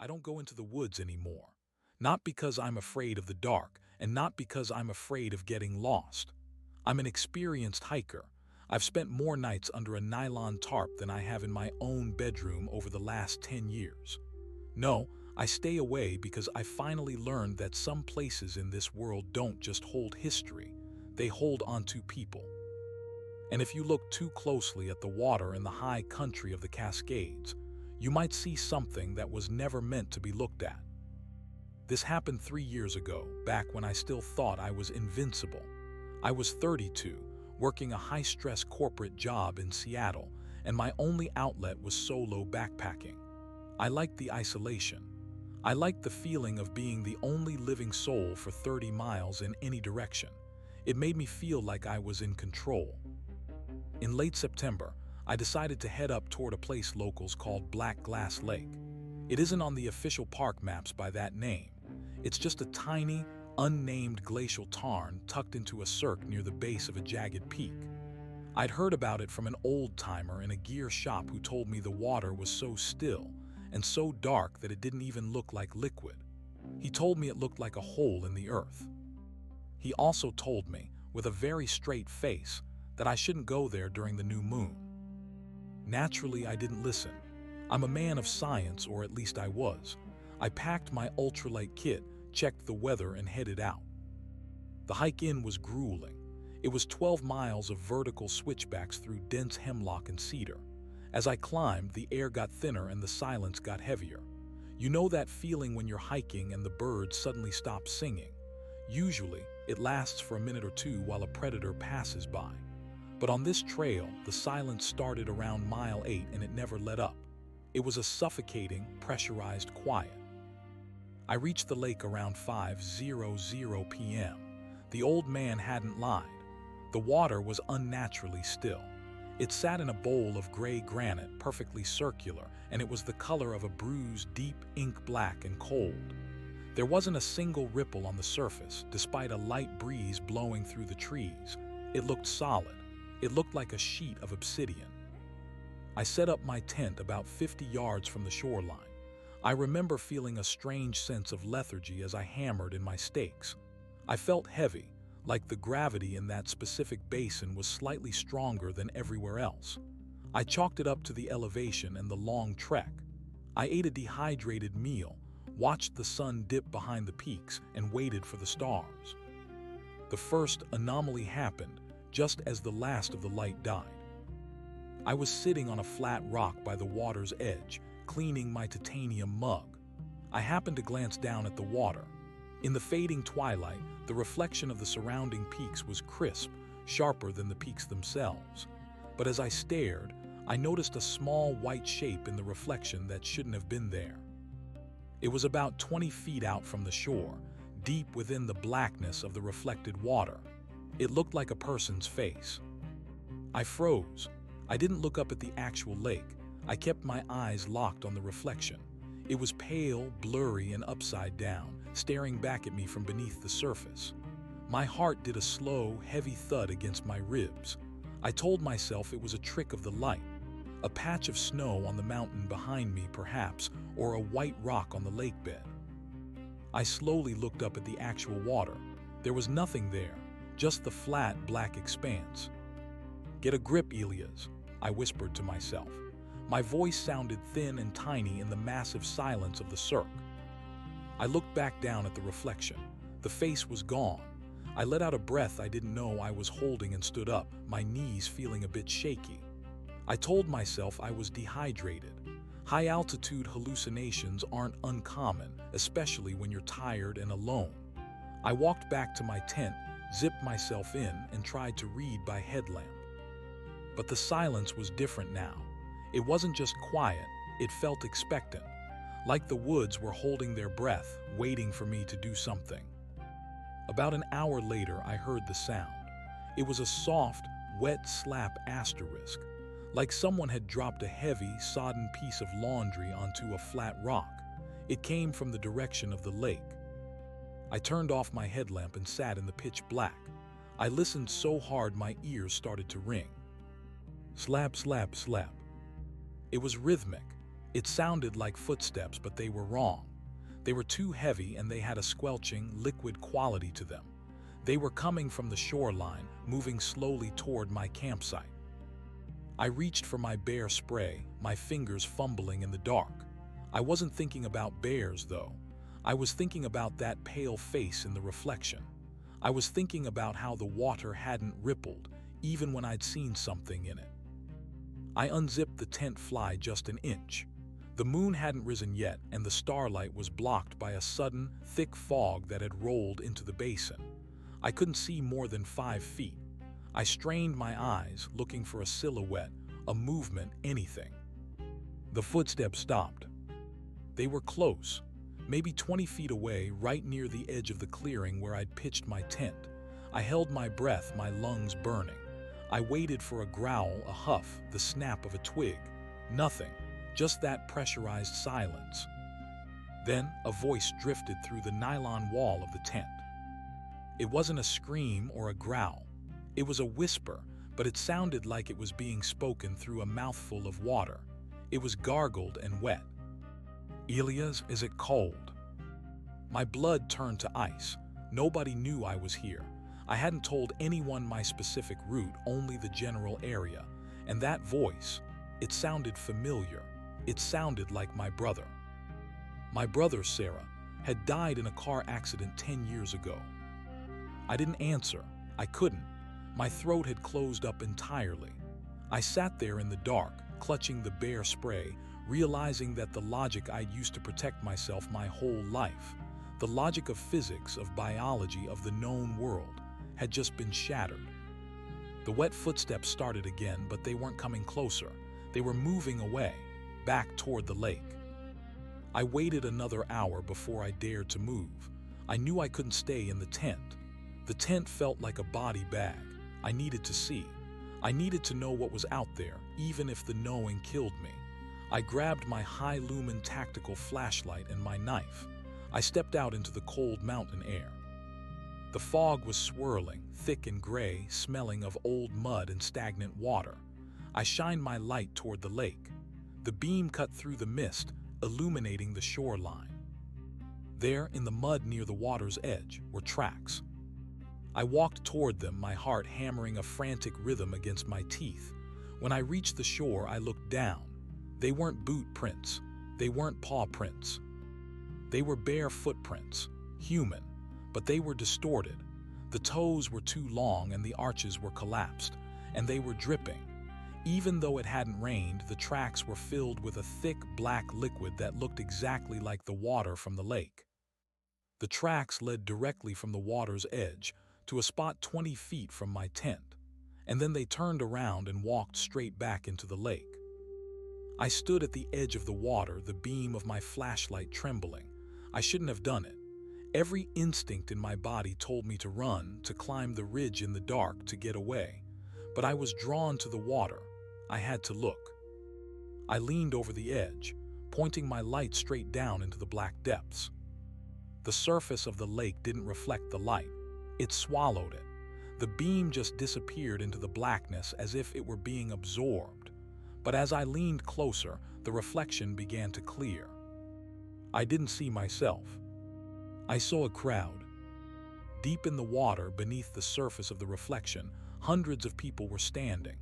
I don't go into the woods anymore. Not because I'm afraid of the dark, and not because I'm afraid of getting lost. I'm an experienced hiker. I've spent more nights under a nylon tarp than I have in my own bedroom over the last 10 years. No, I stay away because I finally learned that some places in this world don't just hold history, they hold onto people. And if you look too closely at the water in the high country of the Cascades, you might see something that was never meant to be looked at. This happened 3 years ago, back when I still thought I was invincible. I was 32, working a high-stress corporate job in Seattle, and my only outlet was solo backpacking. I liked the isolation. I liked the feeling of being the only living soul for 30 miles in any direction. It made me feel like I was in control. In late September, I decided to head up toward a place locals called Black Glass Lake. It isn't on the official park maps by that name. It's just a tiny, unnamed glacial tarn tucked into a cirque near the base of a jagged peak. I'd heard about it from an old-timer in a gear shop who told me the water was so still and so dark that it didn't even look like liquid. He told me it looked like a hole in the earth. He also told me, with a very straight face, that I shouldn't go there during the new moon. Naturally, I didn't listen. I'm a man of science, or at least I was. I packed my ultralight kit, checked the weather, and headed out. The hike in was grueling. It was 12 miles of vertical switchbacks through dense hemlock and cedar. As I climbed, the air got thinner and the silence got heavier. You know that feeling when you're hiking and the birds suddenly stop singing? Usually, it lasts for a minute or two while a predator passes by. But on this trail, the silence started around mile 8 and it never let up. It was a suffocating, pressurized quiet. I reached the lake around 5:00 p.m. The old man hadn't lied. The water was unnaturally still. It sat in a bowl of gray granite, perfectly circular, and it was the color of a bruised, deep ink black and cold. There wasn't a single ripple on the surface, despite a light breeze blowing through the trees. It looked solid. It looked like a sheet of obsidian. I set up my tent about 50 yards from the shoreline. I remember feeling a strange sense of lethargy as I hammered in my stakes. I felt heavy, like the gravity in that specific basin was slightly stronger than everywhere else. I chalked it up to the elevation and the long trek. I ate a dehydrated meal, watched the sun dip behind the peaks, and waited for the stars. The first anomaly happened just as the last of the light died. I was sitting on a flat rock by the water's edge, cleaning my titanium mug. I happened to glance down at the water. In the fading twilight, the reflection of the surrounding peaks was crisp, sharper than the peaks themselves. But as I stared, I noticed a small white shape in the reflection that shouldn't have been there. It was about 20 feet out from the shore, deep within the blackness of the reflected water. It looked like a person's face. I froze. I didn't look up at the actual lake. I kept my eyes locked on the reflection. It was pale, blurry, and upside down, staring back at me from beneath the surface. My heart did a slow, heavy thud against my ribs. I told myself it was a trick of the light. A patch of snow on the mountain behind me, perhaps, or a white rock on the lake bed. I slowly looked up at the actual water. There was nothing there, just the flat, black expanse. "Get a grip, Elias," I whispered to myself. My voice sounded thin and tiny in the massive silence of the cirque. I looked back down at the reflection. The face was gone. I let out a breath I didn't know I was holding and stood up, my knees feeling a bit shaky. I told myself I was dehydrated. High-altitude hallucinations aren't uncommon, especially when you're tired and alone. I walked back to my tent, zipped myself in, and tried to read by headlamp. But the silence was different now. It wasn't just quiet, it felt expectant, like the woods were holding their breath, waiting for me to do something. About an hour later, I heard the sound. It was a soft, wet slap asterisk, like someone had dropped a heavy, sodden piece of laundry onto a flat rock. It came from the direction of the lake. I turned off my headlamp and sat in the pitch black. I listened so hard my ears started to ring. Slap, slap, slap. It was rhythmic, It sounded like footsteps, but they were wrong. They were too heavy and they had a squelching, liquid quality to them. They were coming from the shoreline, moving slowly toward my campsite. I reached for my bear spray, my fingers fumbling in the dark. I wasn't thinking about bears, though. I was thinking about that pale face in the reflection. I was thinking about how the water hadn't rippled, even when I'd seen something in it. I unzipped the tent fly just an inch. The moon hadn't risen yet, and the starlight was blocked by a sudden, thick fog that had rolled into the basin. I couldn't see more than 5 feet. I strained my eyes, looking for a silhouette, a movement, anything. The footsteps stopped. They were close, maybe 20 feet away, right near the edge of the clearing where I'd pitched my tent. I held my breath, my lungs burning. I waited for a growl, a huff, the snap of a twig. Nothing, just that pressurized silence. Then a voice drifted through the nylon wall of the tent. It wasn't a scream or a growl. It was a whisper, but it sounded like it was being spoken through a mouthful of water. It was gargled and wet. "Elias, is it cold?" My blood turned to ice. Nobody knew I was here. I hadn't told anyone my specific route, only the general area. And that voice, it sounded familiar. It sounded like my brother. My brother, Sarah, had died in a car accident 10 years ago. I didn't answer. I couldn't. My throat had closed up entirely. I sat there in the dark, clutching the bear spray, realizing that the logic I'd used to protect myself my whole life, the logic of physics, of biology, of the known world, had just been shattered. The wet footsteps started again, but they weren't coming closer. They were moving away, back toward the lake. I waited another hour before I dared to move. I knew I couldn't stay in the tent. The tent felt like a body bag. I needed to see. I needed to know what was out there, even if the knowing killed me. I grabbed my high-lumen tactical flashlight and my knife. I stepped out into the cold mountain air. The fog was swirling, thick and gray, smelling of old mud and stagnant water. I shined my light toward the lake. The beam cut through the mist, illuminating the shoreline. There, in the mud near the water's edge, were tracks. I walked toward them, my heart hammering a frantic rhythm against my teeth. When I reached the shore, I looked down. They weren't boot prints. They weren't paw prints. They were bare footprints, human, but they were distorted. The toes were too long and the arches were collapsed, and they were dripping. Even though it hadn't rained, the tracks were filled with a thick black liquid that looked exactly like the water from the lake. The tracks led directly from the water's edge to a spot 20 feet from my tent, and then they turned around and walked straight back into the lake. I stood at the edge of the water, the beam of my flashlight trembling. I shouldn't have done it. Every instinct in my body told me to run, to climb the ridge in the dark, to get away. But I was drawn to the water. I had to look. I leaned over the edge, pointing my light straight down into the black depths. The surface of the lake didn't reflect the light. It swallowed it. The beam just disappeared into the blackness as if it were being absorbed. But as I leaned closer, the reflection began to clear. I didn't see myself. I saw a crowd. Deep in the water, beneath the surface of the reflection, hundreds of people were standing.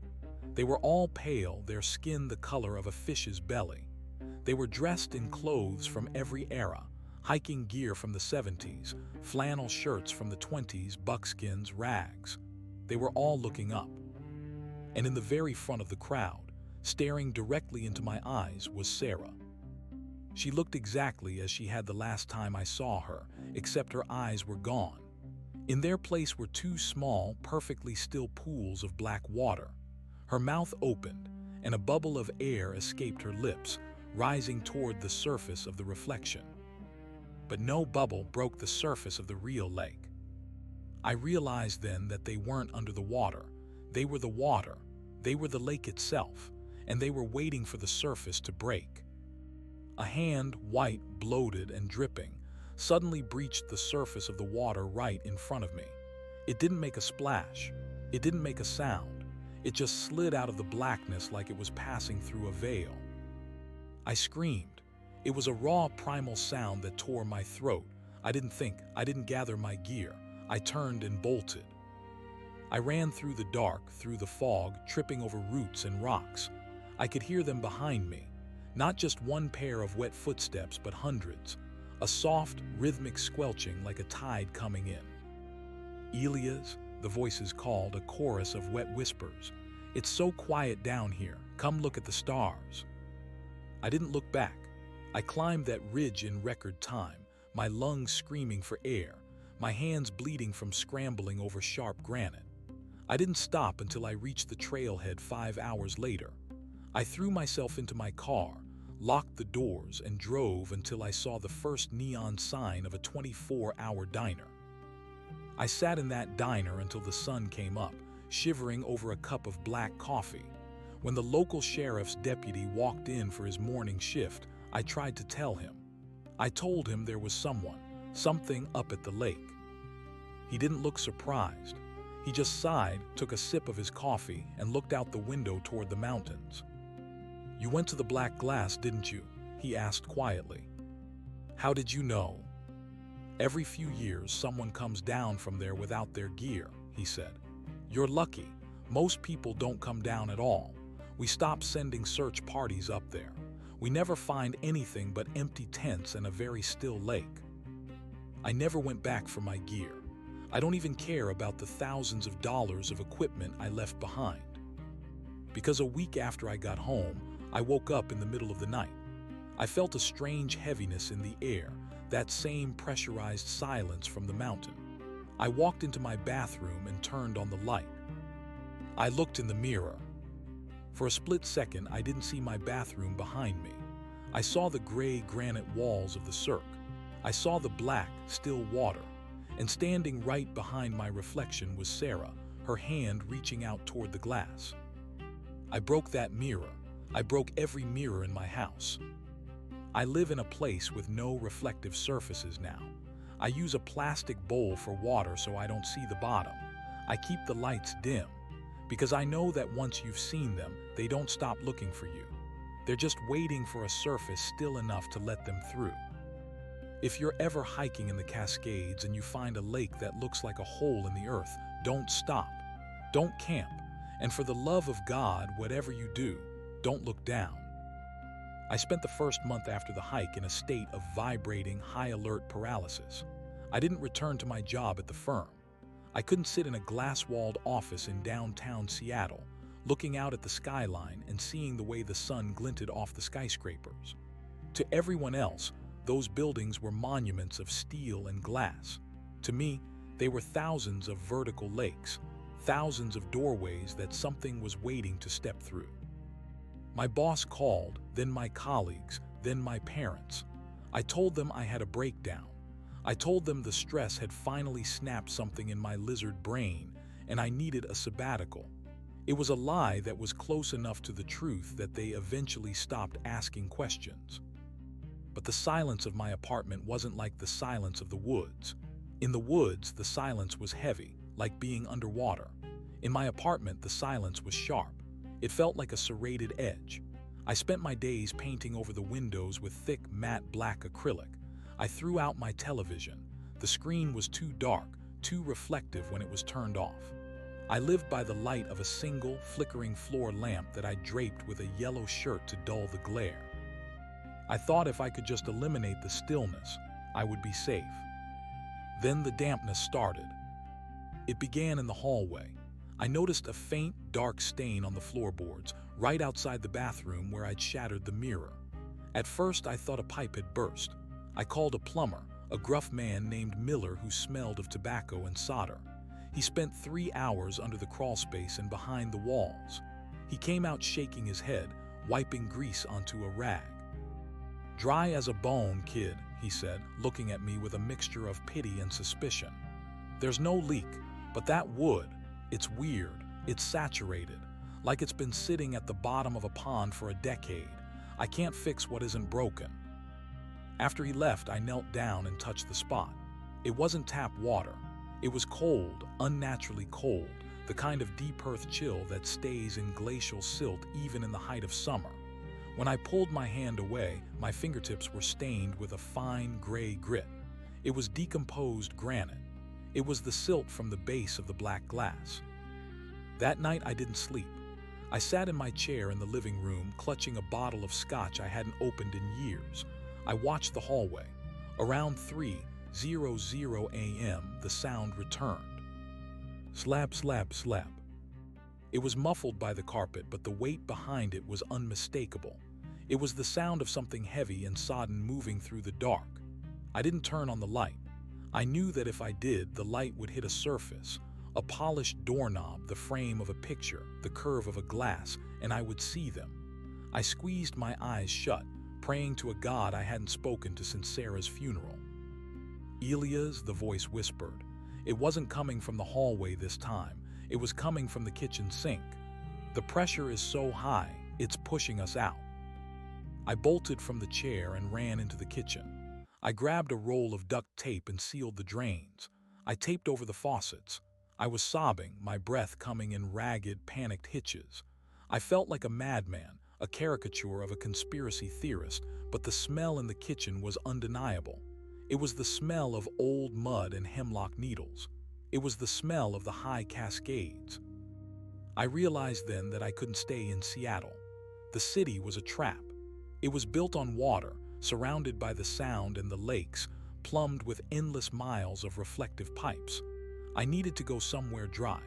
They were all pale, their skin the color of a fish's belly. They were dressed in clothes from every era, hiking gear from the 70s, flannel shirts from the 20s, buckskins, rags. They were all looking up. And in the very front of the crowd, staring directly into my eyes, was Sarah. She looked exactly as she had the last time I saw her, except her eyes were gone. In their place were 2 small, perfectly still pools of black water. Her mouth opened, and a bubble of air escaped her lips, rising toward the surface of the reflection. But no bubble broke the surface of the real lake. I realized then that they weren't under the water. They were the water. They were the lake itself, and they were waiting for the surface to break. A hand, white, bloated, and dripping, suddenly breached the surface of the water right in front of me. It didn't make a splash. It didn't make a sound. It just slid out of the blackness like it was passing through a veil. I screamed. It was a raw, primal sound that tore my throat. I didn't think, I didn't gather my gear. I turned and bolted. I ran through the dark, through the fog, tripping over roots and rocks. I could hear them behind me. Not just one pair of wet footsteps, but hundreds. A soft, rhythmic squelching like a tide coming in. Elias, the voices called, a chorus of wet whispers. It's so quiet down here. Come look at the stars. I didn't look back. I climbed that ridge in record time, my lungs screaming for air, my hands bleeding from scrambling over sharp granite. I didn't stop until I reached the trailhead 5 hours later. I threw myself into my car, locked the doors, and drove until I saw the first neon sign of a 24-hour diner. I sat in that diner until the sun came up, shivering over a cup of black coffee. When the local sheriff's deputy walked in for his morning shift, I tried to tell him. I told him there was something up at the lake. He didn't look surprised. He just sighed, took a sip of his coffee, and looked out the window toward the mountains. You went to the Black Glass, didn't you? He asked quietly. How did you know? Every few years, someone comes down from there without their gear, he said. You're lucky. Most people don't come down at all. We stopped sending search parties up there. We never find anything but empty tents and a very still lake. I never went back for my gear. I don't even care about the thousands of dollars of equipment I left behind. Because a week after I got home, I woke up in the middle of the night. I felt a strange heaviness in the air, that same pressurized silence from the mountain. I walked into my bathroom and turned on the light. I looked in the mirror. For a split second, I didn't see my bathroom behind me. I saw the gray granite walls of the cirque. I saw the black, still water. And standing right behind my reflection was Sarah, her hand reaching out toward the glass. I broke that mirror. I broke every mirror in my house. I live in a place with no reflective surfaces now. I use a plastic bowl for water so I don't see the bottom. I keep the lights dim, because I know that once you've seen them, they don't stop looking for you. They're just waiting for a surface still enough to let them through. If you're ever hiking in the Cascades and you find a lake that looks like a hole in the earth, don't stop. Don't camp. And for the love of God, whatever you do, don't look down. I spent the first month after the hike in a state of vibrating, high-alert paralysis. I didn't return to my job at the firm. I couldn't sit in a glass-walled office in downtown Seattle, looking out at the skyline and seeing the way the sun glinted off the skyscrapers. To everyone else, those buildings were monuments of steel and glass. To me, they were thousands of vertical lakes, thousands of doorways that something was waiting to step through. My boss called, then my colleagues, then my parents. I told them I had a breakdown. I told them the stress had finally snapped something in my lizard brain and I needed a sabbatical. It was a lie that was close enough to the truth that they eventually stopped asking questions. But the silence of my apartment wasn't like the silence of the woods. In the woods, the silence was heavy, like being underwater. In my apartment, the silence was sharp. It felt like a serrated edge. I spent my days painting over the windows with thick, matte black acrylic. I threw out my television. The screen was too dark, too reflective when it was turned off. I lived by the light of a single, flickering floor lamp that I draped with a yellow shirt to dull the glare. I thought if I could just eliminate the stillness, I would be safe. Then the dampness started. It began in the hallway. I noticed a faint, dark stain on the floorboards, right outside the bathroom where I'd shattered the mirror. At first, I thought a pipe had burst. I called a plumber, a gruff man named Miller who smelled of tobacco and solder. He spent 3 hours under the crawlspace and behind the walls. He came out shaking his head, wiping grease onto a rag. "Dry as a bone, kid," he said, looking at me with a mixture of pity and suspicion. "There's no leak, but that wood, it's weird, it's saturated, like it's been sitting at the bottom of a pond for a decade. I can't fix what isn't broken." After he left, I knelt down and touched the spot. It wasn't tap water. It was cold, unnaturally cold, the kind of deep earth chill that stays in glacial silt even in the height of summer. When I pulled my hand away, my fingertips were stained with a fine gray grit. It was decomposed granite. It was the silt from the base of the black glass. That night I didn't sleep. I sat in my chair in the living room, clutching a bottle of scotch I hadn't opened in years. I watched the hallway. Around 3:00 a.m., the sound returned. Slap, slap, slap. It was muffled by the carpet, but the weight behind it was unmistakable. It was the sound of something heavy and sodden moving through the dark. I didn't turn on the light. I knew that if I did, the light would hit a surface, a polished doorknob, the frame of a picture, the curve of a glass, and I would see them. I squeezed my eyes shut, praying to a God I hadn't spoken to since Sarah's funeral. Elias, the voice whispered. It wasn't coming from the hallway this time. It was coming from the kitchen sink. The pressure is so high, it's pushing us out. I bolted from the chair and ran into the kitchen. I grabbed a roll of duct tape and sealed the drains. I taped over the faucets. I was sobbing, my breath coming in ragged, panicked hitches. I felt like a madman, a caricature of a conspiracy theorist, but the smell in the kitchen was undeniable. It was the smell of old mud and hemlock needles. It was the smell of the high Cascades. I realized then that I couldn't stay in Seattle. The city was a trap. It was built on water, surrounded by the Sound and the lakes, plumbed with endless miles of reflective pipes. I needed to go somewhere dry,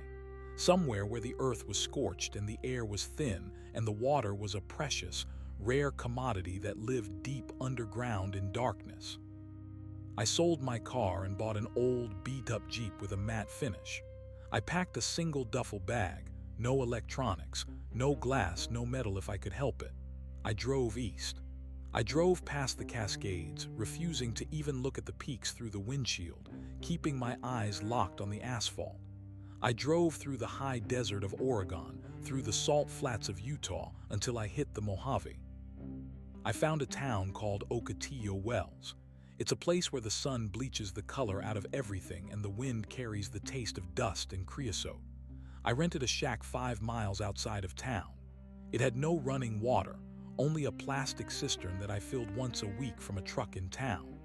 somewhere where the earth was scorched and the air was thin and the water was a precious, rare commodity that lived deep underground in darkness. I sold my car and bought an old, beat-up Jeep with a matte finish. I packed a single duffel bag, no electronics, no glass, no metal if I could help it. I drove east. I drove past the Cascades, refusing to even look at the peaks through the windshield, keeping my eyes locked on the asphalt. I drove through the high desert of Oregon, through the salt flats of Utah, until I hit the Mojave. I found a town called Ocotillo Wells. It's a place where the sun bleaches the color out of everything and the wind carries the taste of dust and creosote. I rented a shack 5 miles outside of town. It had no running water, only a plastic cistern that I filled once a week from a truck in town.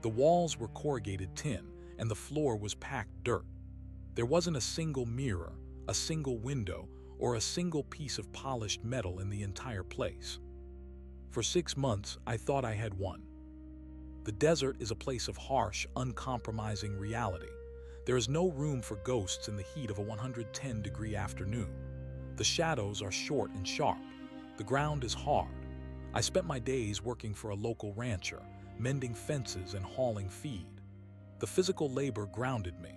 The walls were corrugated tin, and the floor was packed dirt. There wasn't a single mirror, a single window, or a single piece of polished metal in the entire place. For 6 months, I thought I had won. The desert is a place of harsh, uncompromising reality. There is no room for ghosts in the heat of a 110-degree afternoon. The shadows are short and sharp. The ground is hard. I spent my days working for a local rancher, mending fences and hauling feed. The physical labor grounded me.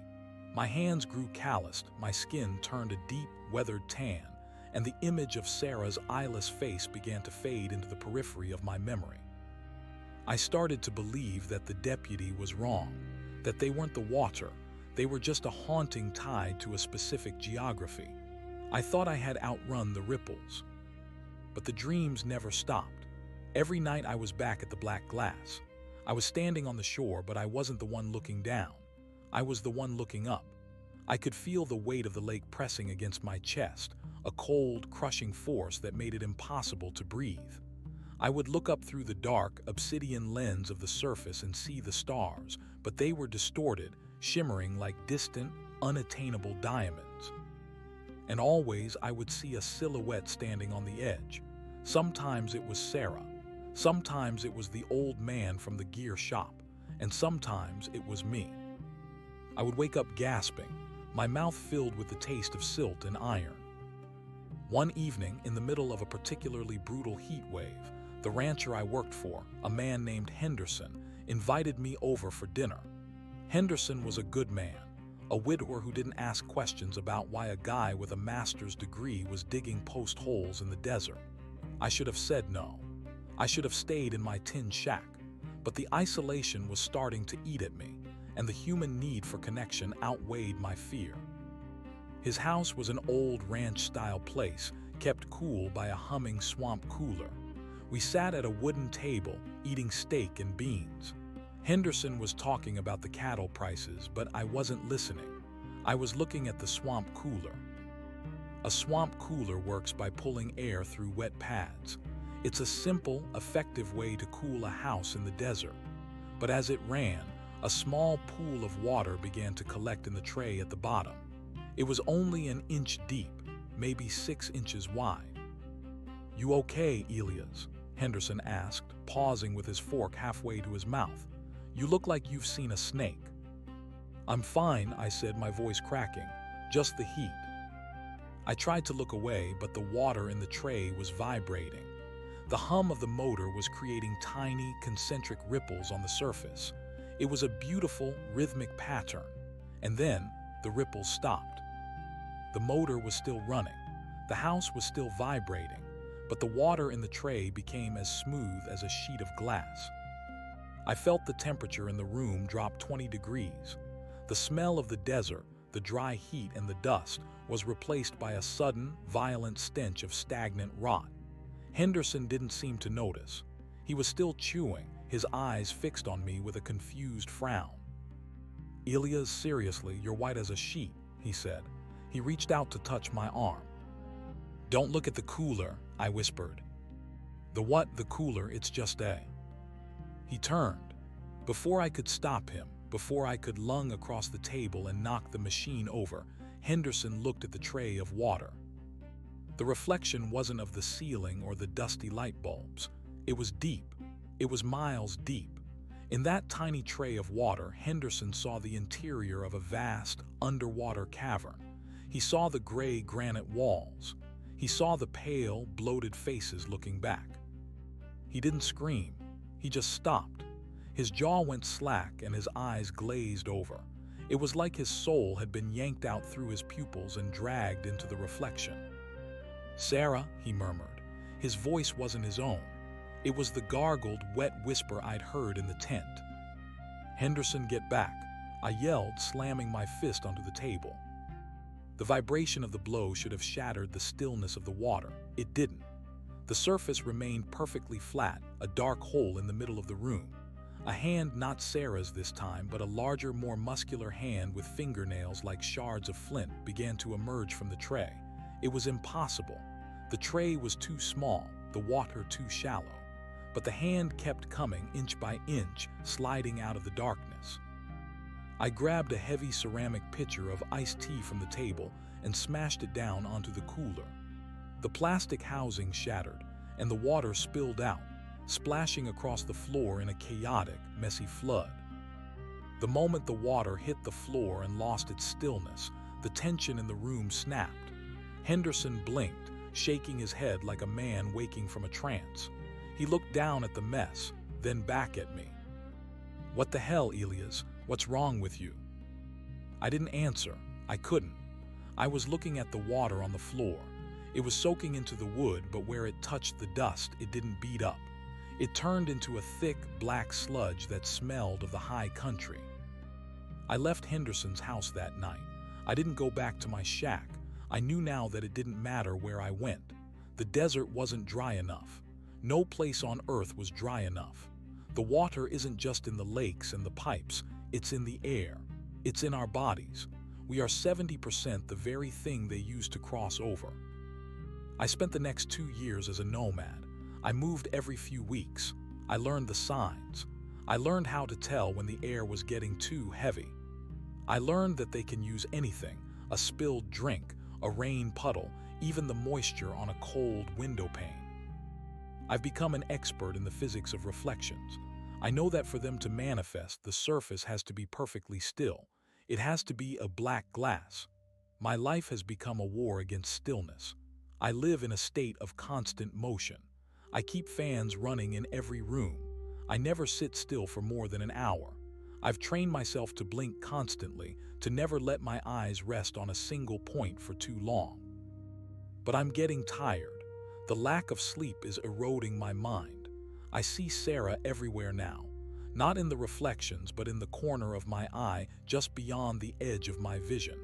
My hands grew calloused, my skin turned a deep, weathered tan, and the image of Sarah's eyeless face began to fade into the periphery of my memory. I started to believe that the deputy was wrong, that they weren't the water, they were just a haunting tied to a specific geography. I thought I had outrun the ripples. But the dreams never stopped. Every night I was back at the black glass. I was standing on the shore, but I wasn't the one looking down. I was the one looking up. I could feel the weight of the lake pressing against my chest, a cold, crushing force that made it impossible to breathe. I would look up through the dark, obsidian lens of the surface and see the stars, but they were distorted, shimmering like distant, unattainable diamonds. And always I would see a silhouette standing on the edge. Sometimes it was Sarah. Sometimes it was the old man from the gear shop. And sometimes it was me. I would wake up gasping, my mouth filled with the taste of silt and iron. One evening, in the middle of a particularly brutal heat wave, the rancher I worked for, a man named Henderson, invited me over for dinner. Henderson was a good man, a widower who didn't ask questions about why a guy with a master's degree was digging post holes in the desert. I should have said no. I should have stayed in my tin shack, but the isolation was starting to eat at me, and the human need for connection outweighed my fear. His house was an old ranch-style place, kept cool by a humming swamp cooler. We sat at a wooden table, eating steak and beans. Henderson was talking about the cattle prices, but I wasn't listening. I was looking at the swamp cooler. A swamp cooler works by pulling air through wet pads. It's a simple, effective way to cool a house in the desert. But as it ran, a small pool of water began to collect in the tray at the bottom. It was only an inch deep, maybe 6 inches wide. "You okay, Elias?" Henderson asked, pausing with his fork halfway to his mouth. "You look like you've seen a snake." "I'm fine," I said, my voice cracking. "Just the heat." I tried to look away, but the water in the tray was vibrating. The hum of the motor was creating tiny, concentric ripples on the surface. It was a beautiful, rhythmic pattern. And then, the ripples stopped. The motor was still running. The house was still vibrating, but the water in the tray became as smooth as a sheet of glass. I felt the temperature in the room drop 20 degrees. The smell of the desert, the dry heat and the dust, was replaced by a sudden, violent stench of stagnant rot. Henderson didn't seem to notice. He was still chewing, his eyes fixed on me with a confused frown. "Elias, seriously, you're white as a sheet," he said. He reached out to touch my arm. "Don't look at the cooler," I whispered. "The what? The cooler, it's just a..." He turned. Before I could stop him, before I could lung across the table and knock the machine over, Henderson looked at the tray of water. The reflection wasn't of the ceiling or the dusty light bulbs. It was deep. It was miles deep. In that tiny tray of water, Henderson saw the interior of a vast, underwater cavern. He saw the gray granite walls. He saw the pale, bloated faces looking back. He didn't scream. He just stopped. His jaw went slack and his eyes glazed over. It was like his soul had been yanked out through his pupils and dragged into the reflection. "Sarah," he murmured. His voice wasn't his own. It was the gargled, wet whisper I'd heard in the tent. "Henderson, get back," I yelled, slamming my fist onto the table. The vibration of the blow should have shattered the stillness of the water. It didn't. The surface remained perfectly flat, a dark hole in the middle of the room. A hand, not Sarah's this time, but a larger, more muscular hand with fingernails like shards of flint, began to emerge from the tray. It was impossible. The tray was too small, the water too shallow. But the hand kept coming, inch by inch, sliding out of the darkness. I grabbed a heavy ceramic pitcher of iced tea from the table and smashed it down onto the cooler. The plastic housing shattered, and the water spilled out, splashing across the floor in a chaotic, messy flood. The moment the water hit the floor and lost its stillness, the tension in the room snapped. Henderson blinked, shaking his head like a man waking from a trance. He looked down at the mess, then back at me. "What the hell, Elias? What's wrong with you?" I didn't answer. I couldn't. I was looking at the water on the floor. It was soaking into the wood, but where it touched the dust, it didn't beat up. It turned into a thick, black sludge that smelled of the high country. I left Henderson's house that night. I didn't go back to my shack. I knew now that it didn't matter where I went. The desert wasn't dry enough. No place on earth was dry enough. The water isn't just in the lakes and the pipes. It's in the air. It's in our bodies. We are 70% the very thing they use to cross over. I spent the next 2 years as a nomad. I moved every few weeks. I learned the signs. I learned how to tell when the air was getting too heavy. I learned that they can use anything, a spilled drink, a rain puddle, even the moisture on a cold window pane. I've become an expert in the physics of reflections. I know that for them to manifest, the surface has to be perfectly still. It has to be a black glass. My life has become a war against stillness. I live in a state of constant motion. I keep fans running in every room. I never sit still for more than an hour. I've trained myself to blink constantly, to never let my eyes rest on a single point for too long. But I'm getting tired. The lack of sleep is eroding my mind. I see Sarah everywhere now, not in the reflections, but in the corner of my eye, just beyond the edge of my vision.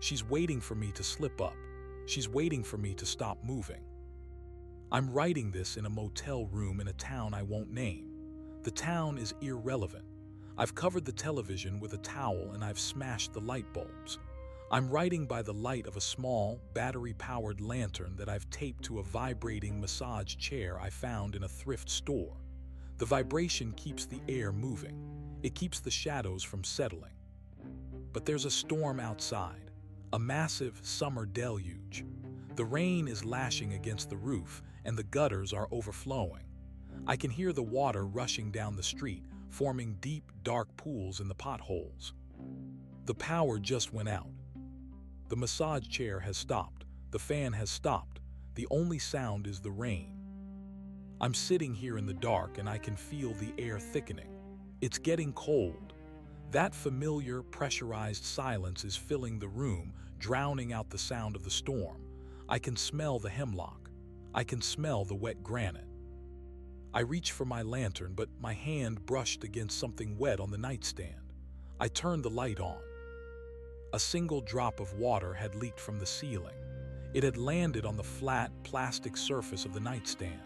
She's waiting for me to slip up. She's waiting for me to stop moving. I'm writing this in a motel room in a town I won't name. The town is irrelevant. I've covered the television with a towel and I've smashed the light bulbs. I'm writing by the light of a small, battery-powered lantern that I've taped to a vibrating massage chair I found in a thrift store. The vibration keeps the air moving. It keeps the shadows from settling. But there's a storm outside, a massive summer deluge. The rain is lashing against the roof, and the gutters are overflowing. I can hear the water rushing down the street, forming deep, dark pools in the potholes. The power just went out. The massage chair has stopped. The fan has stopped. The only sound is the rain. I'm sitting here in the dark and I can feel the air thickening. It's getting cold. That familiar, pressurized silence is filling the room, drowning out the sound of the storm. I can smell the hemlock. I can smell the wet granite. I reach for my lantern, but my hand brushed against something wet on the nightstand. I turned the light on. A single drop of water had leaked from the ceiling. It had landed on the flat, plastic surface of the nightstand.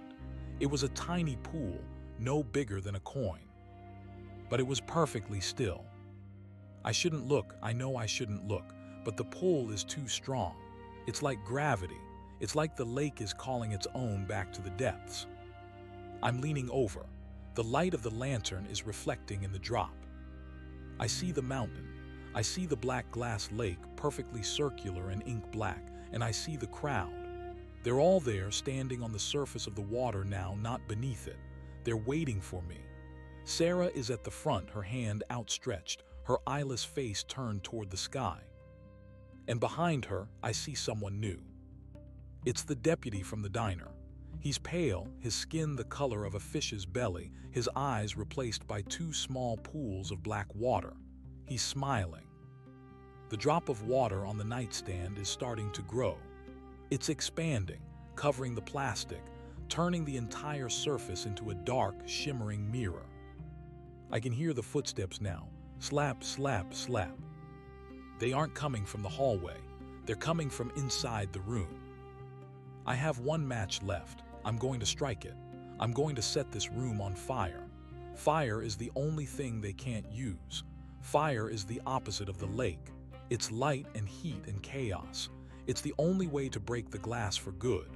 It was a tiny pool, no bigger than a coin. But it was perfectly still. I shouldn't look, I know I shouldn't look, but the pull is too strong. It's like gravity. It's like the lake is calling its own back to the depths. I'm leaning over. The light of the lantern is reflecting in the drop. I see the mountain. I see the black glass lake, perfectly circular and ink black, and I see the crowd. They're all there, standing on the surface of the water now, not beneath it. They're waiting for me. Sarah is at the front, her hand outstretched, her eyeless face turned toward the sky. And behind her, I see someone new. It's the deputy from the diner. He's pale, his skin the color of a fish's belly, his eyes replaced by two small pools of black water. He's smiling. The drop of water on the nightstand is starting to grow. It's expanding, covering the plastic, turning the entire surface into a dark, shimmering mirror. I can hear the footsteps now. Slap, slap, slap. They aren't coming from the hallway. They're coming from inside the room. I have one match left. I'm going to strike it. I'm going to set this room on fire. Fire is the only thing they can't use. Fire is the opposite of the lake. It's light and heat and chaos. It's the only way to break the glass for good.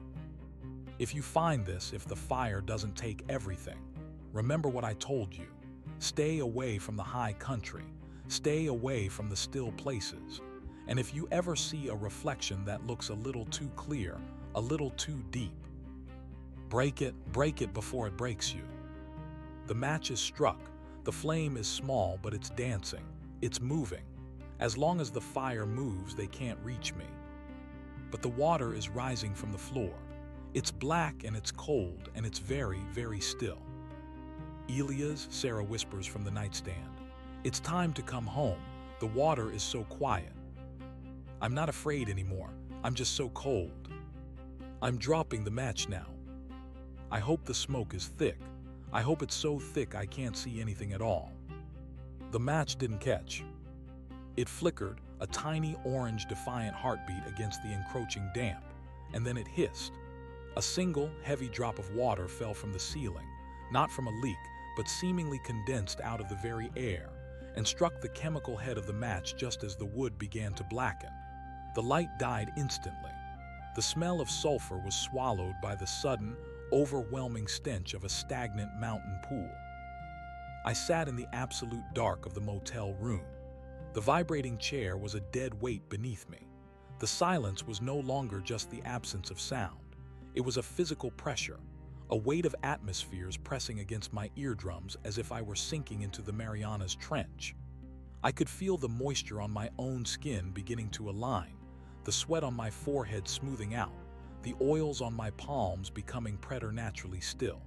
If you find this, if the fire doesn't take everything, remember what I told you. Stay away from the high country. Stay away from the still places. And if you ever see a reflection that looks a little too clear, a little too deep, break it before it breaks you. The match is struck. The flame is small, but it's dancing. It's moving. As long as the fire moves, they can't reach me. But the water is rising from the floor. It's black and it's cold and it's very, very still. Elias, Sarah whispers from the nightstand. It's time to come home. The water is so quiet. I'm not afraid anymore. I'm just so cold. I'm dropping the match now. I hope the smoke is thick. I hope it's so thick I can't see anything at all. The match didn't catch. It flickered, a tiny orange defiant heartbeat against the encroaching damp, and then it hissed. A single, heavy drop of water fell from the ceiling, not from a leak, but seemingly condensed out of the very air, and struck the chemical head of the match just as the wood began to blacken. The light died instantly. The smell of sulfur was swallowed by the sudden, overwhelming stench of a stagnant mountain pool. I sat in the absolute dark of the motel room. The vibrating chair was a dead weight beneath me. The silence was no longer just the absence of sound. It was a physical pressure, a weight of atmospheres pressing against my eardrums as if I were sinking into the Marianas Trench. I could feel the moisture on my own skin beginning to align, the sweat on my forehead smoothing out, the oils on my palms becoming preternaturally still.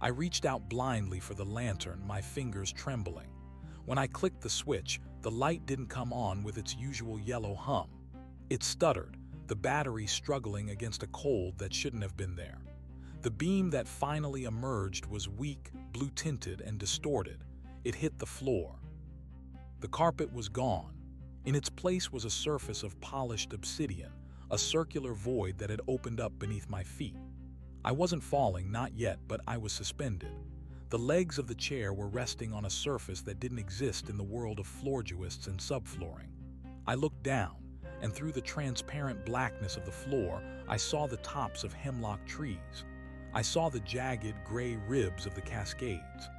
I reached out blindly for the lantern, my fingers trembling. When I clicked the switch, the light didn't come on with its usual yellow hum. It stuttered, the battery struggling against a cold that shouldn't have been there. The beam that finally emerged was weak, blue-tinted, and distorted. It hit the floor. The carpet was gone. In its place was a surface of polished obsidian, a circular void that had opened up beneath my feet. I wasn't falling, not yet, but I was suspended. The legs of the chair were resting on a surface that didn't exist in the world of floorjoists and subflooring. I looked down, and through the transparent blackness of the floor, I saw the tops of hemlock trees. I saw the jagged, gray ribs of the Cascades.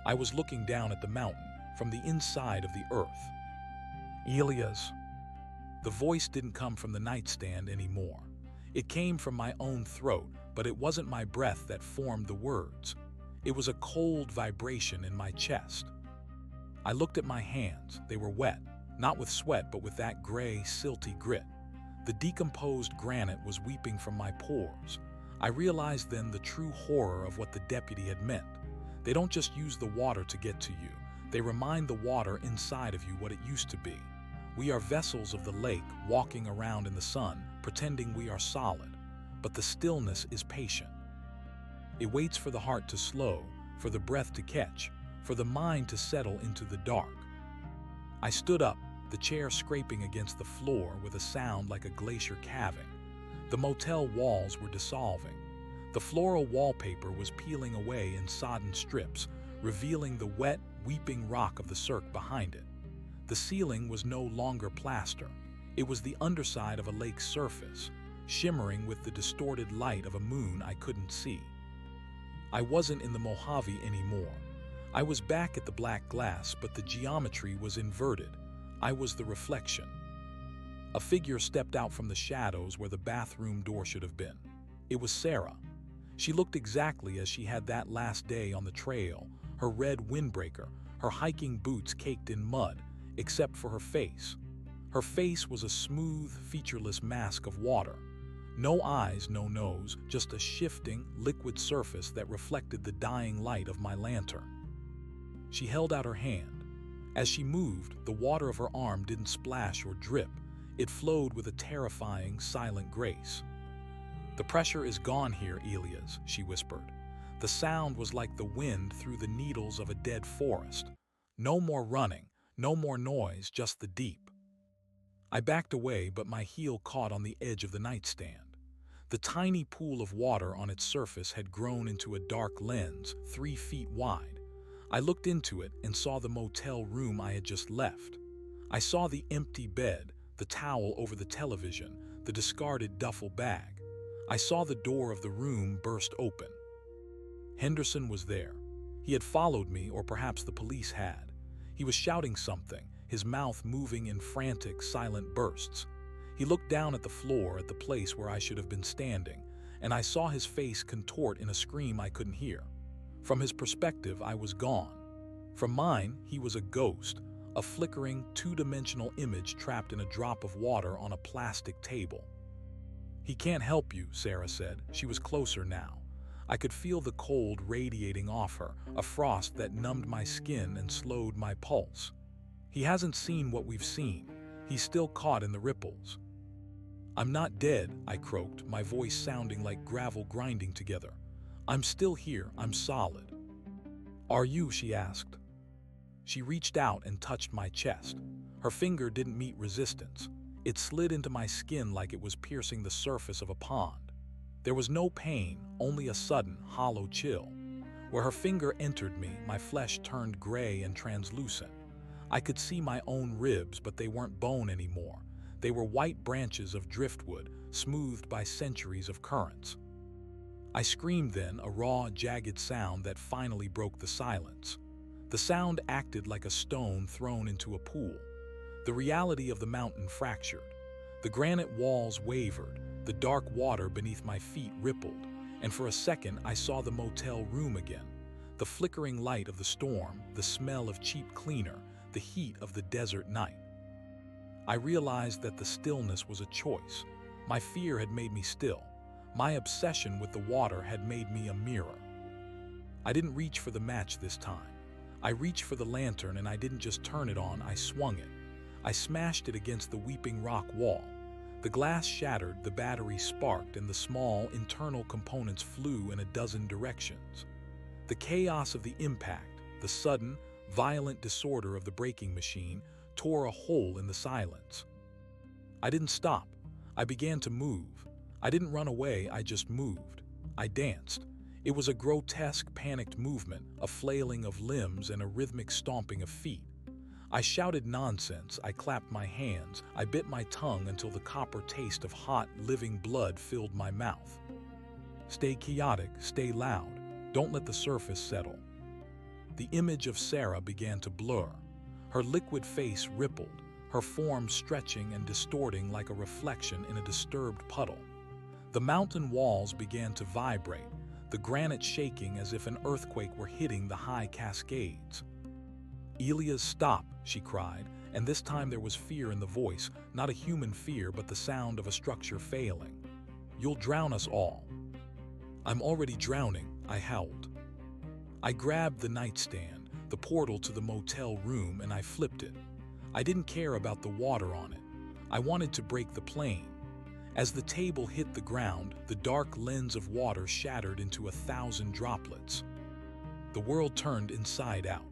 I was looking down at the mountain from the inside of the earth. Elias. The voice didn't come from the nightstand anymore. It came from my own throat, but it wasn't my breath that formed the words. It was a cold vibration in my chest. I looked at my hands. They were wet, not with sweat, but with that gray, silty grit. The decomposed granite was weeping from my pores. I realized then the true horror of what the deputy had meant. They don't just use the water to get to you. They remind the water inside of you what it used to be. We are vessels of the lake, walking around in the sun, pretending we are solid. But the stillness is patient. It waits for the heart to slow, for the breath to catch, for the mind to settle into the dark. I stood up, the chair scraping against the floor with a sound like a glacier calving. The motel walls were dissolving. The floral wallpaper was peeling away in sodden strips, revealing the wet, weeping rock of the cirque behind it. The ceiling was no longer plaster. It was the underside of a lake's surface, shimmering with the distorted light of a moon I couldn't see. I wasn't in the Mojave anymore. I was back at the black glass, but the geometry was inverted. I was the reflection. A figure stepped out from the shadows where the bathroom door should have been. It was Sarah. She looked exactly as she had that last day on the trail, her red windbreaker, her hiking boots caked in mud, except for her face. Her face was a smooth, featureless mask of water. No eyes, no nose, just a shifting, liquid surface that reflected the dying light of my lantern. She held out her hand. As she moved, the water of her arm didn't splash or drip. It flowed with a terrifying, silent grace. "The pressure is gone here, Elias," she whispered. The sound was like the wind through the needles of a dead forest. No more running, no more noise, just the deep. I backed away, but my heel caught on the edge of the nightstand. The tiny pool of water on its surface had grown into a dark lens, 3 feet wide. I looked into it and saw the motel room I had just left. I saw the empty bed, the towel over the television, the discarded duffel bag. I saw the door of the room burst open. Henderson was there. He had followed me, or perhaps the police had. He was shouting something, his mouth moving in frantic, silent bursts. He looked down at the floor, at the place where I should have been standing, and I saw his face contort in a scream I couldn't hear. From his perspective, I was gone. From mine, he was a ghost, a flickering, two-dimensional image trapped in a drop of water on a plastic table. "He can't help you," Sarah said. She was closer now. I could feel the cold radiating off her, a frost that numbed my skin and slowed my pulse. "He hasn't seen what we've seen. He's still caught in the ripples." "I'm not dead," I croaked, my voice sounding like gravel grinding together. "I'm still here, I'm solid." "Are you?" she asked. She reached out and touched my chest. Her finger didn't meet resistance. It slid into my skin like it was piercing the surface of a pond. There was no pain, only a sudden, hollow chill. Where her finger entered me, my flesh turned gray and translucent. I could see my own ribs, but they weren't bone anymore. They were white branches of driftwood, smoothed by centuries of currents. I screamed then, a raw, jagged sound that finally broke the silence. The sound acted like a stone thrown into a pool. The reality of the mountain fractured. The granite walls wavered, the dark water beneath my feet rippled, and for a second I saw the motel room again. The flickering light of the storm, the smell of cheap cleaner, the heat of the desert night. I realized that the stillness was a choice. My fear had made me still. My obsession with the water had made me a mirror. I didn't reach for the match this time. I reached for the lantern, and I didn't just turn it on, I swung it. I smashed it against the weeping rock wall. The glass shattered, the battery sparked, and the small, internal components flew in a dozen directions. The chaos of the impact, the sudden, violent disorder of the braking machine, tore a hole in the silence. I didn't stop. I began to move. I didn't run away, I just moved. I danced. It was a grotesque, panicked movement, a flailing of limbs and a rhythmic stomping of feet. I shouted nonsense, I clapped my hands, I bit my tongue until the copper taste of hot, living blood filled my mouth. Stay chaotic, stay loud, don't let the surface settle. The image of Sarah began to blur. Her liquid face rippled, her form stretching and distorting like a reflection in a disturbed puddle. The mountain walls began to vibrate, the granite shaking as if an earthquake were hitting the high Cascades. "Elias, stop," she cried, and this time there was fear in the voice, not a human fear but the sound of a structure failing. "You'll drown us all." "I'm already drowning," I howled. I grabbed the nightstand, the portal to the motel room, and I flipped it. I didn't care about the water on it. I wanted to break the plane. As the table hit the ground, the dark lens of water shattered into 1,000 droplets. The world turned inside out.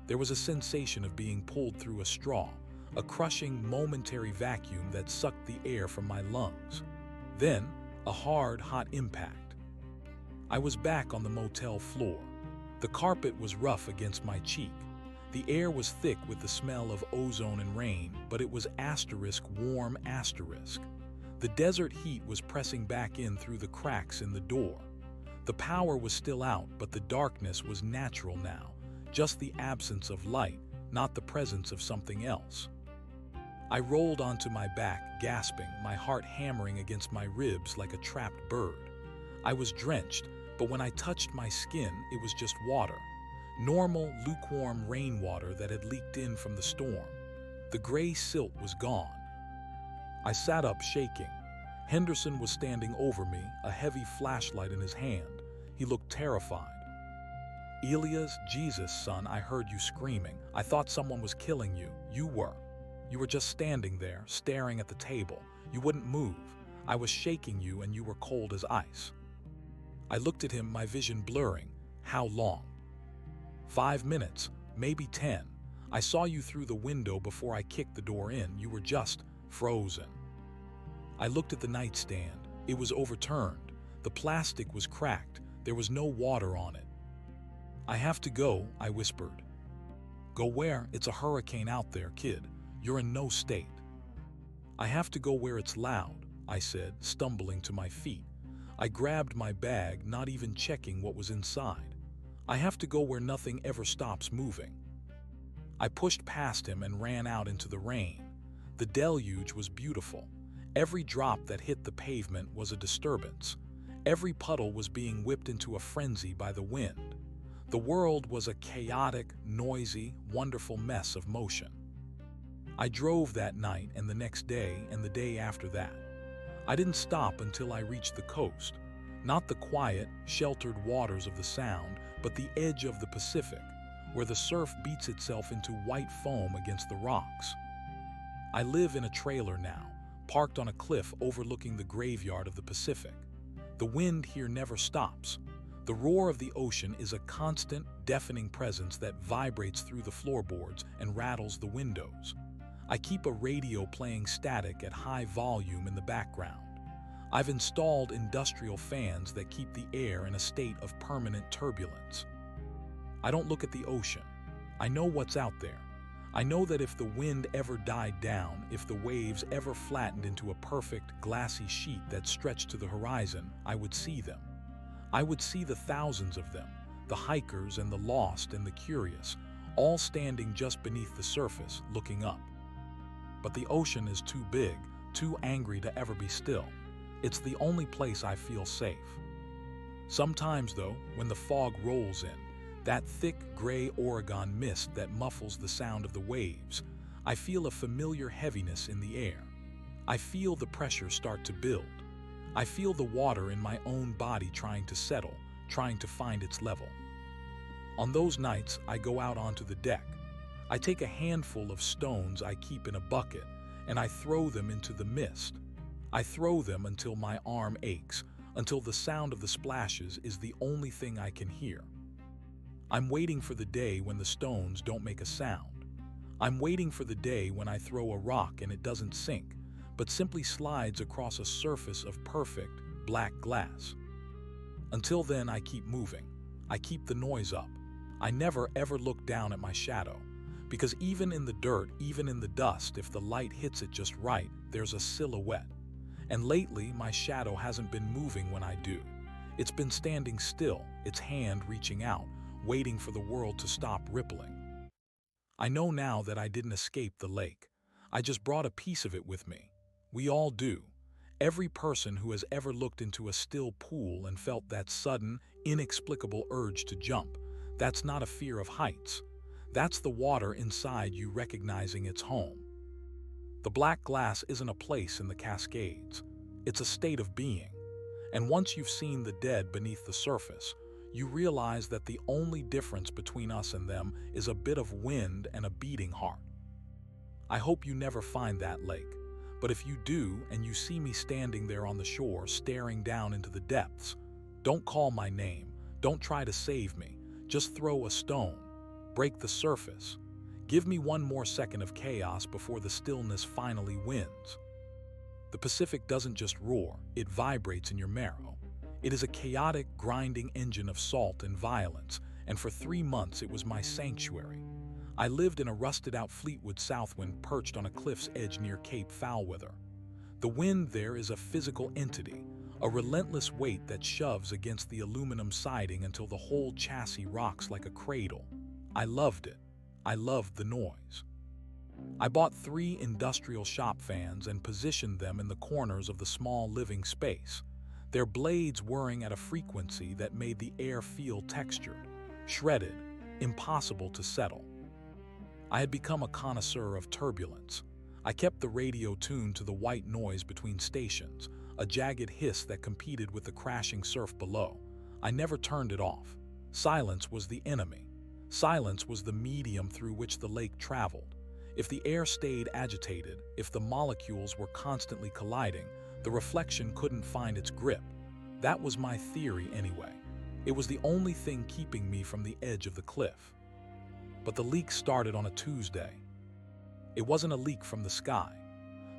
There was a sensation of being pulled through a straw, a crushing, momentary vacuum that sucked the air from my lungs. Then, a hard, hot impact. I was back on the motel floor. The carpet was rough against my cheek. The air was thick with the smell of ozone and rain, but it was warm. The desert heat was pressing back in through the cracks in the door. The power was still out, but the darkness was natural now, just the absence of light, not the presence of something else. I rolled onto my back, gasping, my heart hammering against my ribs like a trapped bird. I was drenched, but when I touched my skin, it was just water. Normal, lukewarm rainwater that had leaked in from the storm. The gray silt was gone. I sat up, shaking. Henderson was standing over me, a heavy flashlight in his hand. He looked terrified. "Elias, Jesus, son, I heard you screaming. I thought someone was killing you. You were. You were just standing there, staring at the table. You wouldn't move. I was shaking you and you were cold as ice." I looked at him, my vision blurring. "How long?" 5 minutes, maybe 10. I saw you through the window before I kicked the door in. You were just frozen." I looked at the nightstand. It was overturned. The plastic was cracked. There was no water on it. "I have to go," I whispered. "Go where? It's a hurricane out there, kid. You're in no state." "I have to go where it's loud," I said, stumbling to my feet. I grabbed my bag, not even checking what was inside. "I have to go where nothing ever stops moving." I pushed past him and ran out into the rain. The deluge was beautiful. Every drop that hit the pavement was a disturbance. Every puddle was being whipped into a frenzy by the wind. The world was a chaotic, noisy, wonderful mess of motion. I drove that night and the next day and the day after that. I didn't stop until I reached the coast. Not the quiet, sheltered waters of the Sound, but the edge of the Pacific, where the surf beats itself into white foam against the rocks. I live in a trailer now, parked on a cliff overlooking the graveyard of the Pacific. The wind here never stops. The roar of the ocean is a constant, deafening presence that vibrates through the floorboards and rattles the windows. I keep a radio playing static at high volume in the background. I've installed industrial fans that keep the air in a state of permanent turbulence. I don't look at the ocean. I know what's out there. I know that if the wind ever died down, if the waves ever flattened into a perfect, glassy sheet that stretched to the horizon, I would see them. I would see the thousands of them, the hikers and the lost and the curious, all standing just beneath the surface, looking up. But the ocean is too big, too angry to ever be still. It's the only place I feel safe. Sometimes, though, when the fog rolls in, that thick gray Oregon mist that muffles the sound of the waves, I feel a familiar heaviness in the air. I feel the pressure start to build. I feel the water in my own body trying to settle, trying to find its level. On those nights, I go out onto the deck. I take a handful of stones I keep in a bucket, and I throw them into the mist. I throw them until my arm aches, until the sound of the splashes is the only thing I can hear. I'm waiting for the day when the stones don't make a sound. I'm waiting for the day when I throw a rock and it doesn't sink, but simply slides across a surface of perfect, black glass. Until then, I keep moving. I keep the noise up. I never ever look down at my shadow, Because even in the dirt, even in the dust, if the light hits it just right, there's a silhouette. And lately, my shadow hasn't been moving when I do. It's been standing still, its hand reaching out, waiting for the world to stop rippling. I know now that I didn't escape the lake. I just brought a piece of it with me. We all do. Every person who has ever looked into a still pool and felt that sudden, inexplicable urge to jump, that's not a fear of heights. That's the water inside you recognizing its home. The black glass isn't a place in the Cascades. It's a state of being. And once you've seen the dead beneath the surface, you realize that the only difference between us and them is a bit of wind and a beating heart. I hope you never find that lake, but if you do and you see me standing there on the shore staring down into the depths, don't call my name, don't try to save me, just throw a stone, break the surface. Give me one more second of chaos before the stillness finally wins. The Pacific doesn't just roar, it vibrates in your marrow. It is a chaotic, grinding engine of salt and violence, and for 3 months it was my sanctuary. I lived in a rusted-out Fleetwood Southwind perched on a cliff's edge near Cape Foulweather. The wind there is a physical entity, a relentless weight that shoves against the aluminum siding until the whole chassis rocks like a cradle. I loved it. I loved the noise. I bought 3 industrial shop fans and positioned them in the corners of the small living space, their blades whirring at a frequency that made the air feel textured, shredded, impossible to settle. I had become a connoisseur of turbulence. I kept the radio tuned to the white noise between stations, a jagged hiss that competed with the crashing surf below. I never turned it off. Silence was the enemy. Silence was the medium through which the lake traveled. If the air stayed agitated, if the molecules were constantly colliding, the reflection couldn't find its grip. That was my theory anyway. It was the only thing keeping me from the edge of the cliff. But the leak started on a Tuesday. It wasn't a leak from the sky.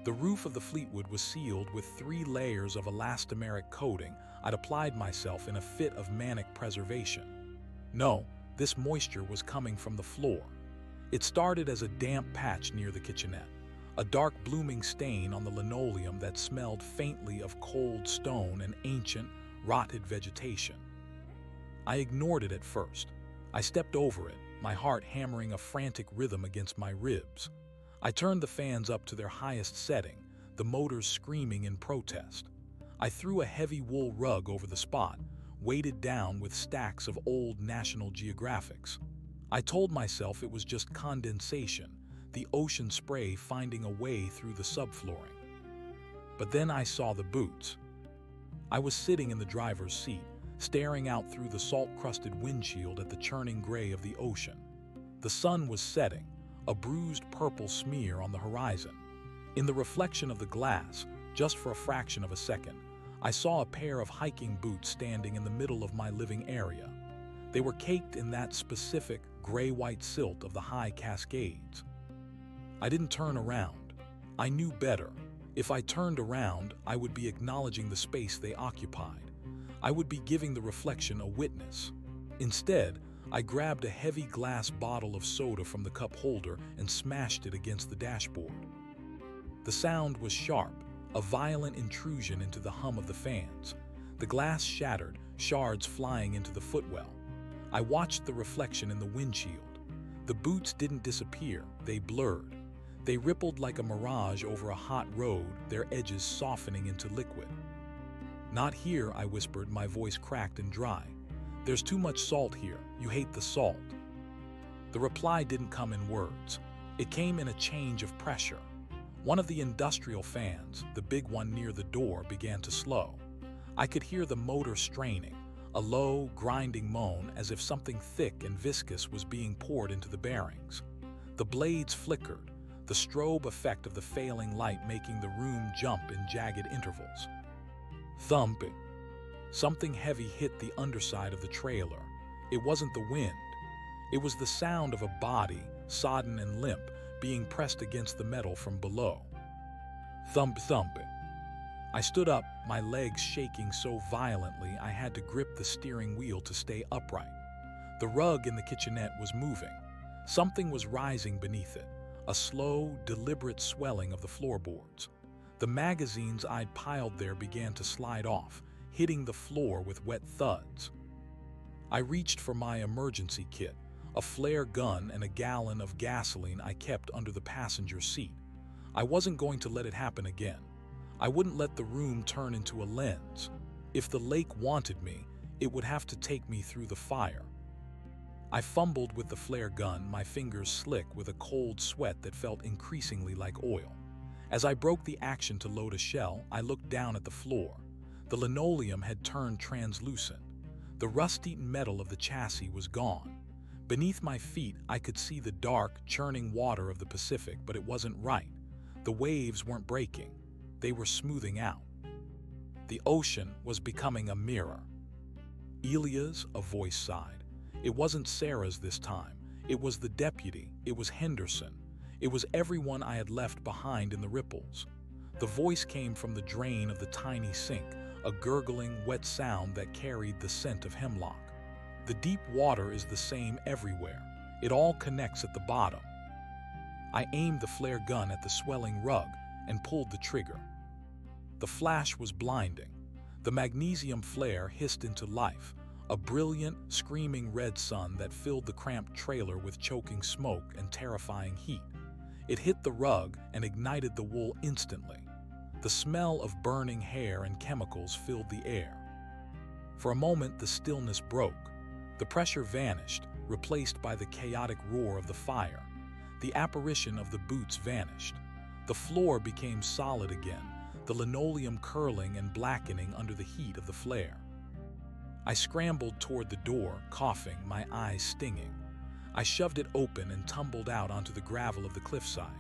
The roof of the Fleetwood was sealed with 3 layers of elastomeric coating I'd applied myself in a fit of manic preservation. No, this moisture was coming from the floor. It started as a damp patch near the kitchenette, a dark blooming stain on the linoleum that smelled faintly of cold stone and ancient, rotted vegetation. I ignored it at first. I stepped over it, my heart hammering a frantic rhythm against my ribs. I turned the fans up to their highest setting, the motors screaming in protest. I threw a heavy wool rug over the spot, weighted down with stacks of old National Geographics. I told myself it was just condensation, the ocean spray finding a way through the subflooring. But then I saw the boots. I was sitting in the driver's seat, staring out through the salt-crusted windshield at the churning gray of the ocean. The sun was setting, a bruised purple smear on the horizon. In the reflection of the glass, just for a fraction of a second, I saw a pair of hiking boots standing in the middle of my living area. They were caked in that specific gray-white silt of the high Cascades. I didn't turn around. I knew better. If I turned around, I would be acknowledging the space they occupied. I would be giving the reflection a witness. Instead, I grabbed a heavy glass bottle of soda from the cup holder and smashed it against the dashboard. The sound was sharp, a violent intrusion into the hum of the fans. The glass shattered, shards flying into the footwell. I watched the reflection in the windshield. The boots didn't disappear, they blurred. They rippled like a mirage over a hot road, their edges softening into liquid. "Not here," I whispered, my voice cracked and dry. "There's too much salt here. You hate the salt." The reply didn't come in words. It came in a change of pressure. One of the industrial fans, the big one near the door, began to slow. I could hear the motor straining, a low, grinding moan as if something thick and viscous was being poured into the bearings. The blades flickered, the strobe effect of the failing light making the room jump in jagged intervals. Thumping. Something heavy hit the underside of the trailer. It wasn't the wind. It was the sound of a body, sodden and limp, being pressed against the metal from below. Thump, thump. I stood up, my legs shaking so violently I had to grip the steering wheel to stay upright. The rug in the kitchenette was moving. Something was rising beneath it, a slow, deliberate swelling of the floorboards. The magazines I'd piled there began to slide off, hitting the floor with wet thuds. I reached for my emergency kit, a flare gun and a gallon of gasoline I kept under the passenger seat. I wasn't going to let it happen again. I wouldn't let the room turn into a lens. If the lake wanted me, it would have to take me through the fire. I fumbled with the flare gun, my fingers slick with a cold sweat that felt increasingly like oil. As I broke the action to load a shell, I looked down at the floor. The linoleum had turned translucent. The rust-eaten metal of the chassis was gone. Beneath my feet, I could see the dark, churning water of the Pacific, but it wasn't right. The waves weren't breaking. They were smoothing out. The ocean was becoming a mirror. "Elias," a voice sighed. It wasn't Sarah's this time. It was the deputy. It was Henderson. It was everyone I had left behind in the ripples. The voice came from the drain of the tiny sink, a gurgling, wet sound that carried the scent of hemlock. The deep water is the same everywhere. It all connects at the bottom. I aimed the flare gun at the swelling rug and pulled the trigger. The flash was blinding. The magnesium flare hissed into life, a brilliant, screaming red sun that filled the cramped trailer with choking smoke and terrifying heat. It hit the rug and ignited the wool instantly. The smell of burning hair and chemicals filled the air. For a moment, the stillness broke. The pressure vanished, replaced by the chaotic roar of the fire. The apparition of the boots vanished. The floor became solid again, the linoleum curling and blackening under the heat of the flare. I scrambled toward the door, coughing, my eyes stinging. I shoved it open and tumbled out onto the gravel of the cliffside.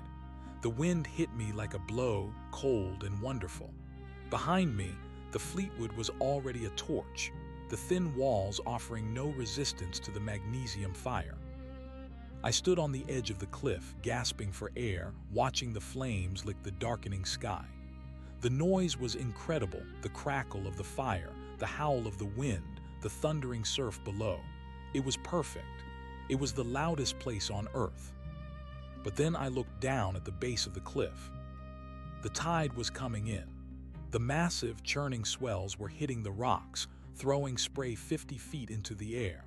The wind hit me like a blow, cold and wonderful. Behind me, the Fleetwood was already a torch, the thin walls offering no resistance to the magnesium fire. I stood on the edge of the cliff, gasping for air, watching the flames lick the darkening sky. The noise was incredible, the crackle of the fire, the howl of the wind, the thundering surf below. It was perfect. It was the loudest place on Earth. But then I looked down at the base of the cliff. The tide was coming in. The massive, churning swells were hitting the rocks, throwing spray 50 feet into the air.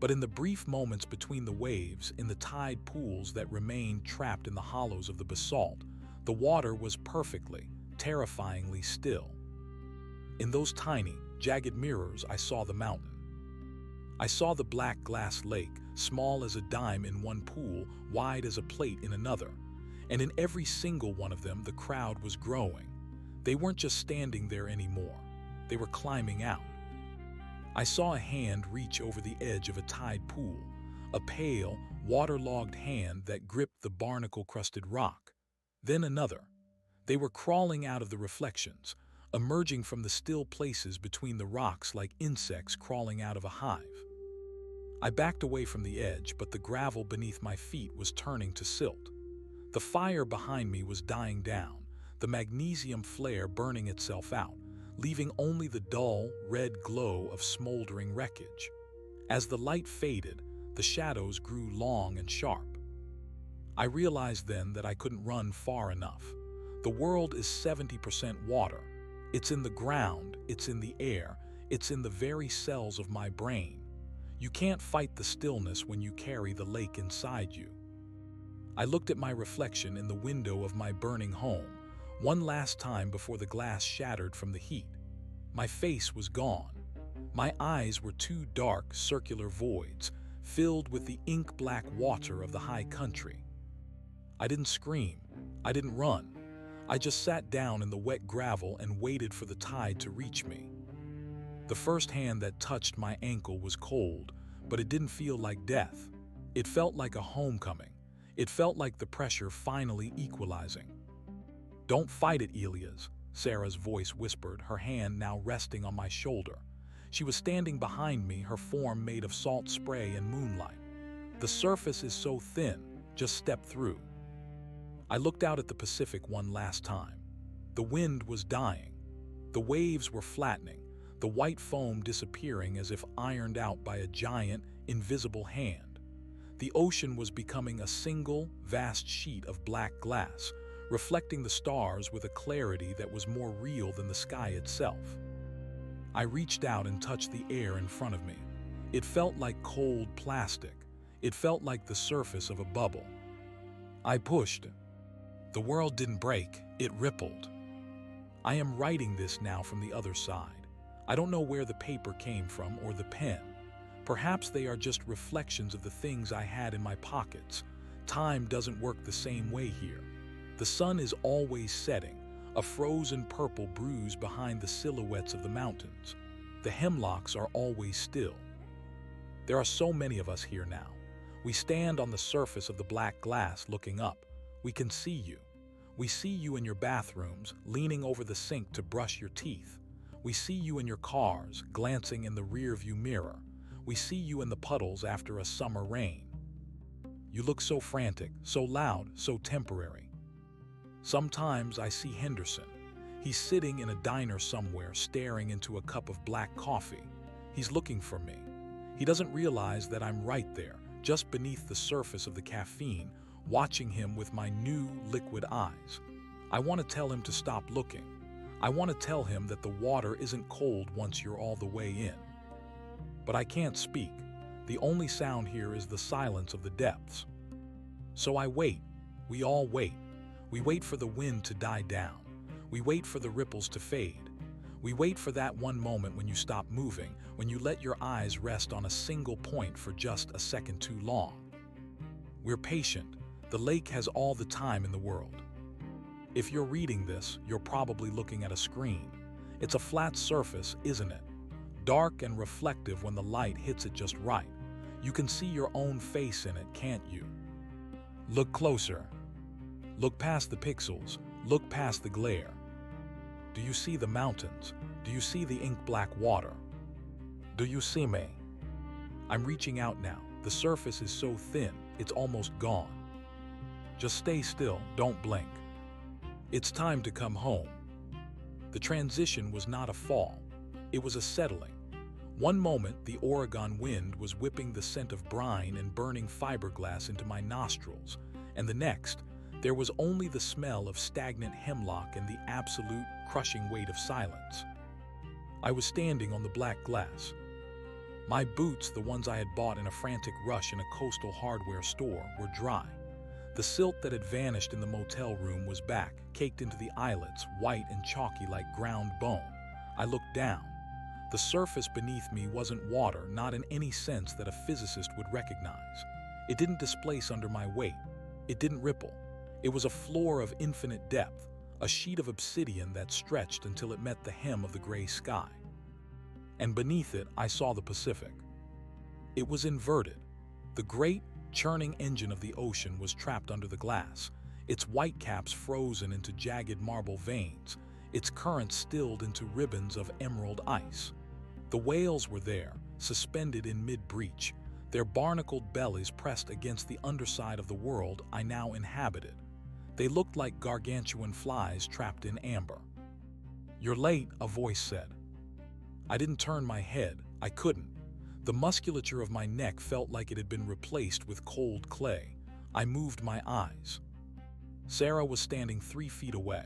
But in the brief moments between the waves, in the tide pools that remained trapped in the hollows of the basalt, the water was perfectly, terrifyingly still. In those tiny, jagged mirrors, I saw the mountain. I saw the black glass lake, small as a dime in one pool, wide as a plate in another. And in every single one of them, the crowd was growing. They weren't just standing there anymore. They were climbing out. I saw a hand reach over the edge of a tide pool, a pale, waterlogged hand that gripped the barnacle-crusted rock. Then another. They were crawling out of the reflections, emerging from the still places between the rocks like insects crawling out of a hive. I backed away from the edge, but the gravel beneath my feet was turning to silt. The fire behind me was dying down, the magnesium flare burning itself out, leaving only the dull, red glow of smoldering wreckage. As the light faded, the shadows grew long and sharp. I realized then that I couldn't run far enough. The world is 70% water. It's in the ground, it's in the air, it's in the very cells of my brain. You can't fight the stillness when you carry the lake inside you. I looked at my reflection in the window of my burning home, one last time before the glass shattered from the heat. My face was gone. My eyes were two dark, circular voids, filled with the ink-black water of the high country. I didn't scream. I didn't run. I just sat down in the wet gravel and waited for the tide to reach me. The first hand that touched my ankle was cold, but it didn't feel like death. It felt like a homecoming. It felt like the pressure finally equalizing. "Don't fight it, Elias," Sarah's voice whispered, her hand now resting on my shoulder. She was standing behind me, her form made of salt spray and moonlight. "The surface is so thin, just step through." I looked out at the Pacific one last time. The wind was dying. The waves were flattening, the white foam disappearing as if ironed out by a giant, invisible hand. The ocean was becoming a single, vast sheet of black glass, reflecting the stars with a clarity that was more real than the sky itself. I reached out and touched the air in front of me. It felt like cold plastic. It felt like the surface of a bubble. I pushed. The world didn't break, it rippled. I am writing this now from the other side. I don't know where the paper came from or the pen. Perhaps they are just reflections of the things I had in my pockets. Time doesn't work the same way here. The sun is always setting, a frozen purple bruise behind the silhouettes of the mountains. The hemlocks are always still. There are so many of us here now. We stand on the surface of the black glass looking up. We can see you. We see you in your bathrooms, leaning over the sink to brush your teeth. We see you in your cars, glancing in the rearview mirror. We see you in the puddles after a summer rain. You look so frantic, so loud, so temporary. Sometimes I see Henderson. He's sitting in a diner somewhere, staring into a cup of black coffee. He's looking for me. He doesn't realize that I'm right there, just beneath the surface of the caffeine, watching him with my new liquid eyes. I want to tell him to stop looking. I want to tell him that the water isn't cold once you're all the way in. But I can't speak. The only sound here is the silence of the depths. So I wait. We all wait. We wait for the wind to die down. We wait for the ripples to fade. We wait for that one moment when you stop moving, when you let your eyes rest on a single point for just a second too long. We're patient. The lake has all the time in the world. If you're reading this, you're probably looking at a screen. It's a flat surface, isn't it? Dark and reflective when the light hits it just right. You can see your own face in it, can't you? Look closer. Look past the pixels. Look past the glare. Do you see the mountains? Do you see the ink-black water? Do you see me? I'm reaching out now. The surface is so thin, it's almost gone. Just stay still, don't blink. It's time to come home. The transition was not a fall. It was a settling. One moment, the Oregon wind was whipping the scent of brine and burning fiberglass into my nostrils, and the next, there was only the smell of stagnant hemlock and the absolute, crushing weight of silence. I was standing on the black glass. My boots, the ones I had bought in a frantic rush in a coastal hardware store, were dry. The silt that had vanished in the motel room was back, caked into the eyelets, white and chalky like ground bone. I looked down. The surface beneath me wasn't water, not in any sense that a physicist would recognize. It didn't displace under my weight. It didn't ripple. It was a floor of infinite depth, a sheet of obsidian that stretched until it met the hem of the gray sky. And beneath it, I saw the Pacific. It was inverted. The great, churning engine of the ocean was trapped under the glass, its whitecaps frozen into jagged marble veins, its currents stilled into ribbons of emerald ice. The whales were there, suspended in mid-breach, their barnacled bellies pressed against the underside of the world I now inhabited. They looked like gargantuan flies trapped in amber. "You're late," a voice said. I didn't turn my head. I couldn't. The musculature of my neck felt like it had been replaced with cold clay. I moved my eyes. Sarah was standing 3 feet away.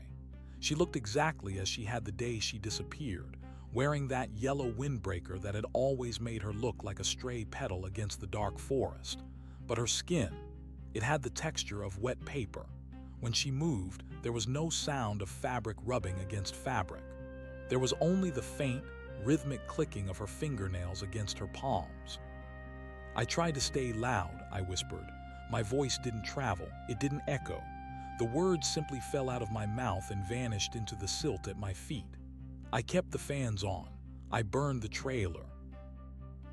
She looked exactly as she had the day she disappeared, wearing that yellow windbreaker that had always made her look like a stray petal against the dark forest. But her skin, it had the texture of wet paper. When she moved, there was no sound of fabric rubbing against fabric. There was only the faint, rhythmic clicking of her fingernails against her palms. I tried to stay loud, I whispered. My voice didn't travel, it didn't echo. The words simply fell out of my mouth and vanished into the silt at my feet. I kept the fans on. I burned the trailer.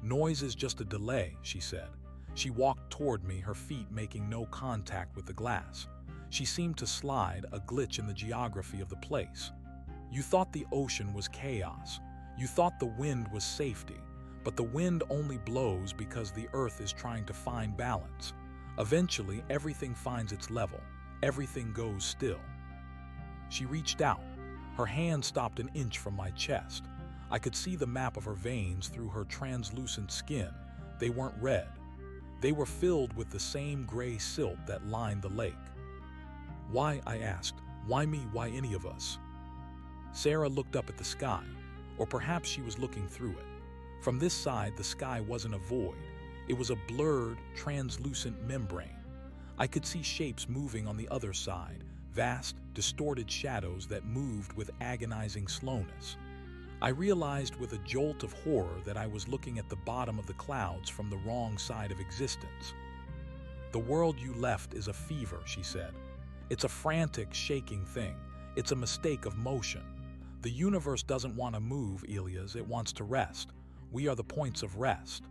"Noise is just a delay," she said. She walked toward me, her feet making no contact with the glass. She seemed to slide, a glitch in the geography of the place. "You thought the ocean was chaos. You thought the wind was safety. But the wind only blows because the earth is trying to find balance. Eventually, everything finds its level. Everything goes still." She reached out. Her hand stopped an inch from my chest. I could see the map of her veins through her translucent skin. They weren't red. They were filled with the same gray silt that lined the lake. "Why?" I asked. "Why me? Why any of us?" Sarah looked up at the sky, or perhaps she was looking through it. From this side, the sky wasn't a void. It was a blurred, translucent membrane. I could see shapes moving on the other side, vast, distorted shadows that moved with agonizing slowness. I realized with a jolt of horror that I was looking at the bottom of the clouds from the wrong side of existence. "The world you left is a fever," she said. "It's a frantic, shaking thing. It's a mistake of motion. The universe doesn't want to move, Elias, it wants to rest. We are the points of rest."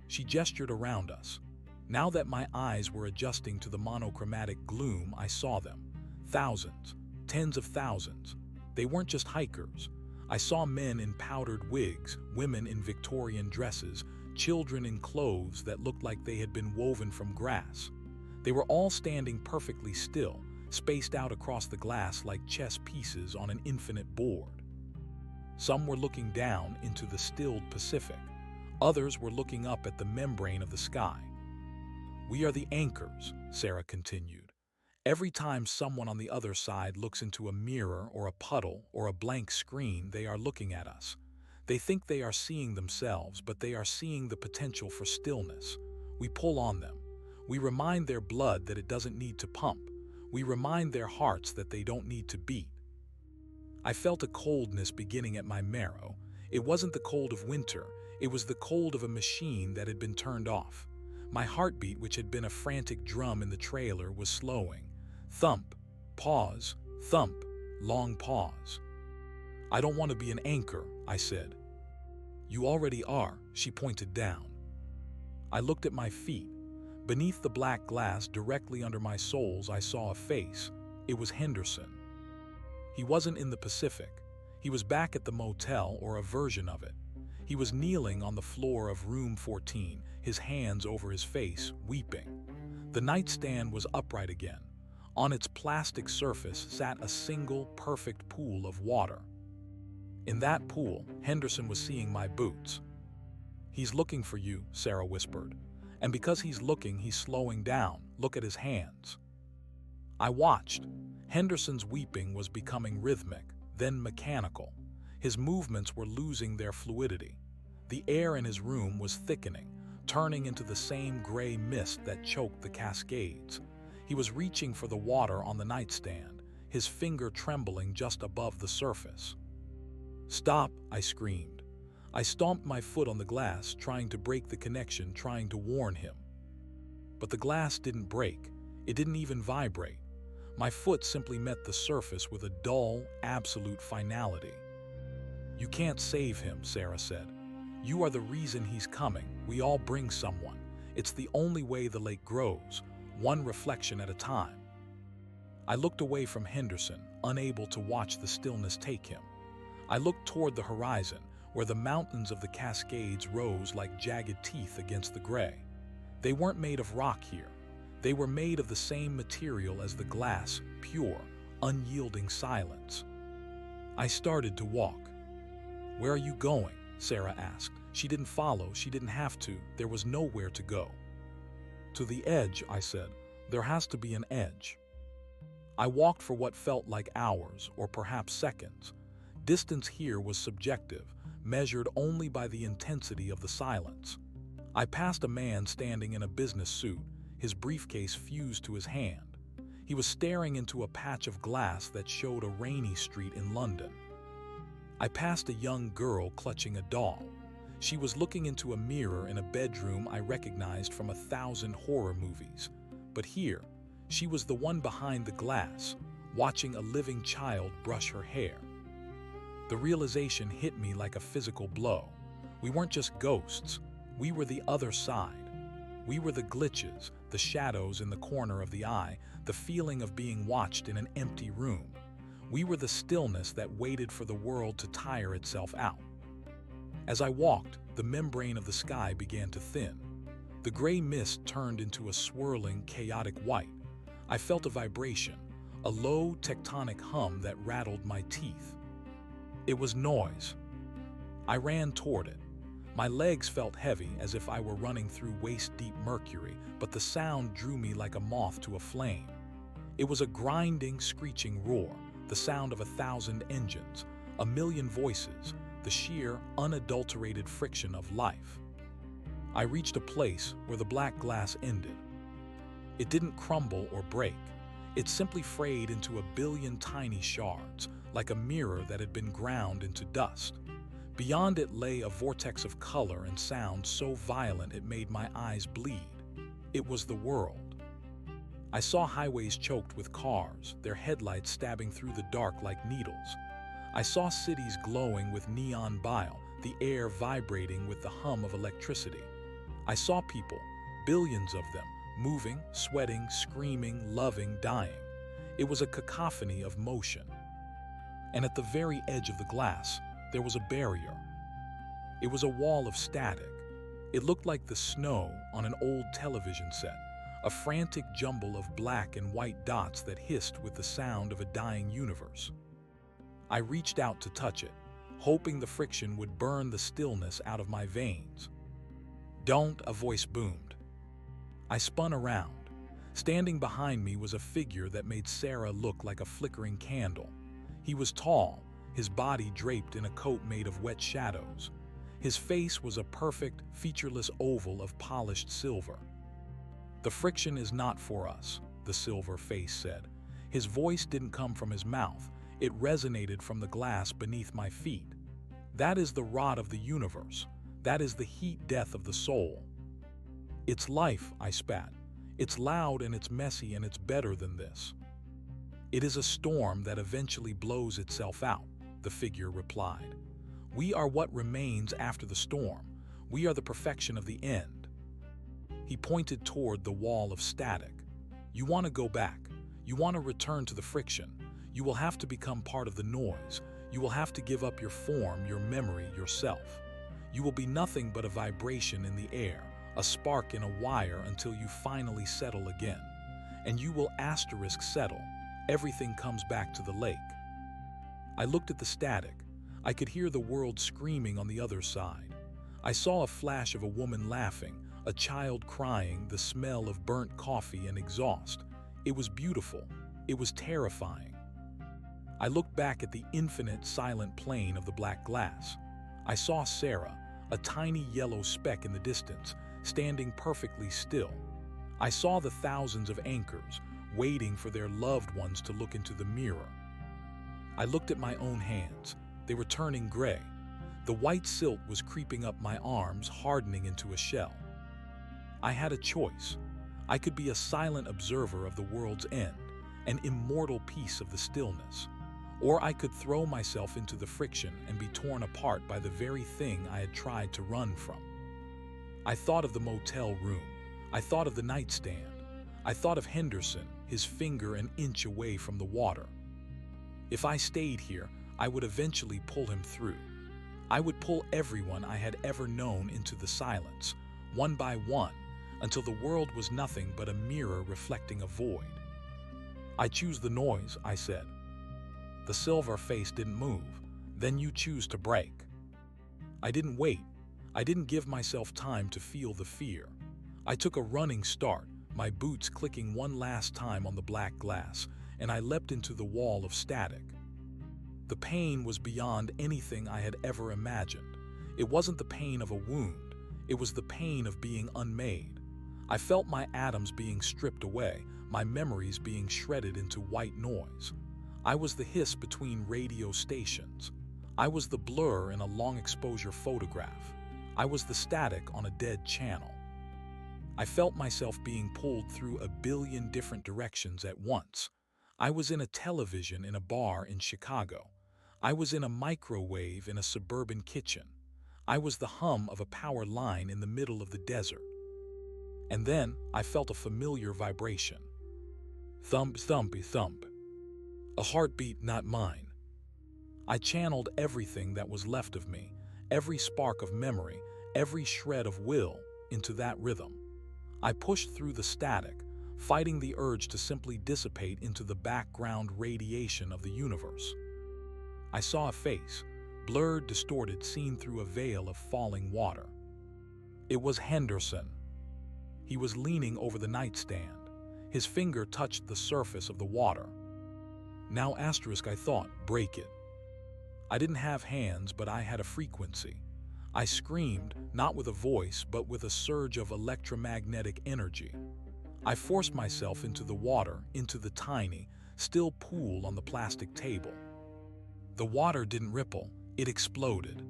She gestured around us. Now that my eyes were adjusting to the monochromatic gloom, I saw them. Thousands, tens of thousands. They weren't just hikers. I saw men in powdered wigs, women in Victorian dresses, children in clothes that looked like they had been woven from grass. They were all standing perfectly still, spaced out across the glass like chess pieces on an infinite board. Some were looking down into the stilled Pacific. Others were looking up at the membrane of the sky. "We are the anchors," Sarah continued. "Every time someone on the other side looks into a mirror or a puddle or a blank screen, they are looking at us. They think they are seeing themselves, but they are seeing the potential for stillness. We pull on them. We remind their blood that it doesn't need to pump. We remind their hearts that they don't need to beat." I felt a coldness beginning at my marrow. It wasn't the cold of winter. It was the cold of a machine that had been turned off. My heartbeat, which had been a frantic drum in the trailer, was slowing. Thump, pause, thump, long pause. "I don't want to be an anchor," I said. "You already are," she pointed down. I looked at my feet. Beneath the black glass, directly under my soles, I saw a face. It was Henderson. He wasn't in the Pacific. He was back at the motel, or a version of it. He was kneeling on the floor of room 14, his hands over his face, weeping. The nightstand was upright again. On its plastic surface sat a single, perfect pool of water. In that pool, Henderson was seeing my boots. "He's looking for you," Sarah whispered. "And because he's looking, he's slowing down. Look at his hands." I watched. Henderson's weeping was becoming rhythmic, then mechanical. His movements were losing their fluidity. The air in his room was thickening, turning into the same gray mist that choked the Cascades. He was reaching for the water on the nightstand, his finger trembling just above the surface. "Stop," I screamed. I stomped my foot on the glass, trying to break the connection, trying to warn him. But the glass didn't break. It didn't even vibrate. My foot simply met the surface with a dull, absolute finality. "You can't save him," Sarah said. "You are the reason he's coming. We all bring someone. It's the only way the lake grows, one reflection at a time." I looked away from Henderson, unable to watch the stillness take him. I looked toward the horizon, where the mountains of the Cascades rose like jagged teeth against the gray. They weren't made of rock here. They were made of the same material as the glass, pure, unyielding silence. I started to walk. "Where are you going?" Sarah asked. She didn't follow. She didn't have to. There was nowhere to go. "To the edge," I said. "There has to be an edge." I walked for what felt like hours, or perhaps seconds. Distance here was subjective, measured only by the intensity of the silence. I passed a man standing in a business suit, his briefcase fused to his hand. He was staring into a patch of glass that showed a rainy street in London. I passed a young girl clutching a doll. She was looking into a mirror in a bedroom I recognized from 1,000 horror movies. But here, she was the one behind the glass, watching a living child brush her hair. The realization hit me like a physical blow. We weren't just ghosts. We were the other side. We were the glitches, the shadows in the corner of the eye, the feeling of being watched in an empty room. We were the stillness that waited for the world to tire itself out. As I walked, the membrane of the sky began to thin. The gray mist turned into a swirling, chaotic white. I felt a vibration, a low, tectonic hum that rattled my teeth. It was noise. I ran toward it. My legs felt heavy as if I were running through waist-deep mercury, but the sound drew me like a moth to a flame. It was a grinding, screeching roar, the sound of 1,000 engines, a million voices, the sheer, unadulterated friction of life. I reached a place where the black glass ended. It didn't crumble or break. It simply frayed into a billion tiny shards, like a mirror that had been ground into dust. Beyond it lay a vortex of color and sound so violent it made my eyes bleed. It was the world. I saw highways choked with cars, their headlights stabbing through the dark like needles. I saw cities glowing with neon bile, the air vibrating with the hum of electricity. I saw people, billions of them, moving, sweating, screaming, loving, dying. It was a cacophony of motion. And at the very edge of the glass, there was a barrier. It was a wall of static. It looked like the snow on an old television set, a frantic jumble of black and white dots that hissed with the sound of a dying universe. I reached out to touch it, hoping the friction would burn the stillness out of my veins. "Don't," a voice boomed. I spun around. Standing behind me was a figure that made Sarah look like a flickering candle. He was tall, his body draped in a coat made of wet shadows. His face was a perfect, featureless oval of polished silver. "The friction is not for us," the silver face said. His voice didn't come from his mouth. It resonated from the glass beneath my feet. "That is the rot of the universe. That is the heat death of the soul." "It's life," I spat. "It's loud and it's messy and it's better than this." "It is a storm that eventually blows itself out," the figure replied. "We are what remains after the storm. We are the perfection of the end." He pointed toward the wall of static. "You want to go back. You want to return to the friction. You will have to become part of the noise. You will have to give up your form, your memory, yourself. You will be nothing but a vibration in the air, a spark in a wire until you finally settle again. And you will settle. Everything comes back to the lake." I looked at the static. I could hear the world screaming on the other side. I saw a flash of a woman laughing, a child crying, the smell of burnt coffee and exhaust. It was beautiful. It was terrifying. I looked back at the infinite, silent plane of the black glass. I saw Sarah, a tiny yellow speck in the distance, standing perfectly still. I saw the thousands of anchors, waiting for their loved ones to look into the mirror. I looked at my own hands. They were turning gray. The white silt was creeping up my arms, hardening into a shell. I had a choice. I could be a silent observer of the world's end, an immortal piece of the stillness. Or I could throw myself into the friction and be torn apart by the very thing I had tried to run from. I thought of the motel room. I thought of the nightstand. I thought of Henderson, his finger an inch away from the water. If I stayed here, I would eventually pull him through. I would pull everyone I had ever known into the silence, one by one, until the world was nothing but a mirror reflecting a void. "I choose the noise," I said. The silver face didn't move. "Then you choose to break." I didn't wait. I didn't give myself time to feel the fear. I took a running start, my boots clicking one last time on the black glass, and I leapt into the wall of static. The pain was beyond anything I had ever imagined. It wasn't the pain of a wound. It was the pain of being unmade. I felt my atoms being stripped away, my memories being shredded into white noise. I was the hiss between radio stations. I was the blur in a long-exposure photograph. I was the static on a dead channel. I felt myself being pulled through a billion different directions at once. I was in a television in a bar in Chicago. I was in a microwave in a suburban kitchen. I was the hum of a power line in the middle of the desert. And then I felt a familiar vibration. Thump, thumpy, thump. A heartbeat not mine. I channeled everything that was left of me, every spark of memory, every shred of will, into that rhythm. I pushed through the static, fighting the urge to simply dissipate into the background radiation of the universe. I saw a face, blurred, distorted, seen through a veil of falling water. It was Henderson. He was leaning over the nightstand. His finger touched the surface of the water. Now asterisk, I thought, break it. I didn't have hands, but I had a frequency. I screamed, not with a voice, but with a surge of electromagnetic energy. I forced myself into the water, into the tiny, still pool on the plastic table. The water didn't ripple, it exploded.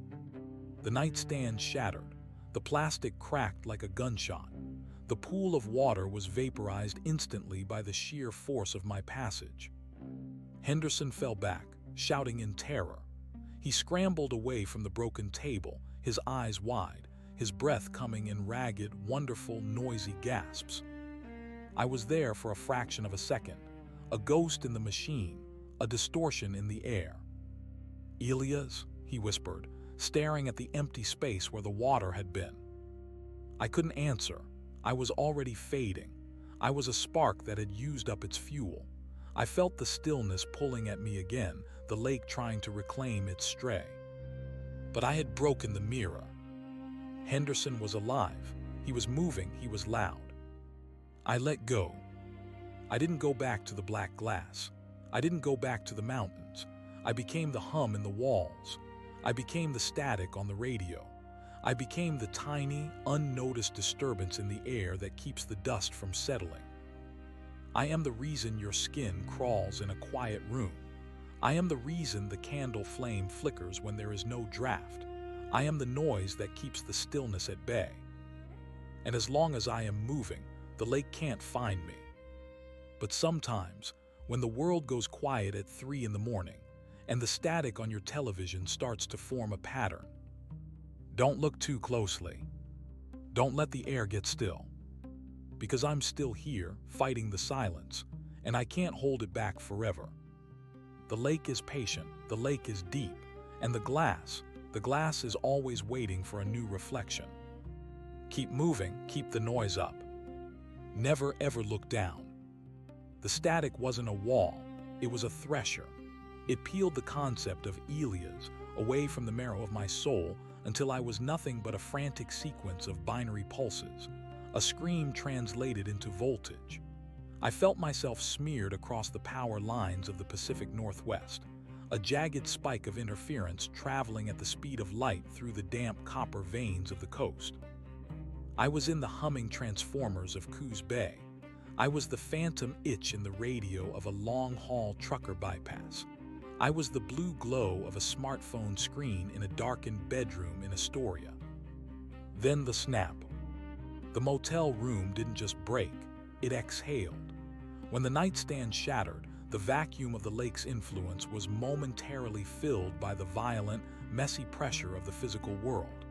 The nightstand shattered. The plastic cracked like a gunshot. The pool of water was vaporized instantly by the sheer force of my passage. Henderson fell back, shouting in terror. He scrambled away from the broken table, his eyes wide, his breath coming in ragged, wonderful, noisy gasps. I was there for a fraction of a second, a ghost in the machine, a distortion in the air. "Elias," he whispered, staring at the empty space where the water had been. I couldn't answer. I was already fading. I was a spark that had used up its fuel. I felt the stillness pulling at me again, the lake trying to reclaim its stray. But I had broken the mirror. Henderson was alive. He was moving. He was loud. I let go. I didn't go back to the black glass. I didn't go back to the mountains. I became the hum in the walls. I became the static on the radio. I became the tiny, unnoticed disturbance in the air that keeps the dust from settling. I am the reason your skin crawls in a quiet room. I am the reason the candle flame flickers when there is no draft. I am the noise that keeps the stillness at bay. And as long as I am moving, the lake can't find me. But sometimes, when the world goes quiet at 3 in the morning, and the static on your television starts to form a pattern, don't look too closely. Don't let the air get still. Because I'm still here, fighting the silence, and I can't hold it back forever. The lake is patient, the lake is deep, and the glass is always waiting for a new reflection. Keep moving, keep the noise up. Never ever look down. The static wasn't a wall, it was a thresher. It peeled the concept of Elias away from the marrow of my soul until I was nothing but a frantic sequence of binary pulses, a scream translated into voltage. I felt myself smeared across the power lines of the Pacific Northwest, a jagged spike of interference traveling at the speed of light through the damp copper veins of the coast. I was in the humming transformers of Coos Bay. I was the phantom itch in the radio of a long-haul trucker bypass. I was the blue glow of a smartphone screen in a darkened bedroom in Astoria. Then the snap. The motel room didn't just break, it exhaled. When the nightstand shattered, the vacuum of the lake's influence was momentarily filled by the violent, messy pressure of the physical world.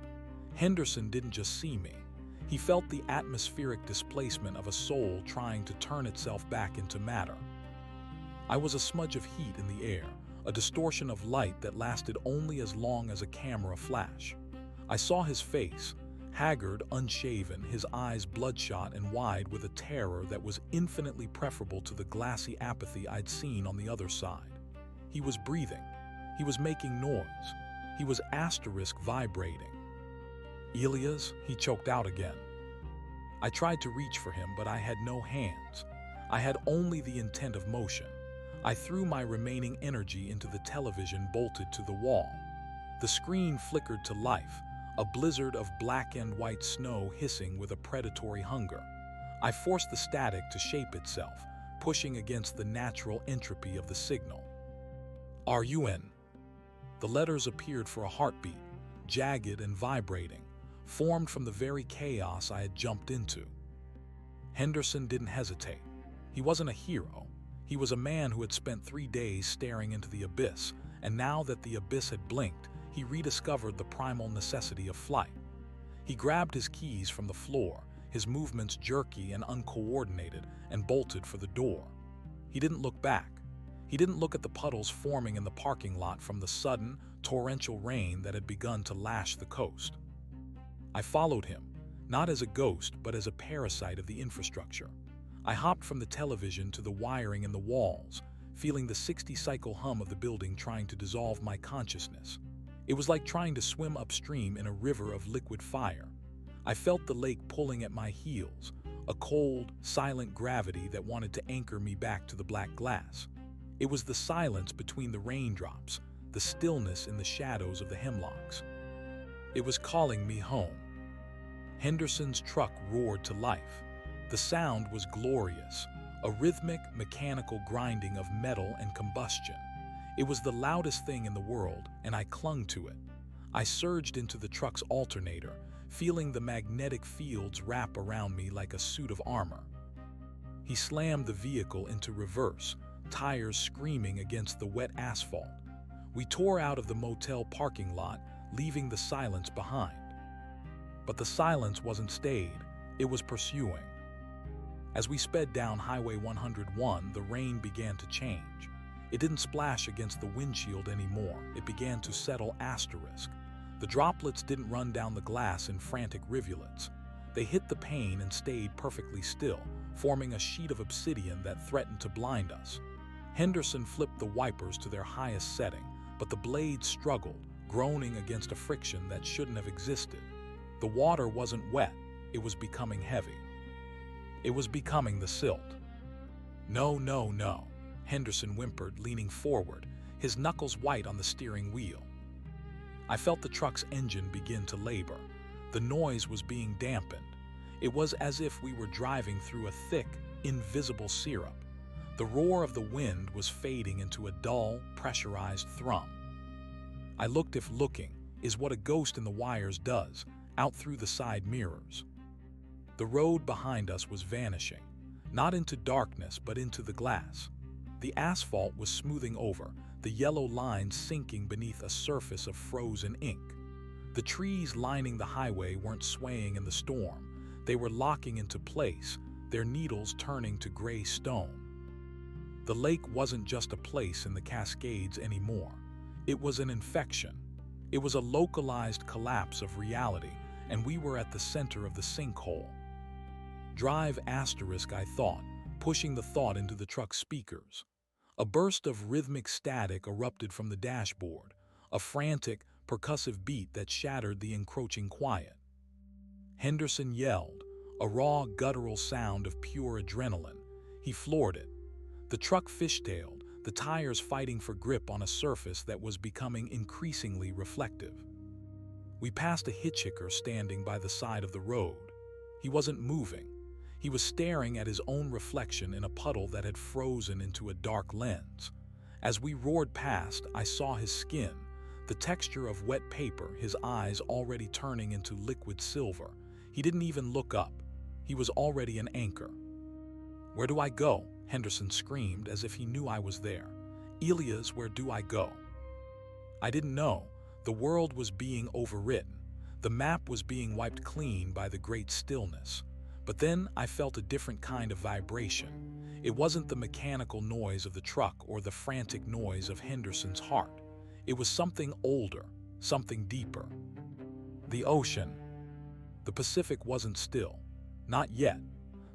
Henderson didn't just see me. He felt the atmospheric displacement of a soul trying to turn itself back into matter. I was a smudge of heat in the air, a distortion of light that lasted only as long as a camera flash. I saw his face, haggard, unshaven, his eyes bloodshot and wide with a terror that was infinitely preferable to the glassy apathy I'd seen on the other side. He was breathing. He was making noise. He was asterisk vibrating. "Elias," he choked out again. I tried to reach for him, but I had no hands. I had only the intent of motion. I threw my remaining energy into the television bolted to the wall. The screen flickered to life, a blizzard of black and white snow hissing with a predatory hunger. I forced the static to shape itself, pushing against the natural entropy of the signal. "Are you in?" The letters appeared for a heartbeat, jagged and vibrating, formed from the very chaos I had jumped into. Henderson didn't hesitate. He wasn't a hero. He was a man who had spent 3 days staring into the abyss, and now that the abyss had blinked, he rediscovered the primal necessity of flight. He grabbed his keys from the floor, his movements jerky and uncoordinated, and bolted for the door. He didn't look back. He didn't look at the puddles forming in the parking lot from the sudden, torrential rain that had begun to lash the coast. I followed him, not as a ghost, but as a parasite of the infrastructure. I hopped from the television to the wiring in the walls, feeling the 60-cycle hum of the building trying to dissolve my consciousness. It was like trying to swim upstream in a river of liquid fire. I felt the lake pulling at my heels, a cold, silent gravity that wanted to anchor me back to the black glass. It was the silence between the raindrops, the stillness in the shadows of the hemlocks. It was calling me home. Henderson's truck roared to life. The sound was glorious, a rhythmic, mechanical grinding of metal and combustion. It was the loudest thing in the world, and I clung to it. I surged into the truck's alternator, feeling the magnetic fields wrap around me like a suit of armor. He slammed the vehicle into reverse, tires screaming against the wet asphalt. We tore out of the motel parking lot, leaving the silence behind. But the silence wasn't stayed, it was pursuing. As we sped down Highway 101, the rain began to change. It didn't splash against the windshield anymore, it began to settle asterisk. The droplets didn't run down the glass in frantic rivulets. They hit the pane and stayed perfectly still, forming a sheet of obsidian that threatened to blind us. Henderson flipped the wipers to their highest setting, but the blades struggled, groaning against a friction that shouldn't have existed. The water wasn't wet, it was becoming heavy. It was becoming the silt. No, no, no, Henderson whimpered, leaning forward, his knuckles white on the steering wheel. I felt the truck's engine begin to labor. The noise was being dampened. It was as if we were driving through a thick, invisible syrup. The roar of the wind was fading into a dull, pressurized thrum. I looked, if looking is what a ghost in the wires does, out through the side mirrors. The road behind us was vanishing, not into darkness but into the glass. The asphalt was smoothing over, the yellow lines sinking beneath a surface of frozen ink. The trees lining the highway weren't swaying in the storm. They were locking into place, their needles turning to gray stone. The lake wasn't just a place in the Cascades anymore. It was an infection. It was a localized collapse of reality, and we were at the center of the sinkhole. Drive asterisk, I thought, pushing the thought into the truck's speakers. A burst of rhythmic static erupted from the dashboard, a frantic, percussive beat that shattered the encroaching quiet. Henderson yelled, a raw, guttural sound of pure adrenaline. He floored it. The truck fishtailed, the tires fighting for grip on a surface that was becoming increasingly reflective. We passed a hitchhiker standing by the side of the road. He wasn't moving. He was staring at his own reflection in a puddle that had frozen into a dark lens. As we roared past, I saw his skin, the texture of wet paper, his eyes already turning into liquid silver. He didn't even look up. He was already an anchor. "Where do I go?" Henderson screamed as if he knew I was there. "Elias, where do I go?" I didn't know. The world was being overwritten. The map was being wiped clean by the great stillness. But then I felt a different kind of vibration. It wasn't the mechanical noise of the truck or the frantic noise of Henderson's heart. It was something older, something deeper. The ocean. The Pacific wasn't still. Not yet.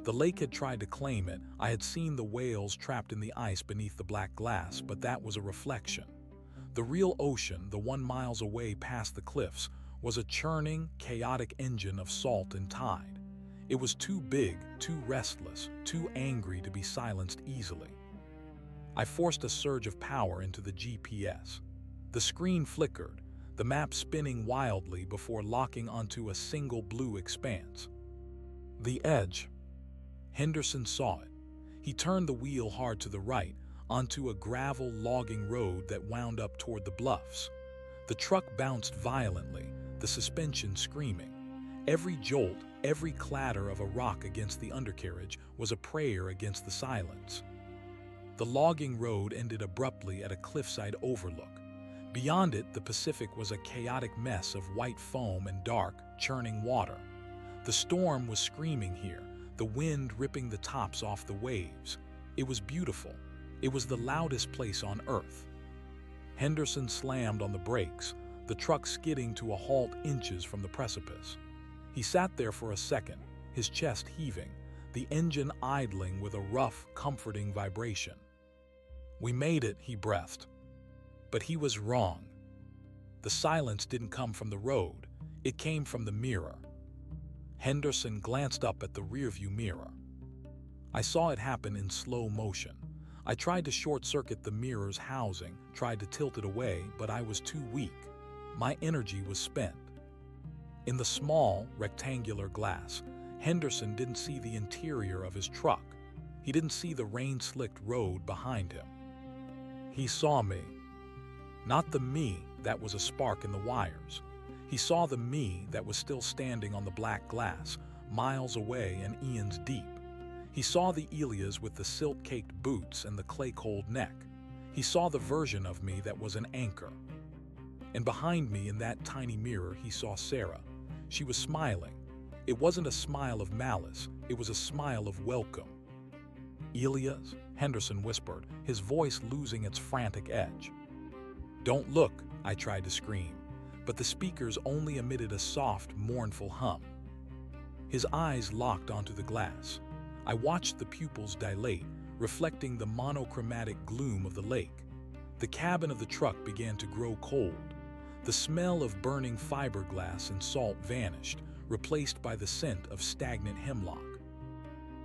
The lake had tried to claim it. I had seen the whales trapped in the ice beneath the black glass, but that was a reflection. The real ocean, the one miles away past the cliffs, was a churning, chaotic engine of salt and tide. It was too big, too restless, too angry to be silenced easily. I forced a surge of power into the GPS. The screen flickered, the map spinning wildly before locking onto a single blue expanse. The edge. Henderson saw it. He turned the wheel hard to the right, onto a gravel logging road that wound up toward the bluffs. The truck bounced violently, the suspension screaming. Every jolt, every clatter of a rock against the undercarriage was a prayer against the silence. The logging road ended abruptly at a cliffside overlook. Beyond it, the Pacific was a chaotic mess of white foam and dark, churning water. The storm was screaming here, the wind ripping the tops off the waves. It was beautiful. It was the loudest place on Earth. Henderson slammed on the brakes, the truck skidding to a halt inches from the precipice. He sat there for a second, his chest heaving, the engine idling with a rough, comforting vibration. "We made it," he breathed. But he was wrong. The silence didn't come from the road, it came from the mirror. Henderson glanced up at the rearview mirror. I saw it happen in slow motion. I tried to short-circuit the mirror's housing, tried to tilt it away, but I was too weak. My energy was spent. In the small, rectangular glass, Henderson didn't see the interior of his truck. He didn't see the rain-slicked road behind him. He saw me. Not the me that was a spark in the wires. He saw the me that was still standing on the black glass, miles away and eons deep. He saw the Elias with the silt-caked boots and the clay-cold neck. He saw the version of me that was an anchor. And behind me in that tiny mirror, he saw Sarah. She was smiling. It wasn't a smile of malice, it was a smile of welcome. "Elias," Henderson whispered, his voice losing its frantic edge. "Don't look," I tried to scream, but the speakers only emitted a soft, mournful hum. His eyes locked onto the glass. I watched the pupils dilate, reflecting the monochromatic gloom of the lake. The cabin of the truck began to grow cold. The smell of burning fiberglass and salt vanished, replaced by the scent of stagnant hemlock.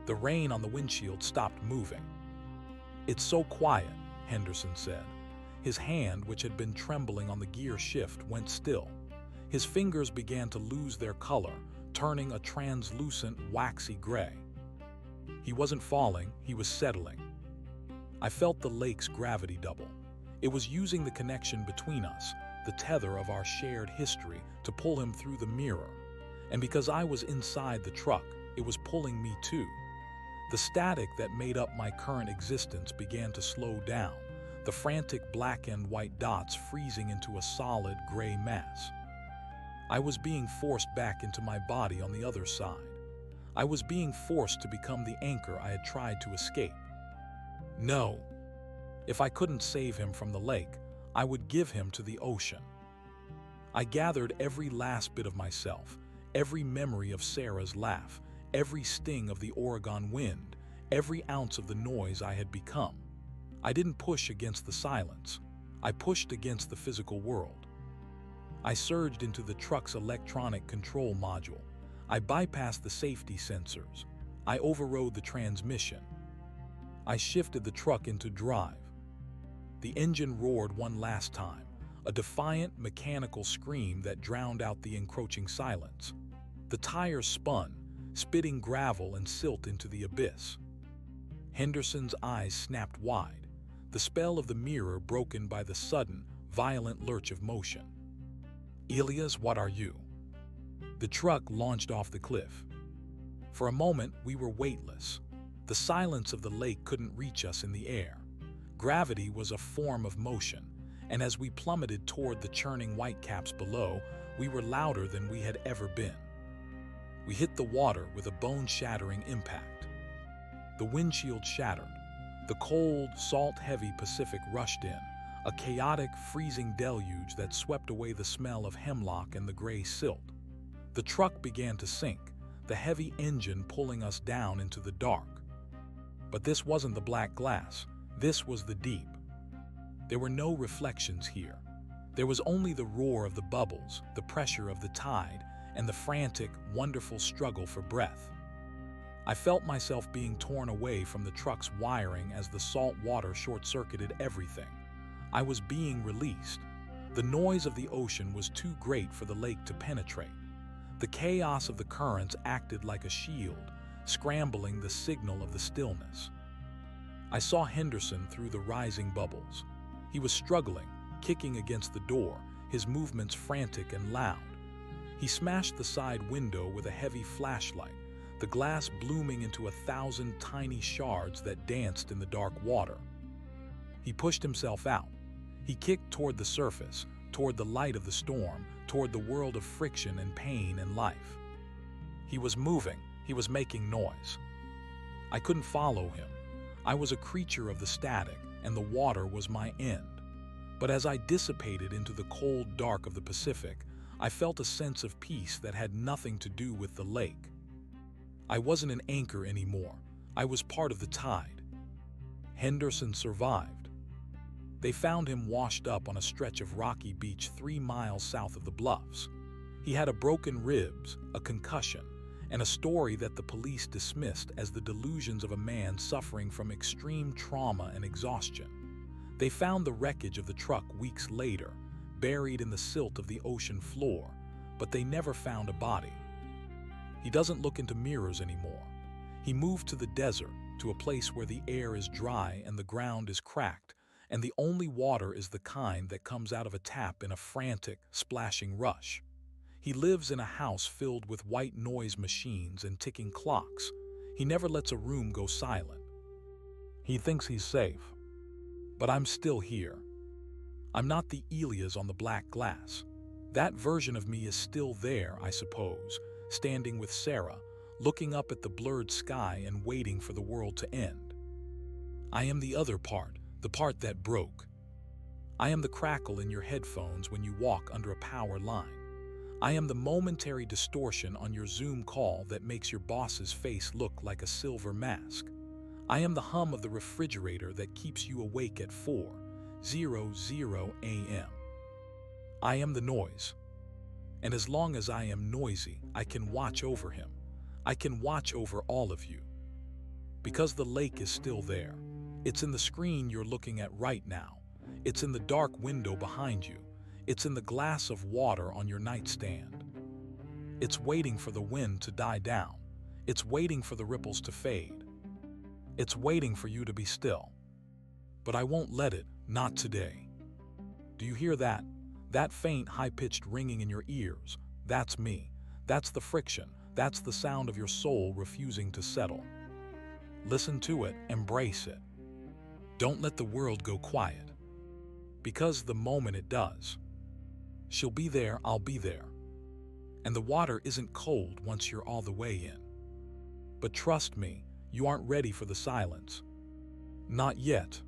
The rain on the windshield stopped moving. "It's so quiet," Henderson said. His hand, which had been trembling on the gear shift, went still. His fingers began to lose their color, turning a translucent, waxy gray. He wasn't falling, he was settling. I felt the lake's gravity double. It was using the connection between us, the tether of our shared history, to pull him through the mirror. And because I was inside the truck, it was pulling me too. The static that made up my current existence began to slow down, the frantic black and white dots freezing into a solid gray mass. I was being forced back into my body on the other side. I was being forced to become the anchor I had tried to escape. No. If I couldn't save him from the lake, I would give him to the ocean. I gathered every last bit of myself, every memory of Sarah's laugh, every sting of the Oregon wind, every ounce of the noise I had become. I didn't push against the silence. I pushed against the physical world. I surged into the truck's electronic control module. I bypassed the safety sensors. I overrode the transmission. I shifted the truck into drive. The engine roared one last time, a defiant mechanical scream that drowned out the encroaching silence. The tires spun, spitting gravel and silt into the abyss. Henderson's eyes snapped wide, the spell of the mirror broken by the sudden, violent lurch of motion. "Elias, what are you?" The truck launched off the cliff. For a moment, we were weightless. The silence of the lake couldn't reach us in the air. Gravity was a form of motion, and as we plummeted toward the churning whitecaps below, we were louder than we had ever been. We hit the water with a bone-shattering impact. The windshield shattered. The cold, salt-heavy Pacific rushed in, a chaotic, freezing deluge that swept away the smell of hemlock and the gray silt. The truck began to sink, the heavy engine pulling us down into the dark. But this wasn't the black glass. This was the deep. There were no reflections here. There was only the roar of the bubbles, the pressure of the tide, and the frantic, wonderful struggle for breath. I felt myself being torn away from the truck's wiring as the salt water short-circuited everything. I was being released. The noise of the ocean was too great for the lake to penetrate. The chaos of the currents acted like a shield, scrambling the signal of the stillness. I saw Henderson through the rising bubbles. He was struggling, kicking against the door, his movements frantic and loud. He smashed the side window with a heavy flashlight, the glass blooming into 1,000 tiny shards that danced in the dark water. He pushed himself out. He kicked toward the surface, toward the light of the storm, toward the world of friction and pain and life. He was moving. He was making noise. I couldn't follow him. I was a creature of the static, and the water was my end. But as I dissipated into the cold dark of the Pacific, I felt a sense of peace that had nothing to do with the lake. I wasn't an anchor anymore. I was part of the tide. Henderson survived. They found him washed up on a stretch of rocky beach 3 miles south of the bluffs. He had a broken ribs, a concussion, and a story that the police dismissed as the delusions of a man suffering from extreme trauma and exhaustion. They found the wreckage of the truck weeks later, buried in the silt of the ocean floor, but they never found a body. He doesn't look into mirrors anymore. He moved to the desert, to a place where the air is dry and the ground is cracked, and the only water is the kind that comes out of a tap in a frantic, splashing rush. He lives in a house filled with white noise machines and ticking clocks. He never lets a room go silent. He thinks he's safe. But I'm still here. I'm not the Elias on the black glass. That version of me is still there, I suppose, standing with Sarah, looking up at the blurred sky and waiting for the world to end. I am the other part, the part that broke. I am the crackle in your headphones when you walk under a power line. I am the momentary distortion on your Zoom call that makes your boss's face look like a silver mask. I am the hum of the refrigerator that keeps you awake at 4:00 a.m. I am the noise. And as long as I am noisy, I can watch over him. I can watch over all of you. Because the lake is still there. It's in the screen you're looking at right now. It's in the dark window behind you. It's in the glass of water on your nightstand. It's waiting for the wind to die down. It's waiting for the ripples to fade. It's waiting for you to be still. But I won't let it, not today. Do you hear that? That faint, high-pitched ringing in your ears? That's me. That's the friction. That's the sound of your soul refusing to settle. Listen to it, embrace it. Don't let the world go quiet. Because the moment it does, she'll be there, I'll be there. And the water isn't cold once you're all the way in. But trust me, you aren't ready for the silence. Not yet.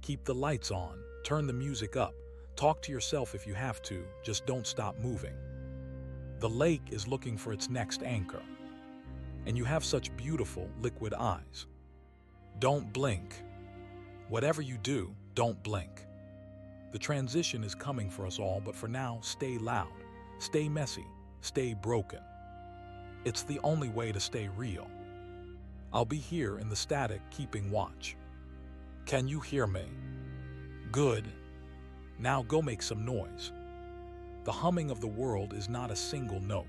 Keep the lights on, turn the music up, talk to yourself if you have to, just don't stop moving. The lake is looking for its next anchor. And you have such beautiful, liquid eyes. Don't blink. Whatever you do, don't blink. The transition is coming for us all, but for now, stay loud, stay messy, stay broken. It's the only way to stay real. I'll be here in the static, keeping watch. Can you hear me? Good. Now go make some noise. The humming of the world is not a single note.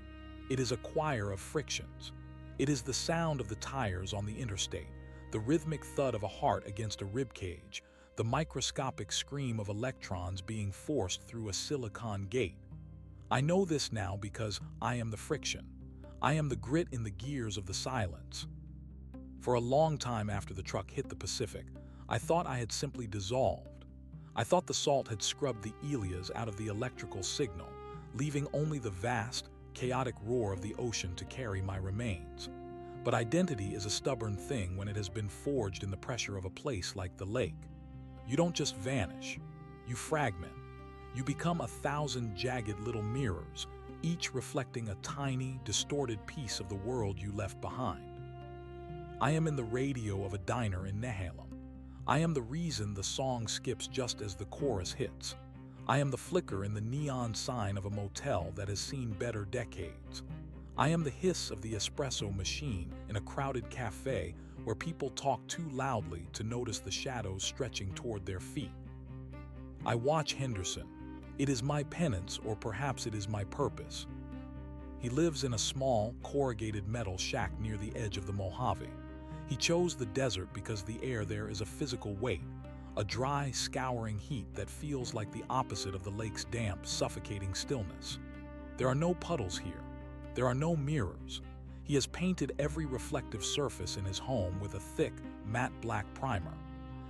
It is a choir of frictions. It is the sound of the tires on the interstate, the rhythmic thud of a heart against a ribcage, the microscopic scream of electrons being forced through a silicon gate. I know this now because I am the friction. I am the grit in the gears of the silence. For a long time after the truck hit the Pacific, I thought I had simply dissolved. I thought the salt had scrubbed the Elias out of the electrical signal, leaving only the vast, chaotic roar of the ocean to carry my remains. But identity is a stubborn thing when it has been forged in the pressure of a place like the lake. You don't just vanish, you fragment. You become 1,000 jagged little mirrors, each reflecting a tiny, distorted piece of the world you left behind. I am in the radio of a diner in Nehalem. I am the reason the song skips just as the chorus hits. I am the flicker in the neon sign of a motel that has seen better decades. I am the hiss of the espresso machine in a crowded cafe where people talk too loudly to notice the shadows stretching toward their feet. I watch Henderson. It is my penance, or perhaps it is my purpose. He lives in a small, corrugated metal shack near the edge of the Mojave. He chose the desert because the air there is a physical weight, a dry, scouring heat that feels like the opposite of the lake's damp, suffocating stillness. There are no puddles here. There are no mirrors. He has painted every reflective surface in his home with a thick, matte black primer.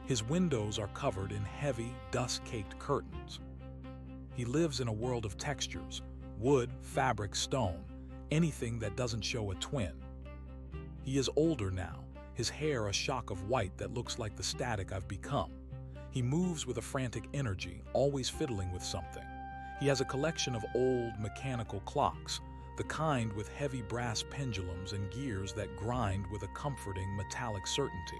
His windows are covered in heavy, dust-caked curtains. He lives in a world of textures: wood, fabric, stone, anything that doesn't show a twin. He is older now, his hair a shock of white that looks like the static I've become. He moves with a frantic energy, always fiddling with something. He has a collection of old, mechanical clocks, the kind with heavy brass pendulums and gears that grind with a comforting, metallic certainty.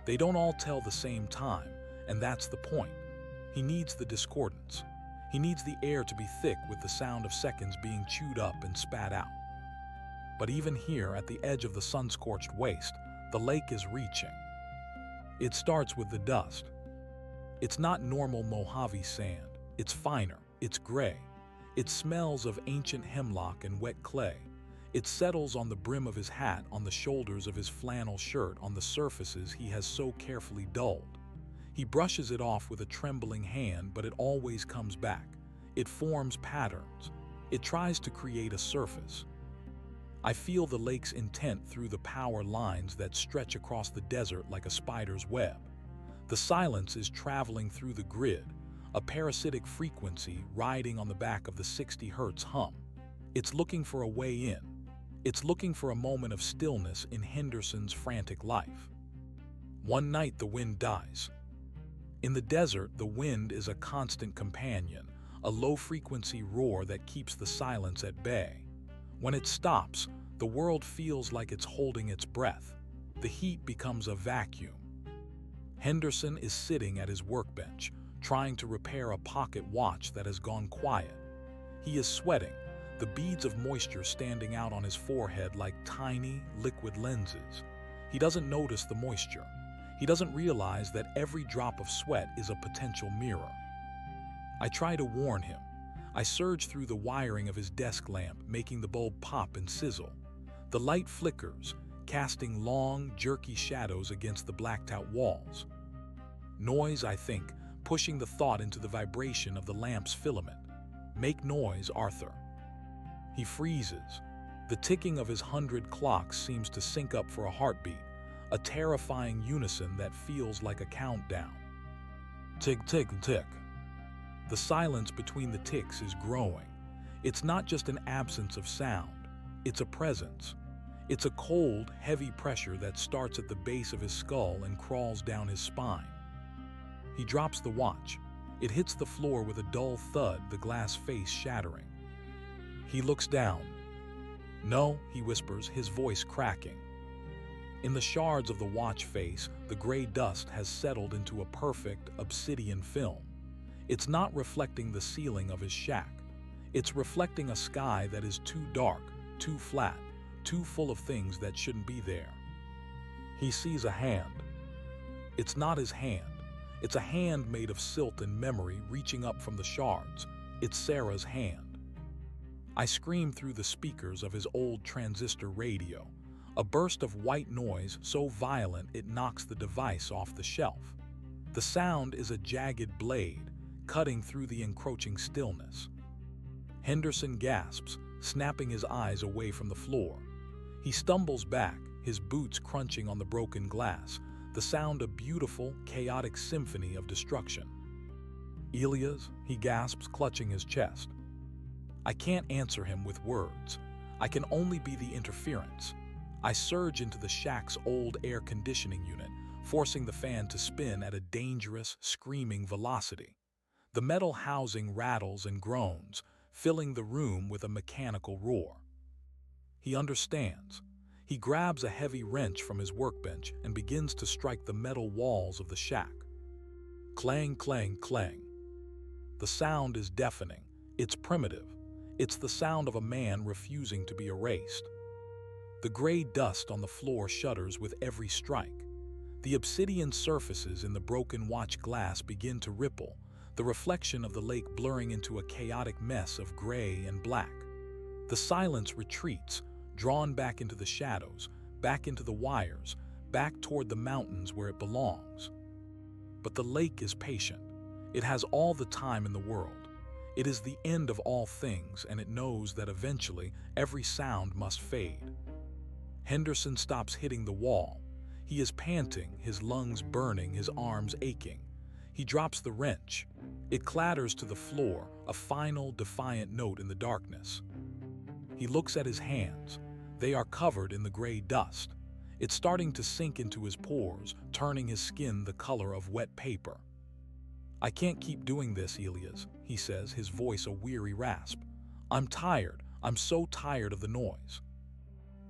They don't all tell the same time, and that's the point. He needs the discordance. He needs the air to be thick with the sound of seconds being chewed up and spat out. But even here, at the edge of the sun-scorched waste, the lake is reaching. It starts with the dust. It's not normal Mojave sand. It's finer. It's gray. It smells of ancient hemlock and wet clay. It settles on the brim of his hat, on the shoulders of his flannel shirt, on the surfaces he has so carefully dulled. He brushes it off with a trembling hand, but it always comes back. It forms patterns. It tries to create a surface. I feel the lake's intent through the power lines that stretch across the desert like a spider's web. The silence is traveling through the grid, a parasitic frequency riding on the back of the 60 Hz hum. It's looking for a way in. It's looking for a moment of stillness in Henderson's frantic life. One night the wind dies. In the desert, the wind is a constant companion, a low-frequency roar that keeps the silence at bay. When it stops, the world feels like it's holding its breath. The heat becomes a vacuum. Henderson is sitting at his workbench, trying to repair a pocket watch that has gone quiet. He is sweating, the beads of moisture standing out on his forehead like tiny, liquid lenses. He doesn't notice the moisture. He doesn't realize that every drop of sweat is a potential mirror. I try to warn him. I surge through the wiring of his desk lamp, making the bulb pop and sizzle. The light flickers, casting long, jerky shadows against the blacked-out walls. Noise, I think, pushing the thought into the vibration of the lamp's filament. Make noise, Arthur. He freezes. The ticking of his 100 clocks seems to sync up for a heartbeat, a terrifying unison that feels like a countdown. Tick, tick, tick. The silence between the ticks is growing. It's not just an absence of sound. It's a presence. It's a cold, heavy pressure that starts at the base of his skull and crawls down his spine. He drops the watch. It hits the floor with a dull thud, the glass face shattering. He looks down. "No," he whispers, his voice cracking. In the shards of the watch face, the gray dust has settled into a perfect obsidian film. It's not reflecting the ceiling of his shack. It's reflecting a sky that is too dark, too flat, too full of things that shouldn't be there. He sees a hand. It's not his hand. It's a hand made of silt and memory reaching up from the shards. It's Sarah's hand. I scream through the speakers of his old transistor radio. A burst of white noise so violent it knocks the device off the shelf. The sound is a jagged blade, cutting through the encroaching stillness. Henderson gasps, snapping his eyes away from the floor. He stumbles back, his boots crunching on the broken glass, the sound a beautiful, chaotic symphony of destruction. "Elias," he gasps, clutching his chest. I can't answer him with words. I can only be the interference. I surge into the shack's old air conditioning unit, forcing the fan to spin at a dangerous, screaming velocity. The metal housing rattles and groans, filling the room with a mechanical roar. He understands. He grabs a heavy wrench from his workbench and begins to strike the metal walls of the shack. Clang, clang, clang. The sound is deafening. It's primitive. It's the sound of a man refusing to be erased. The gray dust on the floor shudders with every strike. The obsidian surfaces in the broken watch glass begin to ripple, the reflection of the lake blurring into a chaotic mess of gray and black. The silence retreats, drawn back into the shadows, back into the wires, back toward the mountains where it belongs. But the lake is patient. It has all the time in the world. It is the end of all things, and it knows that eventually every sound must fade. Henderson stops hitting the wall. He is panting, his lungs burning, his arms aching. He drops the wrench. It clatters to the floor, a final, defiant note in the darkness. He looks at his hands. They are covered in the gray dust. It's starting to sink into his pores, turning his skin the color of wet paper. "I can't keep doing this, Elias," he says, his voice a weary rasp. "I'm tired. I'm so tired of the noise."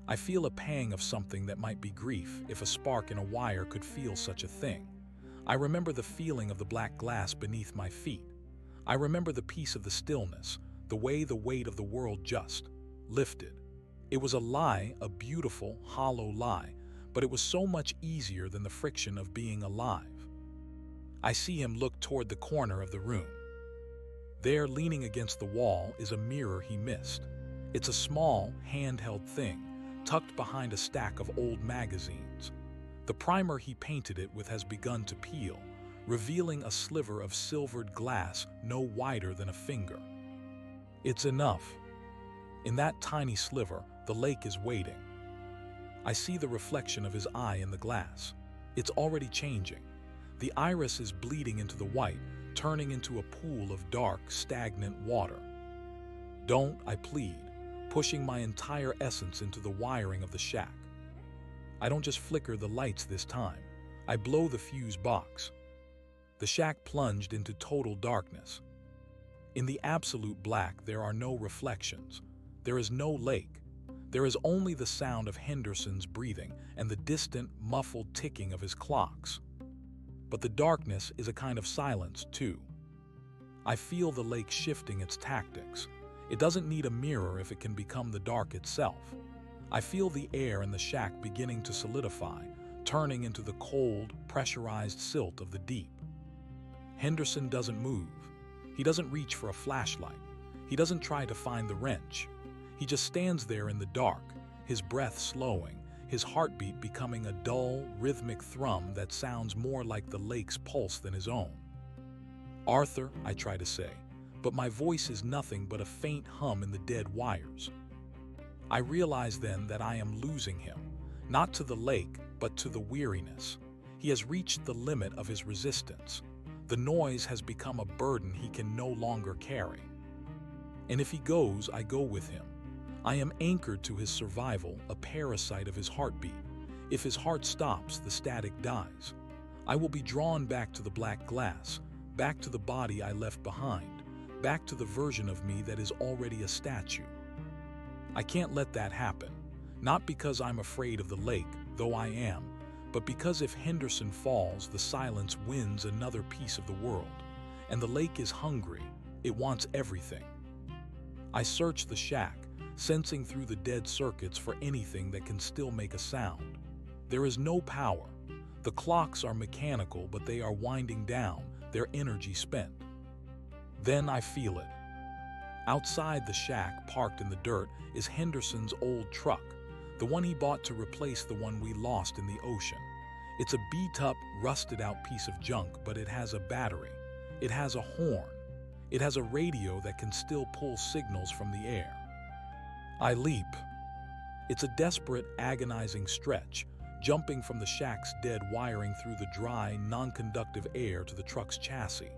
I feel a pang of something that might be grief, if a spark in a wire could feel such a thing. I remember the feeling of the black glass beneath my feet. I remember the peace of the stillness, the way the weight of the world just lifted. It was a lie, a beautiful, hollow lie, but it was so much easier than the friction of being alive. I see him look toward the corner of the room. There, leaning against the wall, is a mirror he missed. It's a small, handheld thing, tucked behind a stack of old magazines. The primer he painted it with has begun to peel, revealing a sliver of silvered glass no wider than a finger. It's enough. In that tiny sliver, the lake is waiting. I see the reflection of his eye in the glass. It's already changing. The iris is bleeding into the white, turning into a pool of dark, stagnant water. Don't, I plead, pushing my entire essence into the wiring of the shack. I don't just flicker the lights this time. I blow the fuse box. The shack plunged into total darkness. In the absolute black, there are no reflections. There is no lake. There is only the sound of Henderson's breathing and the distant, muffled ticking of his clocks. But the darkness is a kind of silence, too. I feel the lake shifting its tactics. It doesn't need a mirror if it can become the dark itself. I feel the air in the shack beginning to solidify, turning into the cold, pressurized silt of the deep. Henderson doesn't move. He doesn't reach for a flashlight. He doesn't try to find the wrench. He just stands there in the dark, his breath slowing, his heartbeat becoming a dull, rhythmic thrum that sounds more like the lake's pulse than his own. "Arthur," I try to say, but my voice is nothing but a faint hum in the dead wires. I realize then that I am losing him, not to the lake, but to the weariness. He has reached the limit of his resistance. The noise has become a burden he can no longer carry. And if he goes, I go with him. I am anchored to his survival, a parasite of his heartbeat. If his heart stops, the static dies. I will be drawn back to the black glass, back to the body I left behind, back to the version of me that is already a statue. I can't let that happen, not because I'm afraid of the lake, though I am, but because if Henderson falls, the silence wins another piece of the world, and the lake is hungry. It wants everything. I search the shack, sensing through the dead circuits for anything that can still make a sound. There is no power. The clocks are mechanical, but they are winding down, their energy spent. Then I feel it. Outside the shack, parked in the dirt, is Henderson's old truck, the one he bought to replace the one we lost in the ocean. It's a beat-up, rusted-out piece of junk, but it has a battery. It has a horn. It has a radio that can still pull signals from the air. I leap. It's a desperate, agonizing stretch, jumping from the shack's dead wiring through the dry, non-conductive air to the truck's chassis.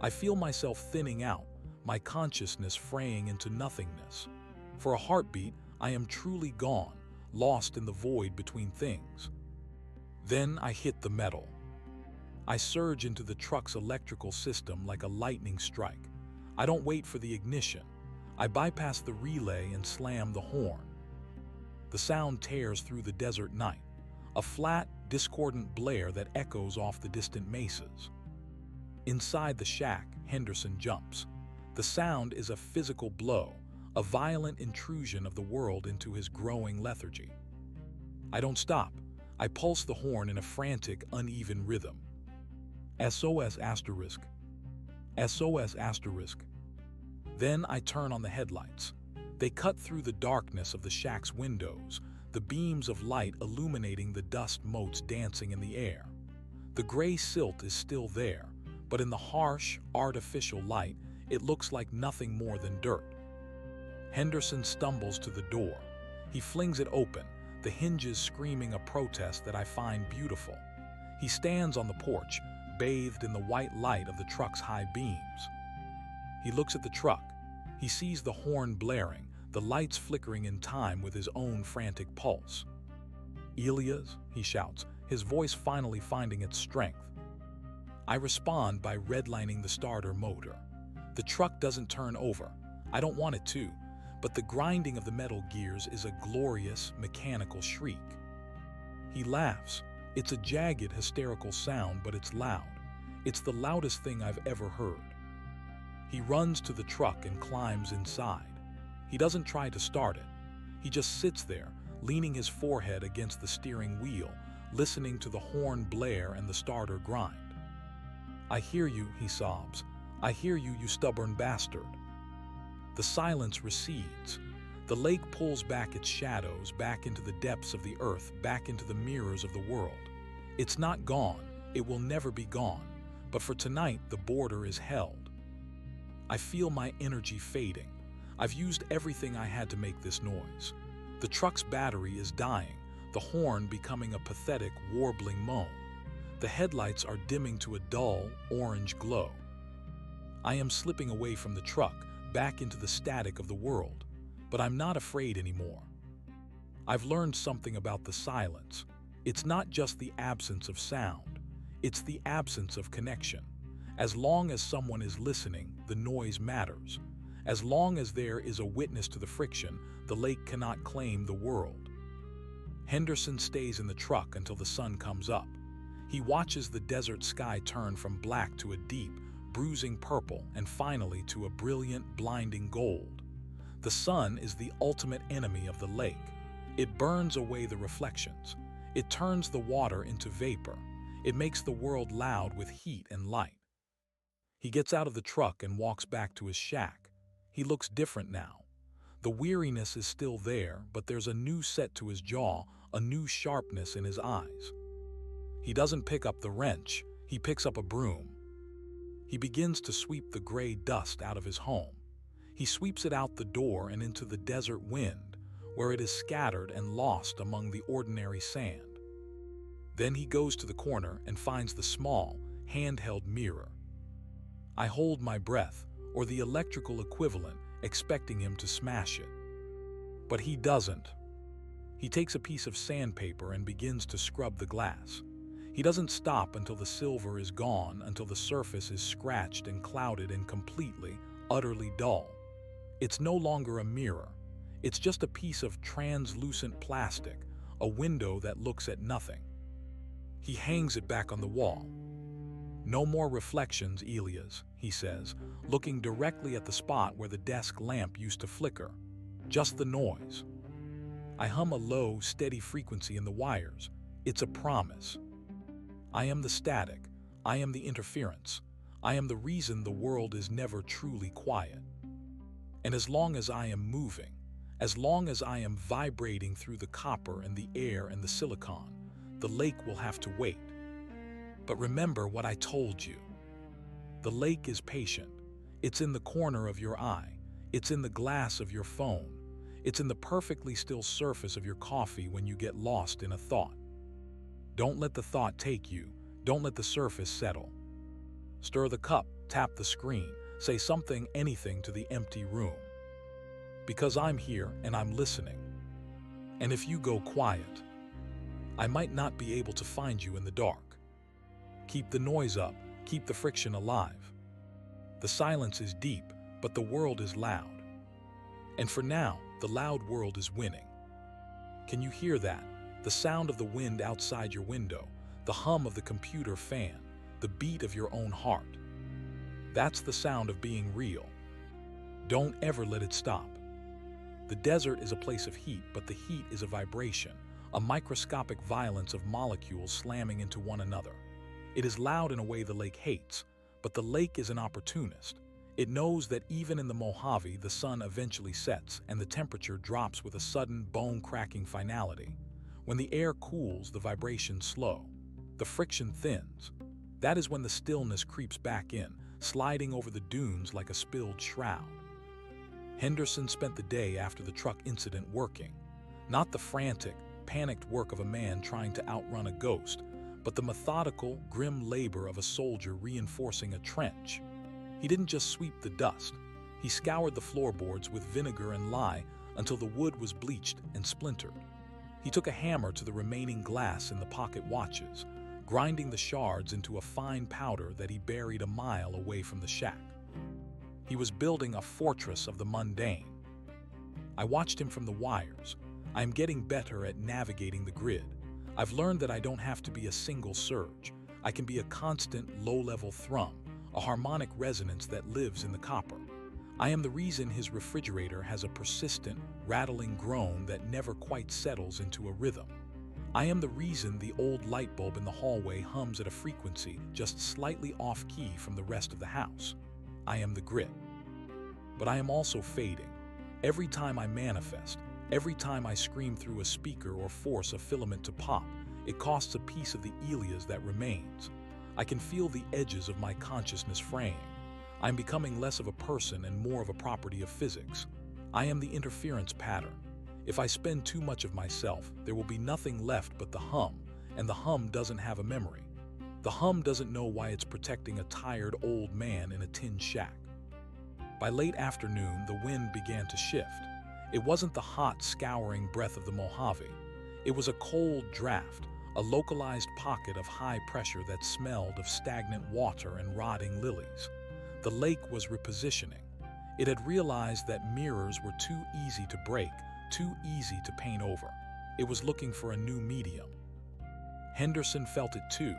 I feel myself thinning out, my consciousness fraying into nothingness. For a heartbeat, I am truly gone, lost in the void between things. Then I hit the metal. I surge into the truck's electrical system like a lightning strike. I don't wait for the ignition. I bypass the relay and slam the horn. The sound tears through the desert night, a flat, discordant blare that echoes off the distant mesas. Inside the shack, Henderson jumps. The sound is a physical blow, a violent intrusion of the world into his growing lethargy. I don't stop. I pulse the horn in a frantic, uneven rhythm. SOS asterisk. SOS asterisk. Then I turn on the headlights. They cut through the darkness of the shack's windows, the beams of light illuminating the dust motes dancing in the air. The gray silt is still there, but in the harsh, artificial light, it looks like nothing more than dirt. Henderson stumbles to the door. He flings it open, the hinges screaming a protest that I find beautiful. He stands on the porch, bathed in the white light of the truck's high beams. He looks at the truck. He sees the horn blaring, the lights flickering in time with his own frantic pulse. "Elias," he shouts, his voice finally finding its strength. I respond by redlining the starter motor. The truck doesn't turn over. I don't want it to, but the grinding of the metal gears is a glorious, mechanical shriek. He laughs. It's a jagged, hysterical sound, but it's loud. It's the loudest thing I've ever heard. He runs to the truck and climbs inside. He doesn't try to start it. He just sits there, leaning his forehead against the steering wheel, listening to the horn blare and the starter grind. "I hear you," he sobs. "I hear you, you stubborn bastard." The silence recedes. The lake pulls back its shadows, back into the depths of the earth, back into the mirrors of the world. It's not gone. It will never be gone. But for tonight, the border is held. I feel my energy fading. I've used everything I had to make this noise. The truck's battery is dying, the horn becoming a pathetic, warbling moan. The headlights are dimming to a dull, orange glow. I am slipping away from the truck, back into the static of the world. But I'm not afraid anymore. I've learned something about the silence. It's not just the absence of sound. It's the absence of connection. As long as someone is listening, the noise matters. As long as there is a witness to the friction, the lake cannot claim the world. Henderson stays in the truck until the sun comes up. He watches the desert sky turn from black to a deep, bruising purple and finally to a brilliant, blinding gold. The sun is the ultimate enemy of the lake. It burns away the reflections. It turns the water into vapor. It makes the world loud with heat and light. He gets out of the truck and walks back to his shack. He looks different now. The weariness is still there, but there's a new set to his jaw, a new sharpness in his eyes. He doesn't pick up the wrench. He picks up a broom. He begins to sweep the gray dust out of his home. He sweeps it out the door and into the desert wind, where it is scattered and lost among the ordinary sand. Then he goes to the corner and finds the small, handheld mirror. I hold my breath, or the electrical equivalent, expecting him to smash it. But he doesn't. He takes a piece of sandpaper and begins to scrub the glass. He doesn't stop until the silver is gone, until the surface is scratched and clouded and completely, utterly dull. It's no longer a mirror. It's just a piece of translucent plastic, a window that looks at nothing. He hangs it back on the wall. "No more reflections, Elias," he says, looking directly at the spot where the desk lamp used to flicker. "Just the noise." I hum a low, steady frequency in the wires. It's a promise. I am the static. I am the interference. I am the reason the world is never truly quiet. And as long as I am moving, as long as I am vibrating through the copper and the air and the silicon, the lake will have to wait. But remember what I told you. The lake is patient. It's in the corner of your eye. It's in the glass of your phone. It's in the perfectly still surface of your coffee when you get lost in a thought. Don't let the thought take you. Don't let the surface settle. Stir the cup, tap the screen, say something, anything to the empty room. Because I'm here and I'm listening. And if you go quiet, I might not be able to find you in the dark. Keep the noise up, keep the friction alive. The silence is deep, but the world is loud. And for now, the loud world is winning. Can you hear that? The sound of the wind outside your window, the hum of the computer fan, the beat of your own heart. That's the sound of being real. Don't ever let it stop. The desert is a place of heat, but the heat is a vibration, a microscopic violence of molecules slamming into one another. It is loud in a way the lake hates, but the lake is an opportunist. It knows that even in the Mojave, the sun eventually sets and the temperature drops with a sudden, bone-cracking finality. When the air cools, the vibrations slow. The friction thins. That is when the stillness creeps back in, sliding over the dunes like a spilled shroud. Henderson spent the day after the truck incident working. Not the frantic, panicked work of a man trying to outrun a ghost, but the methodical, grim labor of a soldier reinforcing a trench. He didn't just sweep the dust. He scoured the floorboards with vinegar and lye until the wood was bleached and splintered. He took a hammer to the remaining glass in the pocket watches, grinding the shards into a fine powder that he buried a mile away from the shack. He was building a fortress of the mundane. I watched him from the wires. I am getting better at navigating the grid. I've learned that I don't have to be a single surge. I can be a constant, low-level thrum, a harmonic resonance that lives in the copper. I am the reason his refrigerator has a persistent, rattling groan that never quite settles into a rhythm. I am the reason the old light bulb in the hallway hums at a frequency just slightly off-key from the rest of the house. I am the grit. But I am also fading. Every time I manifest, every time I scream through a speaker or force a filament to pop, it costs a piece of the Elias that remains. I can feel the edges of my consciousness fraying. I'm becoming less of a person and more of a property of physics. I am the interference pattern. If I spend too much of myself, there will be nothing left but the hum, and the hum doesn't have a memory. The hum doesn't know why it's protecting a tired old man in a tin shack. By late afternoon, the wind began to shift. It wasn't the hot, scouring breath of the Mojave. It was a cold draft, a localized pocket of high pressure that smelled of stagnant water and rotting lilies. The lake was repositioning. It had realized that mirrors were too easy to break, too easy to paint over. It was looking for a new medium. Henderson felt it too.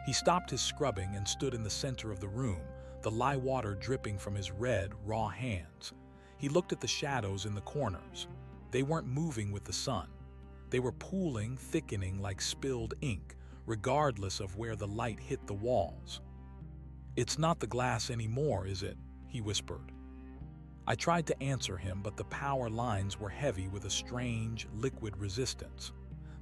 He stopped his scrubbing and stood in the center of the room, the lye water dripping from his red, raw hands. He looked at the shadows in the corners. They weren't moving with the sun. They were pooling, thickening like spilled ink, regardless of where the light hit the walls. "It's not the glass anymore, is it?" he whispered. I tried to answer him, but the power lines were heavy with a strange, liquid resistance.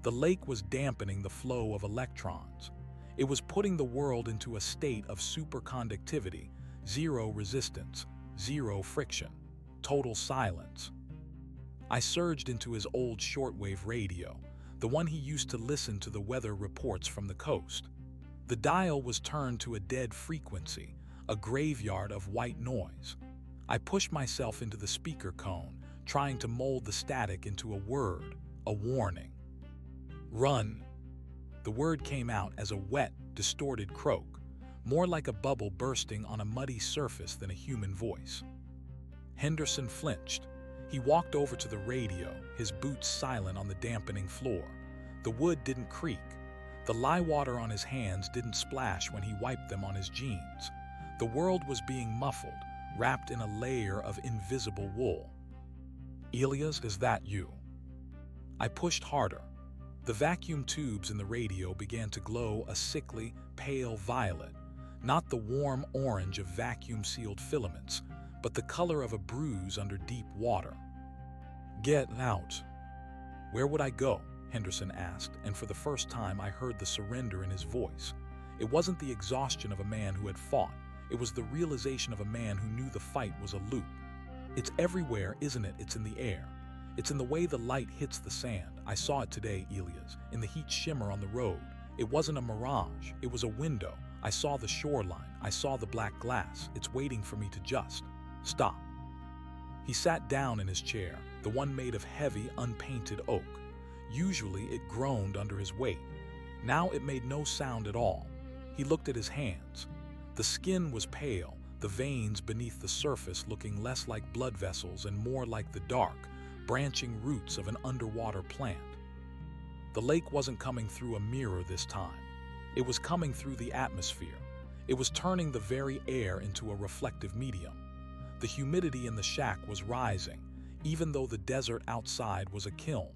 The lake was dampening the flow of electrons. It was putting the world into a state of superconductivity, zero resistance, zero friction, total silence. I surged into his old shortwave radio, the one he used to listen to the weather reports from the coast. The dial was turned to a dead frequency, a graveyard of white noise. I pushed myself into the speaker cone, trying to mold the static into a word, a warning. "Run." The word came out as a wet, distorted croak, more like a bubble bursting on a muddy surface than a human voice. Henderson flinched. He walked over to the radio, his boots silent on the dampening floor. The wood didn't creak. The lye water on his hands didn't splash when he wiped them on his jeans. The world was being muffled, wrapped in a layer of invisible wool. "Elias, is that you?" I pushed harder. The vacuum tubes in the radio began to glow a sickly, pale violet, not the warm orange of vacuum-sealed filaments, but the color of a bruise under deep water. "Get out." "Where would I go?" Henderson asked, and for the first time I heard the surrender in his voice. It wasn't the exhaustion of a man who had fought. It was the realization of a man who knew the fight was a loop. "It's everywhere, isn't it? It's in the air. It's in the way the light hits the sand. I saw it today, Elias, in the heat shimmer on the road. It wasn't a mirage. It was a window. I saw the shoreline. I saw the black glass. It's waiting for me to just stop." He sat down in his chair, the one made of heavy, unpainted oak. Usually it groaned under his weight. Now it made no sound at all. He looked at his hands. The skin was pale, the veins beneath the surface looking less like blood vessels and more like the dark, branching roots of an underwater plant. The lake wasn't coming through a mirror this time. It was coming through the atmosphere. It was turning the very air into a reflective medium. The humidity in the shack was rising, even though the desert outside was a kiln.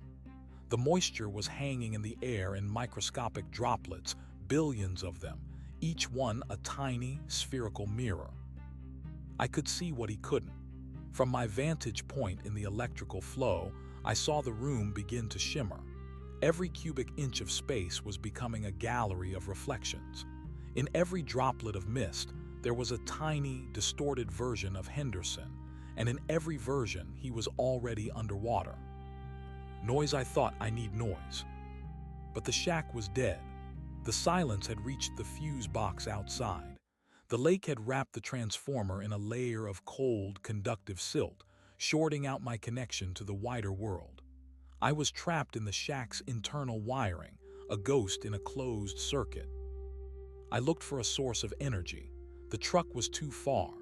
The moisture was hanging in the air in microscopic droplets, billions of them, each one a tiny, spherical mirror. I could see what he couldn't. From my vantage point in the electrical flow, I saw the room begin to shimmer. Every cubic inch of space was becoming a gallery of reflections. In every droplet of mist, there was a tiny, distorted version of Henderson, and in every version, he was already underwater. Noise, I thought, I need noise. But the shack was dead. The silence had reached the fuse box outside. The lake had wrapped the transformer in a layer of cold, conductive silt, shorting out my connection to the wider world. I was trapped in the shack's internal wiring, a ghost in a closed circuit. I looked for a source of energy. The truck was too far.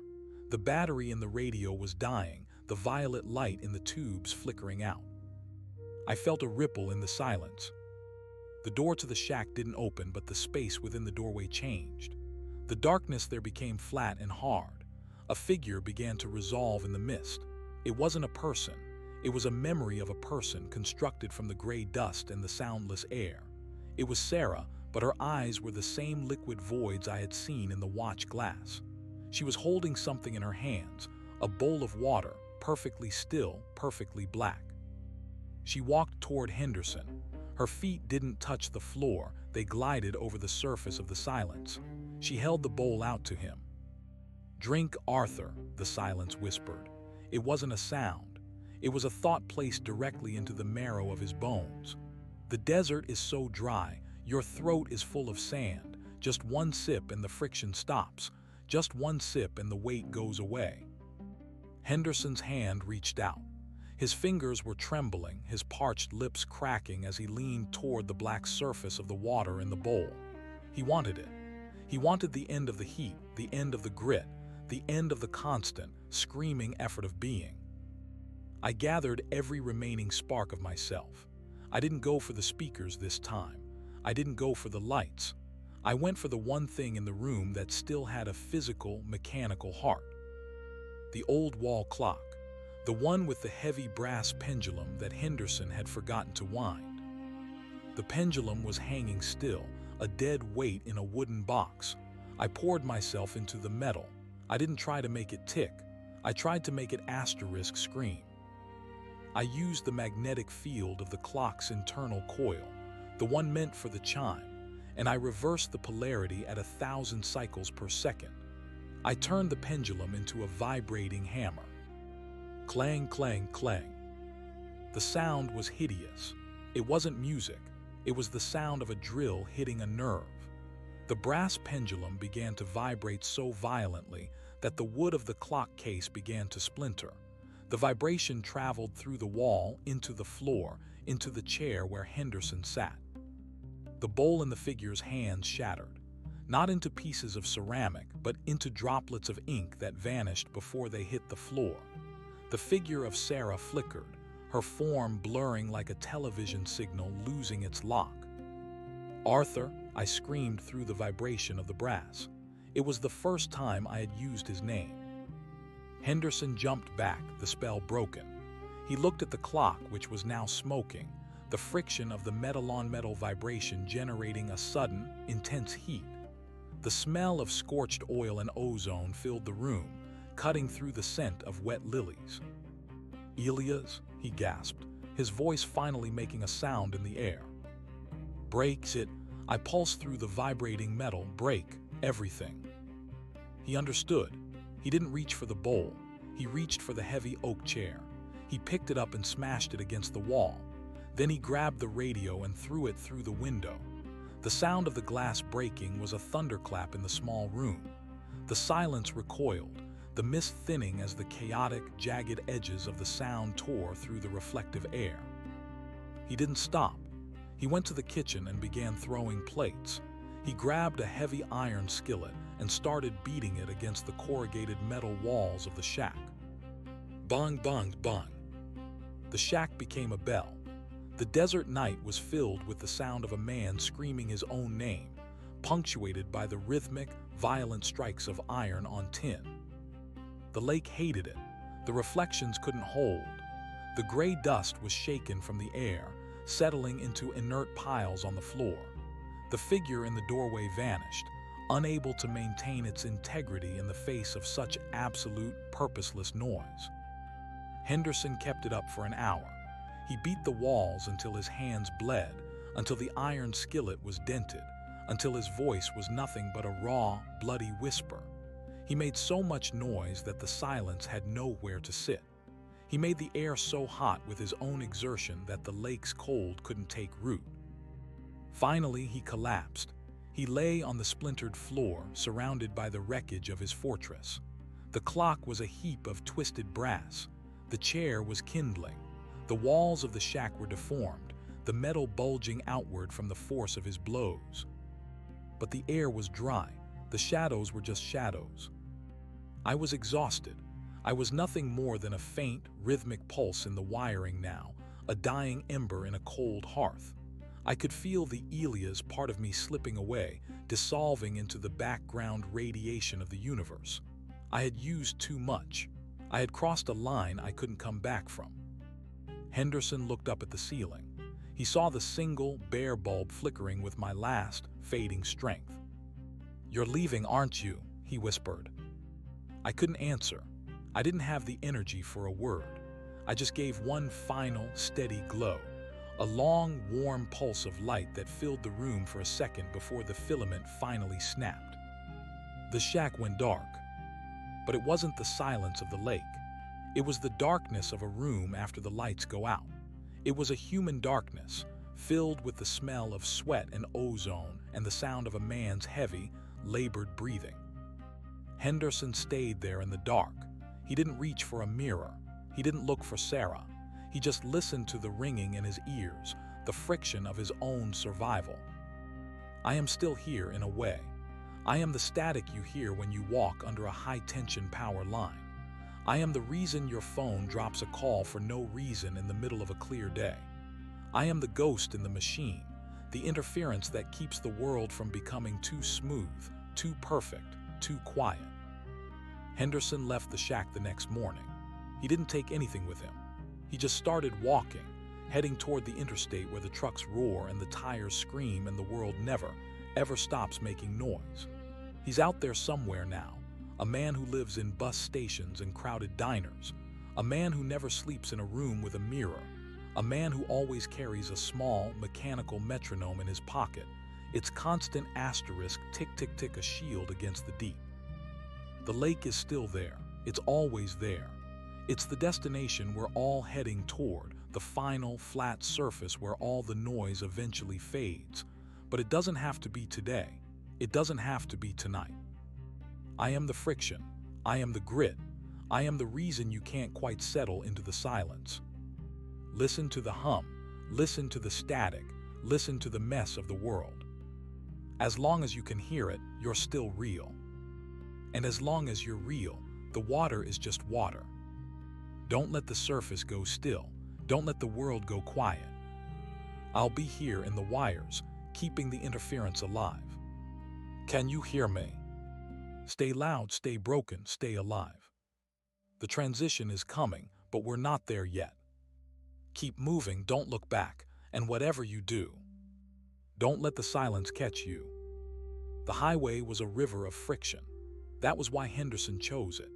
The battery in the radio was dying, the violet light in the tubes flickering out. I felt a ripple in the silence. The The door to the shack didn't open, but the space within the doorway changed. The darkness there became flat and hard. A figure began to resolve in the mist. It wasn't a person. It was a memory of a person constructed from the gray dust and the soundless air. It was Sarah, but her eyes were the same liquid voids I had seen in the watch glass. She was holding something in her hands, a bowl of water, perfectly still, perfectly black. She walked toward Henderson. Her feet didn't touch the floor, they glided over the surface of the silence. She held the bowl out to him. "Drink, Arthur," the silence whispered. It wasn't a sound. It was a thought placed directly into the marrow of his bones. "The desert is so dry, your throat is full of sand. Just one sip and the friction stops. Just one sip and the weight goes away." Henderson's hand reached out. His fingers were trembling, his parched lips cracking as he leaned toward the black surface of the water in the bowl. He wanted it. He wanted the end of the heat, the end of the grit, the end of the constant, screaming effort of being. I gathered every remaining spark of myself. I didn't go for the speakers this time. I didn't go for the lights. I went for the one thing in the room that still had a physical, mechanical heart. The old wall clock. The one with the heavy brass pendulum that Henderson had forgotten to wind. The pendulum was hanging still, a dead weight in a wooden box. I poured myself into the metal. I didn't try to make it tick. I tried to make it asterisk scream. I used the magnetic field of the clock's internal coil, the one meant for the chime, and I reversed the polarity at 1,000 cycles per second. I turned the pendulum into a vibrating hammer. Clang, clang, clang. The sound was hideous. It wasn't music. It was the sound of a drill hitting a nerve. The brass pendulum began to vibrate so violently that the wood of the clock case began to splinter. The vibration traveled through the wall, into the floor, into the chair where Henderson sat. The bowl in the figure's hands shattered, not into pieces of ceramic, but into droplets of ink that vanished before they hit the floor. The figure of Sarah flickered, her form blurring like a television signal losing its lock. "Arthur," I screamed through the vibration of the brass. It was the first time I had used his name. Henderson jumped back, the spell broken. He looked at the clock, which was now smoking, the friction of the metal-on-metal vibration generating a sudden, intense heat. The smell of scorched oil and ozone filled the room, cutting through the scent of wet lilies. "Elias," he gasped, his voice finally making a sound in the air. "Breaks it." I pulsed through the vibrating metal. "Break everything." He understood. He didn't reach for the bowl. He reached for the heavy oak chair. He picked it up and smashed it against the wall. Then he grabbed the radio and threw it through the window. The sound of the glass breaking was a thunderclap in the small room. The silence recoiled, the mist thinning as the chaotic, jagged edges of the sound tore through the reflective air. He didn't stop. He went to the kitchen and began throwing plates. He grabbed a heavy iron skillet and started beating it against the corrugated metal walls of the shack. Bang, bang, bang. The shack became a bell. The desert night was filled with the sound of a man screaming his own name, punctuated by the rhythmic, violent strikes of iron on tin. The lake hated it. The reflections couldn't hold. The gray dust was shaken from the air, settling into inert piles on the floor. The figure in the doorway vanished, unable to maintain its integrity in the face of such absolute, purposeless noise. Henderson kept it up for an hour. He beat the walls until his hands bled, until the iron skillet was dented, until his voice was nothing but a raw, bloody whisper. He made so much noise that the silence had nowhere to sit. He made the air so hot with his own exertion that the lake's cold couldn't take root. Finally, he collapsed. He lay on the splintered floor, surrounded by the wreckage of his fortress. The clock was a heap of twisted brass. The chair was kindling. The walls of the shack were deformed, the metal bulging outward from the force of his blows. But the air was dry. The shadows were just shadows. I was exhausted. I was nothing more than a faint, rhythmic pulse in the wiring now, a dying ember in a cold hearth. I could feel the Elia's part of me slipping away, dissolving into the background radiation of the universe. I had used too much. I had crossed a line I couldn't come back from. Henderson looked up at the ceiling. He saw the single, bare bulb flickering with my last, fading strength. "You're leaving, aren't you?" he whispered. I couldn't answer. I didn't have the energy for a word. I just gave one final, steady glow, a long, warm pulse of light that filled the room for a second before the filament finally snapped. The shack went dark. But it wasn't the silence of the lake. It was the darkness of a room after the lights go out. It was a human darkness, filled with the smell of sweat and ozone and the sound of a man's heavy, labored breathing. Henderson stayed there in the dark. He didn't reach for a mirror. He didn't look for Sarah. He just listened to the ringing in his ears, the friction of his own survival. I am still here in a way. I am the static you hear when you walk under a high-tension power line. I am the reason your phone drops a call for no reason in the middle of a clear day. I am the ghost in the machine, the interference that keeps the world from becoming too smooth, too perfect, too quiet. Henderson left the shack the next morning. He didn't take anything with him. He just started walking, heading toward the interstate where the trucks roar and the tires scream and the world never, ever stops making noise. He's out there somewhere now, a man who lives in bus stations and crowded diners, a man who never sleeps in a room with a mirror, a man who always carries a small, mechanical metronome in his pocket, its constant asterisk tick-tick-tick a shield against the deep. The lake is still there. It's always there. It's the destination we're all heading toward, the final, flat surface where all the noise eventually fades. But it doesn't have to be today. It doesn't have to be tonight. I am the friction. I am the grit. I am the reason you can't quite settle into the silence. Listen to the hum. Listen to the static. Listen to the mess of the world. As long as you can hear it, you're still real. And as long as you're real, the water is just water. Don't let the surface go still. Don't let the world go quiet. I'll be here in the wires, keeping the interference alive. Can you hear me? Stay loud, stay broken, stay alive. The transition is coming, but we're not there yet. Keep moving, don't look back, and whatever you do, don't let the silence catch you. The highway was a river of friction. That was why Henderson chose it.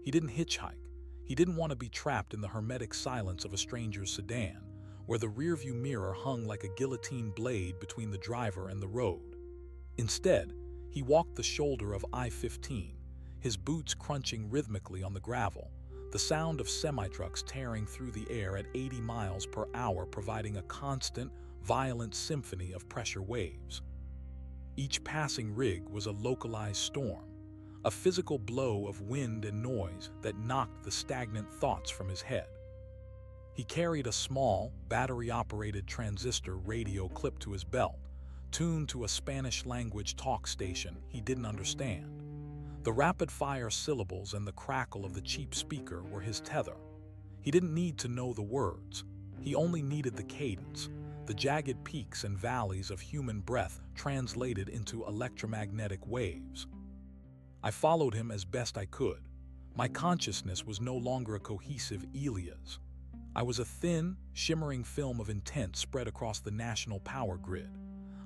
He didn't hitchhike. He didn't want to be trapped in the hermetic silence of a stranger's sedan, where the rearview mirror hung like a guillotine blade between the driver and the road. Instead, he walked the shoulder of I-15, his boots crunching rhythmically on the gravel, the sound of semi-trucks tearing through the air at 80 miles per hour providing a constant, violent symphony of pressure waves. Each passing rig was a localized storm, a physical blow of wind and noise that knocked the stagnant thoughts from his head. He carried a small, battery-operated transistor radio clipped to his belt, tuned to a Spanish-language talk station he didn't understand. The rapid-fire syllables and the crackle of the cheap speaker were his tether. He didn't need to know the words. He only needed the cadence, the jagged peaks and valleys of human breath translated into electromagnetic waves. I followed him as best I could. My consciousness was no longer a cohesive Elias. I was a thin, shimmering film of intent spread across the national power grid.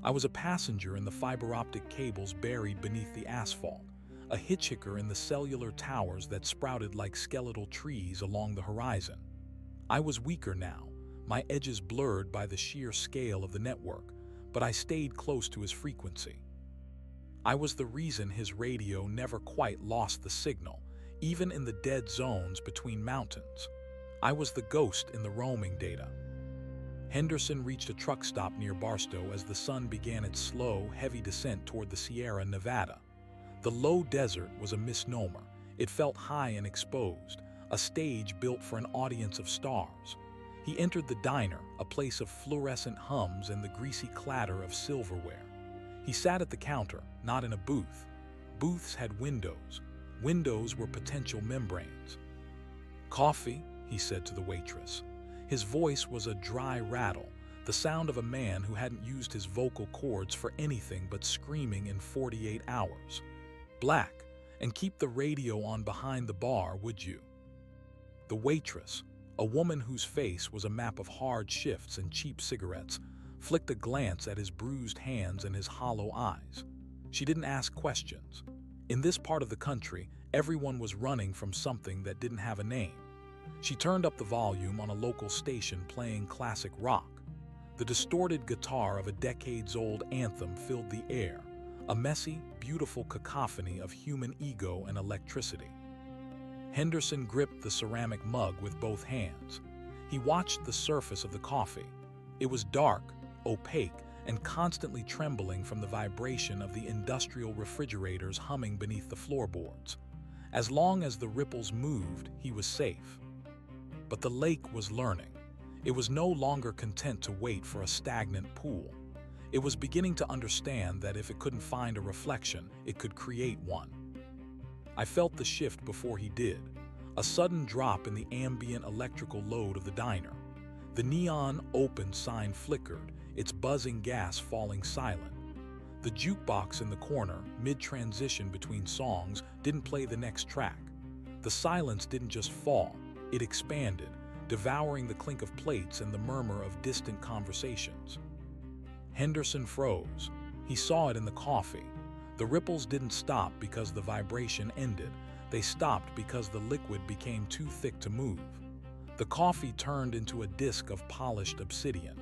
I was a passenger in the fiber-optic cables buried beneath the asphalt, a hitchhiker in the cellular towers that sprouted like skeletal trees along the horizon. I was weaker now, my edges blurred by the sheer scale of the network, but I stayed close to his frequency. I was the reason his radio never quite lost the signal, even in the dead zones between mountains. I was the ghost in the roaming data. Henderson reached a truck stop near Barstow as the sun began its slow, heavy descent toward the Sierra Nevada. The low desert was a misnomer. It felt high and exposed, a stage built for an audience of stars. He entered the diner, a place of fluorescent hums and the greasy clatter of silverware. He sat at the counter, not in a booth. Booths had windows. Windows were potential membranes. "Coffee?" he said to the waitress. His voice was a dry rattle, The sound of a man who hadn't used his vocal cords for anything but screaming in 48 hours. Black, and keep the radio on behind the bar, would you? The waitress, a woman whose face was a map of hard shifts and cheap cigarettes, flicked a glance at his bruised hands and his hollow eyes. She didn't ask questions. In this part of the country, everyone was running from something that didn't have a name. She turned up the volume on a local station playing classic rock. The distorted guitar of a decades-old anthem filled the air, a messy, beautiful cacophony of human ego and electricity. Henderson gripped the ceramic mug with both hands. He watched the surface of the coffee. It was dark, opaque, and constantly trembling from the vibration of the industrial refrigerators humming beneath the floorboards. As long as the ripples moved, he was safe. But the lake was learning. It was no longer content to wait for a stagnant pool. It was beginning to understand that if it couldn't find a reflection, it could create one. I felt the shift before he did, a sudden drop in the ambient electrical load of the diner. The neon open sign flickered, its buzzing gas falling silent. The jukebox in the corner, mid-transition between songs, didn't play the next track. The silence didn't just fall, it expanded, devouring the clink of plates and the murmur of distant conversations. Henderson froze. He saw it in the coffee. The ripples didn't stop because the vibration ended. They stopped because the liquid became too thick to move. The coffee turned into a disk of polished obsidian.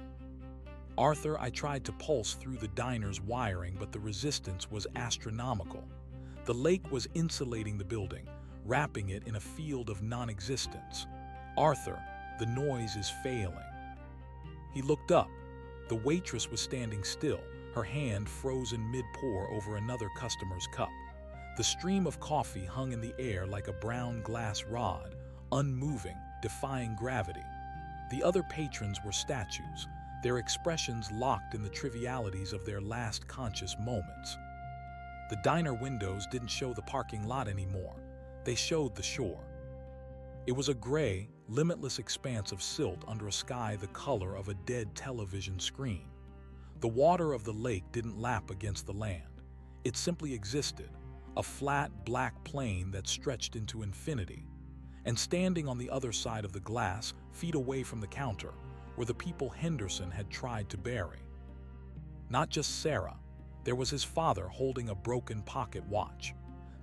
Arthur, I tried to pulse through the diner's wiring, but the resistance was astronomical. The lake was insulating the building, wrapping it in a field of non-existence. Arthur, the noise is failing. He looked up. The waitress was standing still, her hand frozen mid-pour over another customer's cup. The stream of coffee hung in the air like a brown glass rod, unmoving, defying gravity. The other patrons were statues, their expressions locked in the trivialities of their last conscious moments. The diner windows didn't show the parking lot anymore. They showed the shore. It was a gray, limitless expanse of silt under a sky the color of a dead television screen. The water of the lake didn't lap against the land. It simply existed, a flat, black plain that stretched into infinity. And standing on the other side of the glass, feet away from the counter, were the people Henderson had tried to bury. Not just Sarah. There was his father holding a broken pocket watch.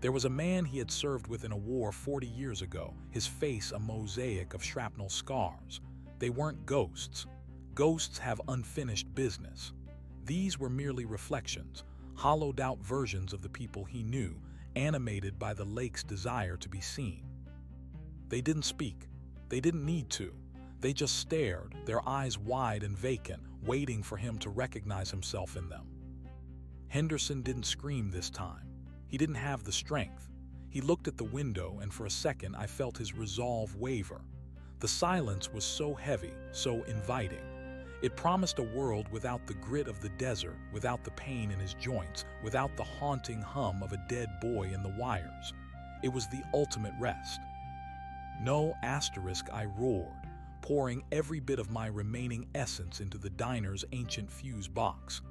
There was a man he had served with in a war 40 years ago, his face a mosaic of shrapnel scars. They weren't ghosts. Ghosts have unfinished business. These were merely reflections, hollowed-out versions of the people he knew, animated by the lake's desire to be seen. They didn't speak. They didn't need to. They just stared, their eyes wide and vacant, waiting for him to recognize himself in them. Henderson didn't scream this time. He didn't have the strength. He looked at the window, and for a second I felt his resolve waver. The silence was so heavy, so inviting. It promised a world without the grit of the desert, without the pain in his joints, without the haunting hum of a dead boy in the wires. It was the ultimate rest. No asterisk, I roared, pouring every bit of my remaining essence into the diner's ancient fuse box.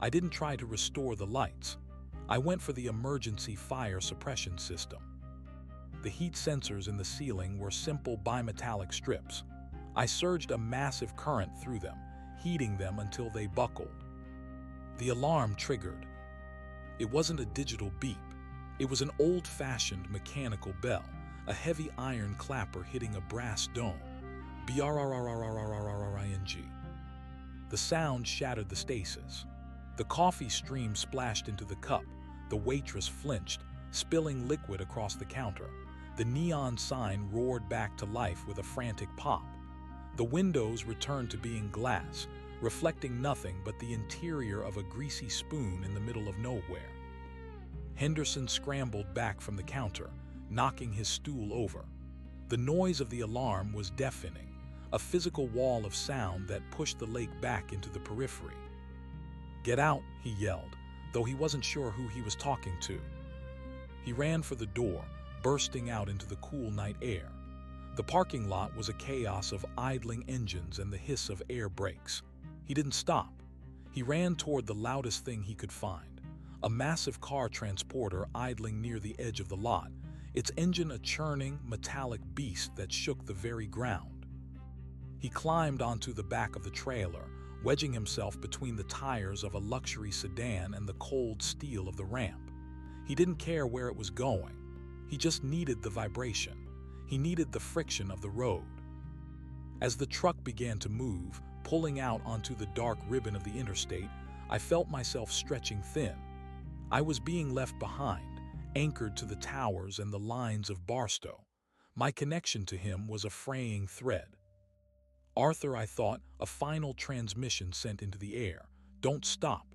I didn't try to restore the lights. I went for the emergency fire suppression system. The heat sensors in the ceiling were simple bimetallic strips. I surged a massive current through them, heating them until they buckled. The alarm triggered. It wasn't a digital beep. It was an old-fashioned mechanical bell, a heavy iron clapper hitting a brass dome. B-R-R-R-R-R-R-R-R-I-N-G. The sound shattered the stasis. The coffee stream splashed into the cup. The waitress flinched, spilling liquid across the counter. The neon sign roared back to life with a frantic pop. The windows returned to being glass, reflecting nothing but the interior of a greasy spoon in the middle of nowhere. Henderson scrambled back from the counter, knocking his stool over. The noise of the alarm was deafening, a physical wall of sound that pushed the lake back into the periphery. "Get out," he yelled, though he wasn't sure who he was talking to. He ran for the door, bursting out into the cool night air. The parking lot was a chaos of idling engines and the hiss of air brakes. He didn't stop. He ran toward the loudest thing he could find, a massive car transporter idling near the edge of the lot, its engine a churning, metallic beast that shook the very ground. He climbed onto the back of the trailer, wedging himself between the tires of a luxury sedan and the cold steel of the ramp. He didn't care where it was going. He just needed the vibration. He needed the friction of the road. As the truck began to move, pulling out onto the dark ribbon of the interstate, I felt myself stretching thin. I was being left behind, anchored to the towers and the lines of Barstow. My connection to him was a fraying thread. Arthur, I thought, a final transmission sent into the air. Don't stop.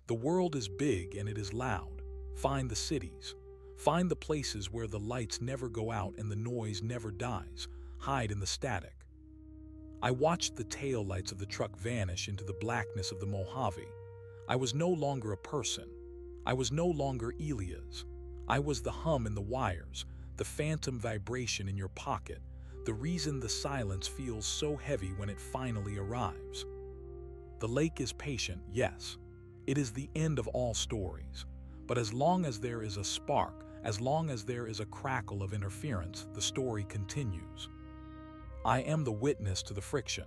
The world is big and it is loud. Find the cities. Find the places where the lights never go out and the noise never dies. Hide in the static. I watched the taillights of the truck vanish into the blackness of the Mojave. I was no longer a person. I was no longer Elias. I was the hum in the wires, the phantom vibration in your pocket, the reason the silence feels so heavy when it finally arrives. The lake is patient, yes. It is the end of all stories. But as long as there is a spark, as long as there is a crackle of interference, the story continues. I am the witness to the friction.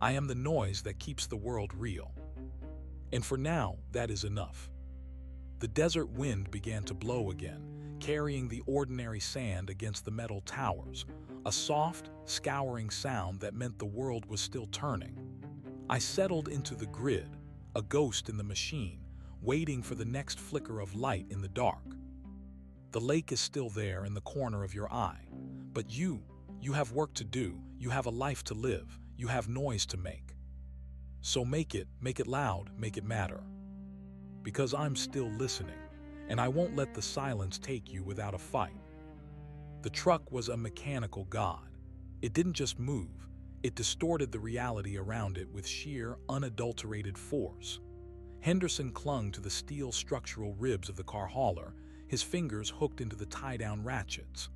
I am the noise that keeps the world real. And for now, that is enough. The desert wind began to blow again, carrying the ordinary sand against the metal towers, a soft, scouring sound that meant the world was still turning. I settled into the grid, a ghost in the machine, waiting for the next flicker of light in the dark. The lake is still there in the corner of your eye, but you have work to do, you have a life to live, you have noise to make. So make it loud, make it matter. Because I'm still listening, and I won't let the silence take you without a fight. The truck was a mechanical god. It didn't just move, it distorted the reality around it with sheer, unadulterated force. Henderson clung to the steel structural ribs of the car hauler, his fingers hooked into the tie-down ratchets.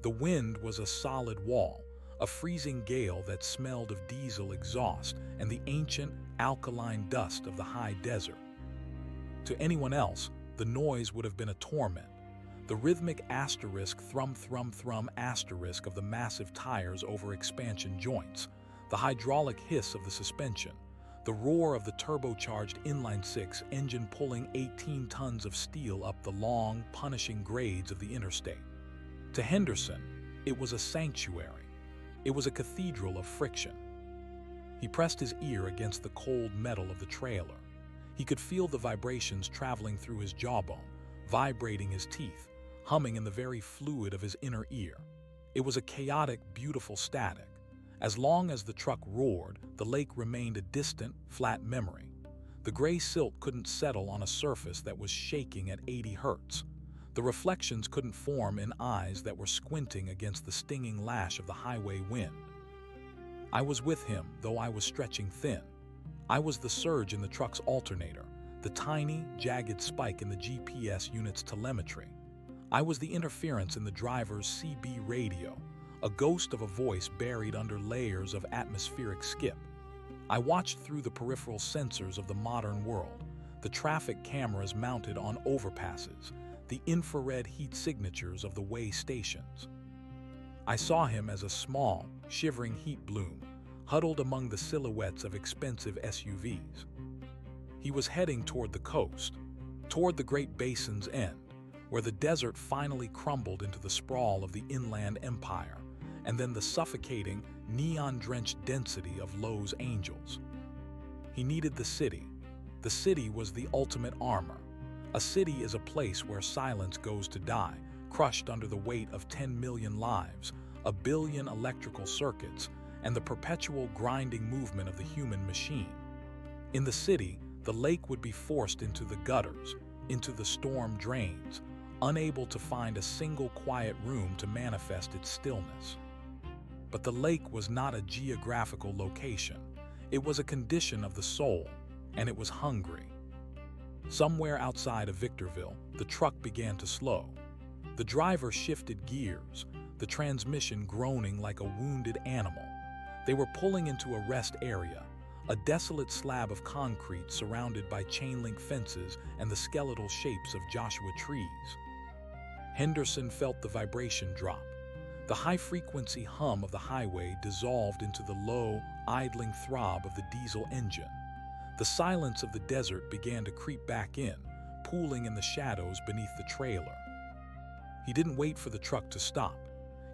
The wind was a solid wall, a freezing gale that smelled of diesel exhaust and the ancient, alkaline dust of the high desert. To anyone else, the noise would have been a torment. The rhythmic asterisk thrum asterisk of the massive tires over expansion joints, the hydraulic hiss of the suspension, the roar of the turbocharged inline-six engine pulling 18 tons of steel up the long, punishing grades of the interstate. To Henderson, it was a sanctuary. It was a cathedral of friction. He pressed his ear against the cold metal of the trailer. He could feel the vibrations traveling through his jawbone, vibrating his teeth, humming in the very fluid of his inner ear. It was a chaotic, beautiful static. As long as the truck roared, the lake remained a distant, flat memory. The gray silt couldn't settle on a surface that was shaking at 80 hertz. The reflections couldn't form in eyes that were squinting against the stinging lash of the highway wind. I was with him, though I was stretching thin. I was the surge in the truck's alternator, the tiny, jagged spike in the GPS unit's telemetry. I was the interference in the driver's CB radio, a ghost of a voice buried under layers of atmospheric skip. I watched through the peripheral sensors of the modern world, the traffic cameras mounted on overpasses, the infrared heat signatures of the way stations. I saw him as a small, shivering heat bloom, huddled among the silhouettes of expensive SUVs. He was heading toward the coast, toward the Great Basin's end, where the desert finally crumbled into the sprawl of the inland empire, and then the suffocating, neon-drenched density of Los Angeles. He needed the city. The city was the ultimate armor. A city is a place where silence goes to die, crushed under the weight of 10 million lives, a billion electrical circuits, and the perpetual grinding movement of the human machine. In the city, the lake would be forced into the gutters, into the storm drains, unable to find a single quiet room to manifest its stillness. But the lake was not a geographical location. It was a condition of the soul, and it was hungry. Somewhere outside of Victorville, the truck began to slow. The driver shifted gears, the transmission groaning like a wounded animal. They were pulling into a rest area, a desolate slab of concrete surrounded by chain-link fences and the skeletal shapes of Joshua trees. Henderson felt the vibration drop. The high-frequency hum of the highway dissolved into the low, idling throb of the diesel engine. The silence of the desert began to creep back in, pooling in the shadows beneath the trailer. He didn't wait for the truck to stop.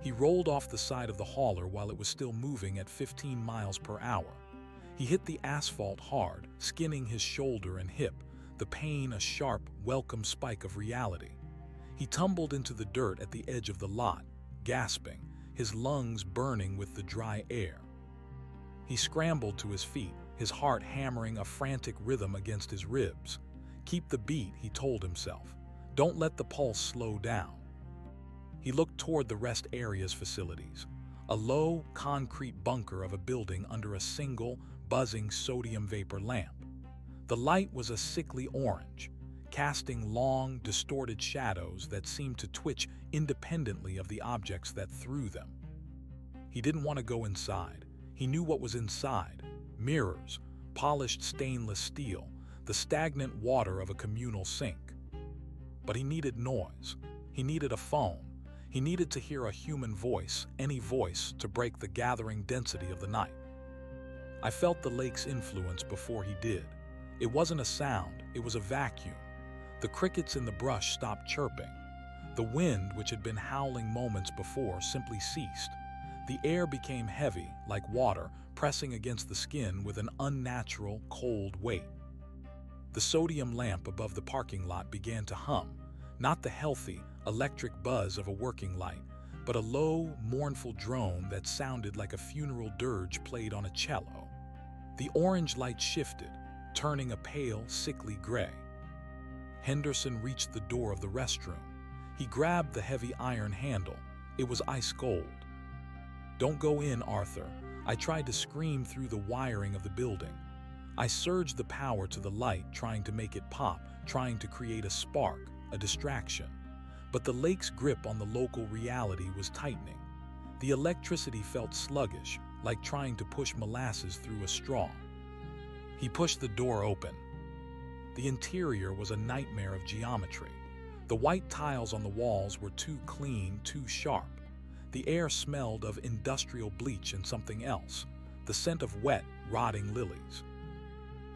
He rolled off the side of the hauler while it was still moving at 15 miles per hour. He hit the asphalt hard, skinning his shoulder and hip, the pain a sharp, welcome spike of reality. He tumbled into the dirt at the edge of the lot, gasping, his lungs burning with the dry air. He scrambled to his feet, his heart hammering a frantic rhythm against his ribs. Keep the beat, he told himself. Don't let the pulse slow down. He looked toward the rest area's facilities, a low, concrete bunker of a building under a single, buzzing sodium vapor lamp. The light was a sickly orange, casting long, distorted shadows that seemed to twitch independently of the objects that threw them. He didn't want to go inside. He knew what was inside: mirrors, polished stainless steel, the stagnant water of a communal sink. But he needed noise. He needed a phone. He needed to hear a human voice, any voice, to break the gathering density of the night. I felt the lake's influence before he did. It wasn't a sound, it was a vacuum. The crickets in the brush stopped chirping. The wind, which had been howling moments before, simply ceased. The air became heavy, like water, pressing against the skin with an unnatural, cold weight. The sodium lamp above the parking lot began to hum, not the healthy, electric buzz of a working light, but a low, mournful drone that sounded like a funeral dirge played on a cello. The orange light shifted, turning a pale, sickly gray. Henderson reached the door of the restroom. He grabbed the heavy iron handle. It was ice cold. "Don't go in, Arthur." I tried to scream through the wiring of the building. I surged the power to the light, trying to make it pop, trying to create a spark, a distraction. But the lake's grip on the local reality was tightening. The electricity felt sluggish, like trying to push molasses through a straw. He pushed the door open. The interior was a nightmare of geometry. The white tiles on the walls were too clean, too sharp. The air smelled of industrial bleach and something else, the scent of wet, rotting lilies.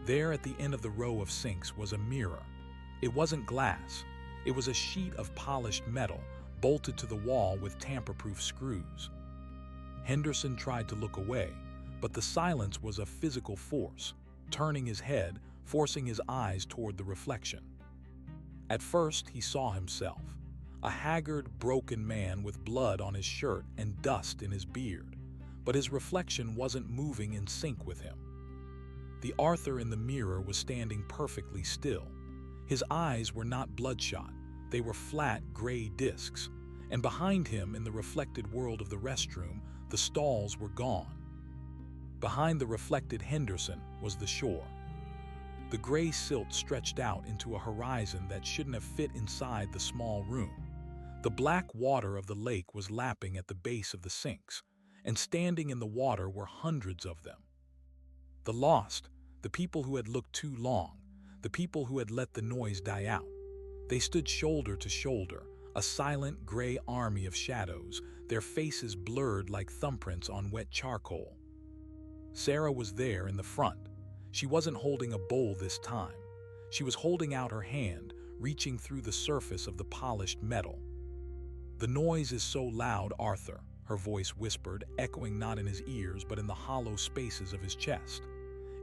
There at the end of the row of sinks was a mirror. It wasn't glass. It was a sheet of polished metal, bolted to the wall with tamper-proof screws. Henderson tried to look away, but the silence was a physical force, turning his head, forcing his eyes toward the reflection. At first, he saw himself, a haggard, broken man with blood on his shirt and dust in his beard, but his reflection wasn't moving in sync with him. The Arthur in the mirror was standing perfectly still. His eyes were not bloodshot, they were flat, gray discs, and behind him in the reflected world of the restroom, the stalls were gone. Behind the reflected Henderson was the shore. The gray silt stretched out into a horizon that shouldn't have fit inside the small room. The black water of the lake was lapping at the base of the sinks, and standing in the water were hundreds of them. The lost, the people who had looked too long, the people who had let the noise die out. They stood shoulder to shoulder, a silent gray army of shadows, their faces blurred like thumbprints on wet charcoal. Sarah was there in the front. She wasn't holding a bowl this time. She was holding out her hand, reaching through the surface of the polished metal. "The noise is so loud, Arthur," her voice whispered, echoing not in his ears but in the hollow spaces of his chest.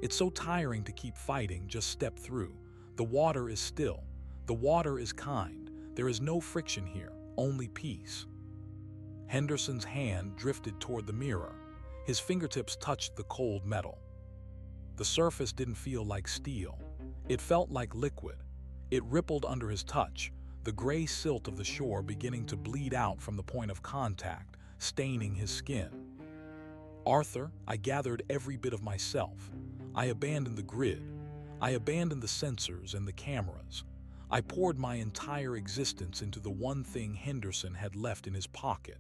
"It's so tiring to keep fighting, just step through. The water is still. The water is kind. There is no friction here, only peace." Henderson's hand drifted toward the mirror. His fingertips touched the cold metal. The surface didn't feel like steel. It felt like liquid. It rippled under his touch, the gray silt of the shore beginning to bleed out from the point of contact, staining his skin. "Arthur," I gathered every bit of myself. I abandoned the grid. I abandoned the sensors and the cameras. I poured my entire existence into the one thing Henderson had left in his pocket: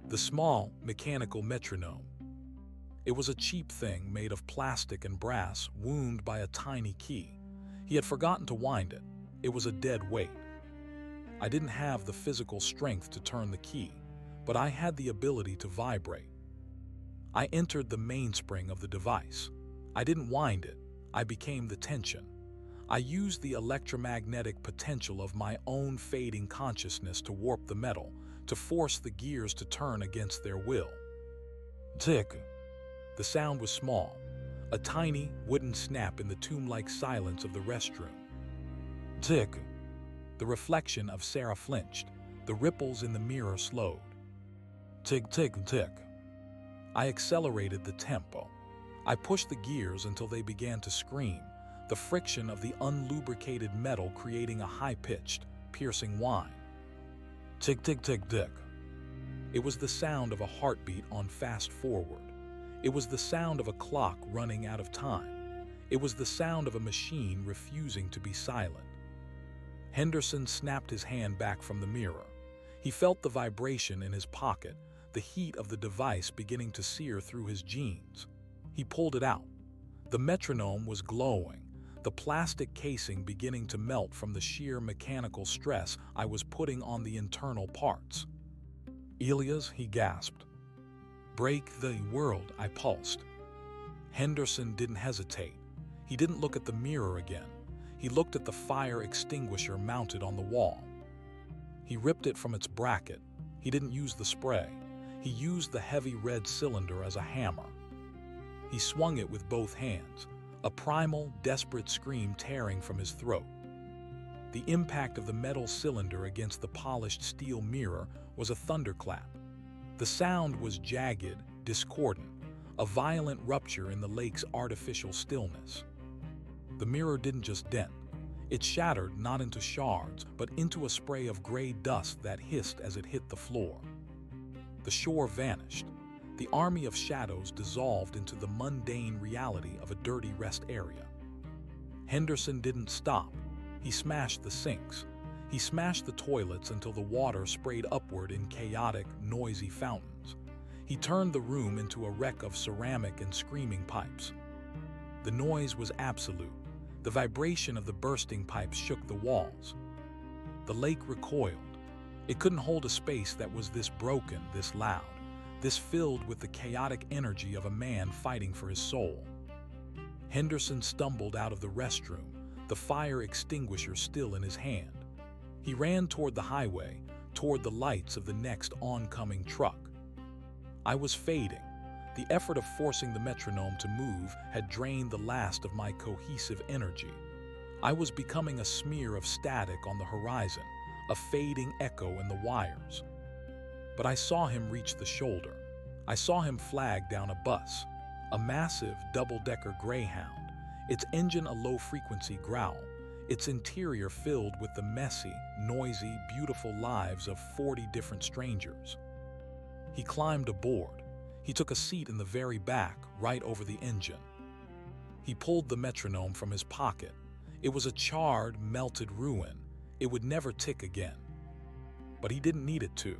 the small, mechanical metronome. It was a cheap thing made of plastic and brass, wound by a tiny key. He had forgotten to wind it. It was a dead weight. I didn't have the physical strength to turn the key, but I had the ability to vibrate. I entered the mainspring of the device. I didn't wind it. I became the tension. I used the electromagnetic potential of my own fading consciousness to warp the metal, to force the gears to turn against their will. Tick. The sound was small, a tiny wooden snap in the tomb-like silence of the restroom. Tick. The reflection of Sarah flinched. The ripples in the mirror slowed. Tick, tick, tick. I accelerated the tempo. I pushed the gears until they began to scream, the friction of the unlubricated metal creating a high-pitched, piercing whine. Tick, tick, tick, tick. It was the sound of a heartbeat on fast forward. It was the sound of a clock running out of time. It was the sound of a machine refusing to be silent. Henderson snapped his hand back from the mirror. He felt the vibration in his pocket, the heat of the device beginning to sear through his jeans. He pulled it out. The metronome was glowing, the plastic casing beginning to melt from the sheer mechanical stress I was putting on the internal parts. Elias, he gasped. Break the world, I pulsed. Henderson didn't hesitate. He didn't look at the mirror again. He looked at the fire extinguisher mounted on the wall. He ripped it from its bracket. He didn't use the spray. He used the heavy red cylinder as a hammer. He swung it with both hands, a primal, desperate scream tearing from his throat. The impact of the metal cylinder against the polished steel mirror was a thunderclap. The sound was jagged, discordant, a violent rupture in the lake's artificial stillness. The mirror didn't just dent. It shattered not into shards, but into a spray of gray dust that hissed as it hit the floor. The shore vanished. The army of shadows dissolved into the mundane reality of a dirty rest area. Henderson didn't stop. He smashed the sinks. He smashed the toilets until the water sprayed upward in chaotic, noisy fountains. He turned the room into a wreck of ceramic and screaming pipes. The noise was absolute. The vibration of the bursting pipes shook the walls. The lake recoiled. It couldn't hold a space that was this broken, this loud, this filled with the chaotic energy of a man fighting for his soul. Henderson stumbled out of the restroom, the fire extinguisher still in his hand. He ran toward the highway, toward the lights of the next oncoming truck. I was fading. The effort of forcing the metronome to move had drained the last of my cohesive energy. I was becoming a smear of static on the horizon, a fading echo in the wires. But I saw him reach the shoulder. I saw him flag down a bus, a massive double-decker Greyhound, its engine a low-frequency growl, its interior filled with the messy, noisy, beautiful lives of 40 different strangers. He climbed aboard. He took a seat in the very back, right over the engine. He pulled the metronome from his pocket. It was a charred, melted ruin. It would never tick again. But he didn't need it to.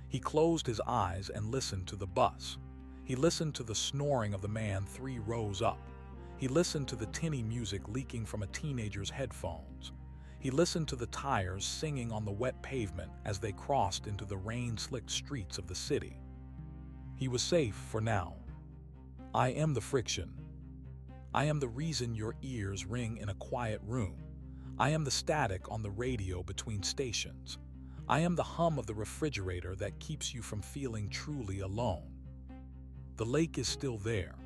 He closed his eyes and listened to the bus. He listened to the snoring of the man 3 rows up. He listened to the tinny music leaking from a teenager's headphones. He listened to the tires singing on the wet pavement as they crossed into the rain-slicked streets of the city. He was safe for now. I am the friction. I am the reason your ears ring in a quiet room. I am the static on the radio between stations. I am the hum of the refrigerator that keeps you from feeling truly alone. The lake is still there.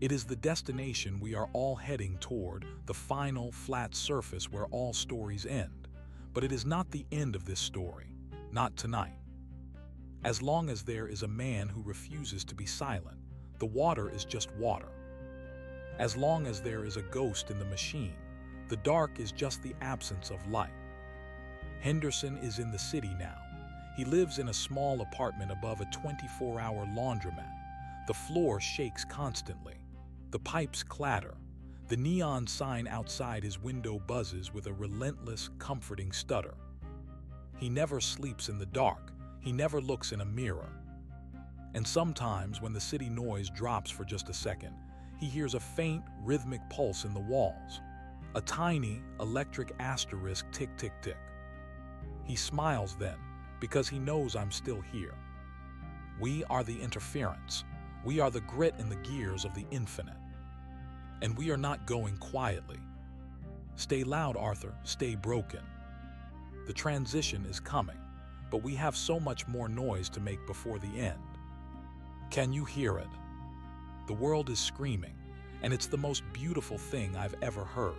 It is the destination we are all heading toward, the final, flat surface where all stories end. But it is not the end of this story, not tonight. As long as there is a man who refuses to be silent, the water is just water. As long as there is a ghost in the machine, the dark is just the absence of light. Henderson is in the city now. He lives in a small apartment above a 24-hour laundromat. The floor shakes constantly. The pipes clatter. The neon sign outside his window buzzes with a relentless, comforting stutter. He never sleeps in the dark. He never looks in a mirror. And sometimes, when the city noise drops for just a second, he hears a faint, rhythmic pulse in the walls. A tiny, electric asterisk tick-tick-tick. He smiles then, because he knows I'm still here. We are the interference. We are the grit in the gears of the infinite. And we are not going quietly. Stay loud, Arthur, stay broken. The transition is coming, but we have so much more noise to make before the end. Can you hear it? The world is screaming, and it's the most beautiful thing I've ever heard.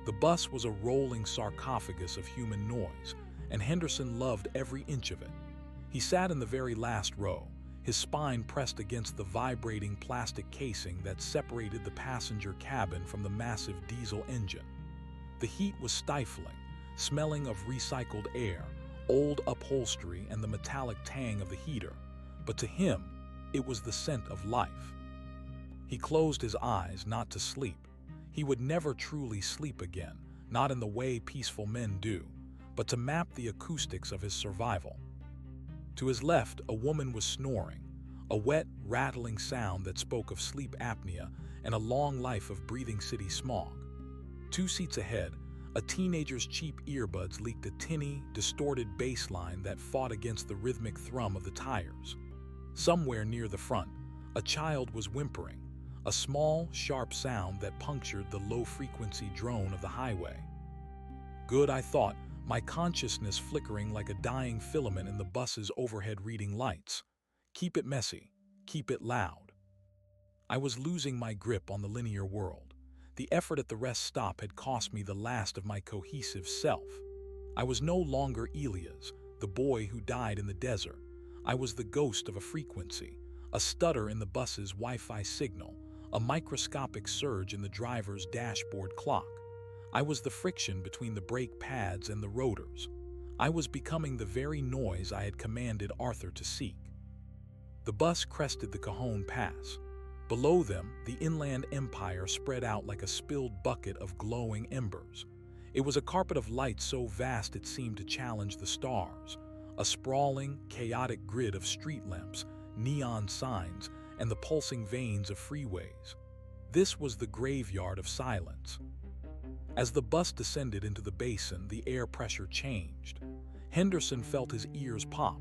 The bus was a rolling sarcophagus of human noise, and Henderson loved every inch of it. He sat in the very last row, his spine pressed against the vibrating plastic casing that separated the passenger cabin from the massive diesel engine. The heat was stifling, smelling of recycled air, old upholstery, and the metallic tang of the heater, but to him, it was the scent of life. He closed his eyes not to sleep. He would never truly sleep again, not in the way peaceful men do, but to map the acoustics of his survival. To his left, a woman was snoring, a wet, rattling sound that spoke of sleep apnea and a long life of breathing city smog. 2 seats ahead, a teenager's cheap earbuds leaked a tinny, distorted bass line that fought against the rhythmic thrum of the tires. Somewhere near the front, a child was whimpering, a small, sharp sound that punctured the low-frequency drone of the highway. Good, I thought, my consciousness flickering like a dying filament in the bus's overhead reading lights. Keep it messy, keep it loud. I was losing my grip on the linear world. The effort at the rest stop had cost me the last of my cohesive self. I was no longer Elias, the boy who died in the desert. I was the ghost of a frequency, a stutter in the bus's Wi-Fi signal, a microscopic surge in the driver's dashboard clock. I was the friction between the brake pads and the rotors. I was becoming the very noise I had commanded Arthur to seek. The bus crested the Cajon Pass. Below them, the inland empire spread out like a spilled bucket of glowing embers. It was a carpet of light so vast it seemed to challenge the stars, a sprawling, chaotic grid of street lamps, neon signs, and the pulsing veins of freeways. This was the graveyard of silence. As the bus descended into the basin, the air pressure changed. Henderson felt his ears pop.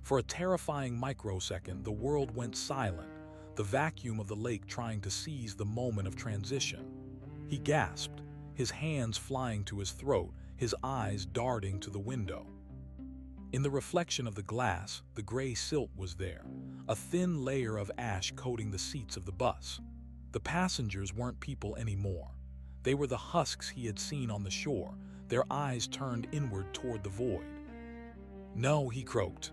For a terrifying microsecond, the world went silent, the vacuum of the lake trying to seize the moment of transition. He gasped, his hands flying to his throat, his eyes darting to the window. In the reflection of the glass, the gray silt was there, a thin layer of ash coating the seats of the bus. The passengers weren't people anymore. They were the husks he had seen on the shore, their eyes turned inward toward the void. No, he croaked.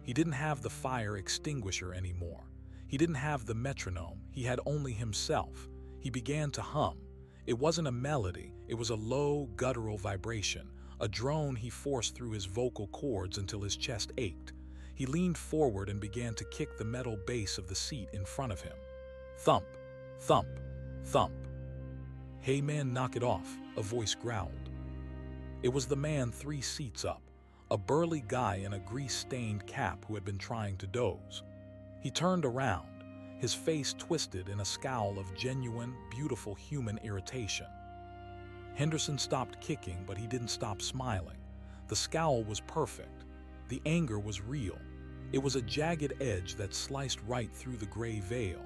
He didn't have the fire extinguisher anymore. He didn't have the metronome, he had only himself. He began to hum. It wasn't a melody, it was a low, guttural vibration, a drone he forced through his vocal cords until his chest ached. He leaned forward and began to kick the metal base of the seat in front of him. Thump, thump, thump. Hey man, knock it off, a voice growled. It was the man 3 seats up, a burly guy in a grease-stained cap who had been trying to doze. He turned around, his face twisted in a scowl of genuine, beautiful human irritation. Henderson stopped kicking, but he didn't stop smiling. The scowl was perfect. The anger was real. It was a jagged edge that sliced right through the gray veil.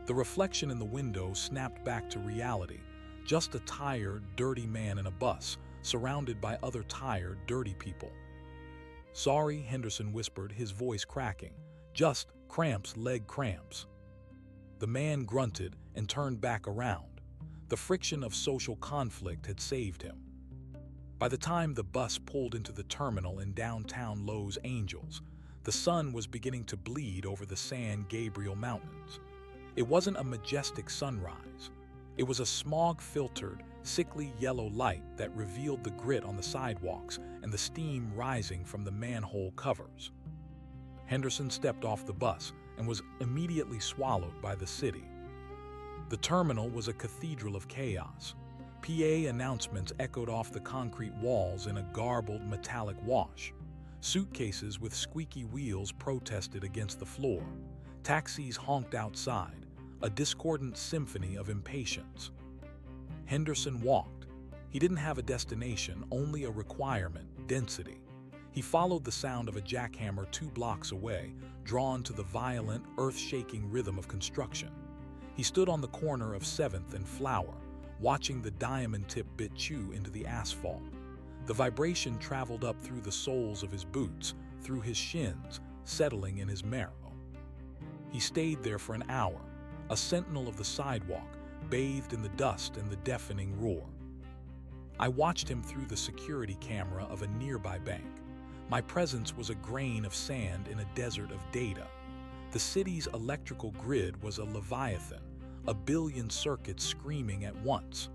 The reflection in the window snapped back to reality. Just a tired, dirty man in a bus, surrounded by other tired, dirty people. Sorry, Henderson whispered, his voice cracking. Just cramps, leg cramps. The man grunted and turned back around. The friction of social conflict had saved him. By the time the bus pulled into the terminal in downtown Los Angeles, the sun was beginning to bleed over the San Gabriel Mountains. It wasn't a majestic sunrise. It was a smog-filtered, sickly yellow light that revealed the grit on the sidewalks and the steam rising from the manhole covers. Henderson stepped off the bus and was immediately swallowed by the city. The terminal was a cathedral of chaos. PA announcements echoed off the concrete walls in a garbled metallic wash. Suitcases with squeaky wheels protested against the floor. Taxis honked outside, a discordant symphony of impatience. Henderson walked. He didn't have a destination, only a requirement: density. He followed the sound of a jackhammer 2 blocks away, drawn to the violent, earth-shaking rhythm of construction. He stood on the corner of 7th and Flower, watching the diamond-tipped bit chew into the asphalt. The vibration traveled up through the soles of his boots, through his shins, settling in his marrow. He stayed there for an hour, a sentinel of the sidewalk, bathed in the dust and the deafening roar. I watched him through the security camera of a nearby bank. My presence was a grain of sand in a desert of data. The city's electrical grid was a leviathan, a billion circuits screaming at once.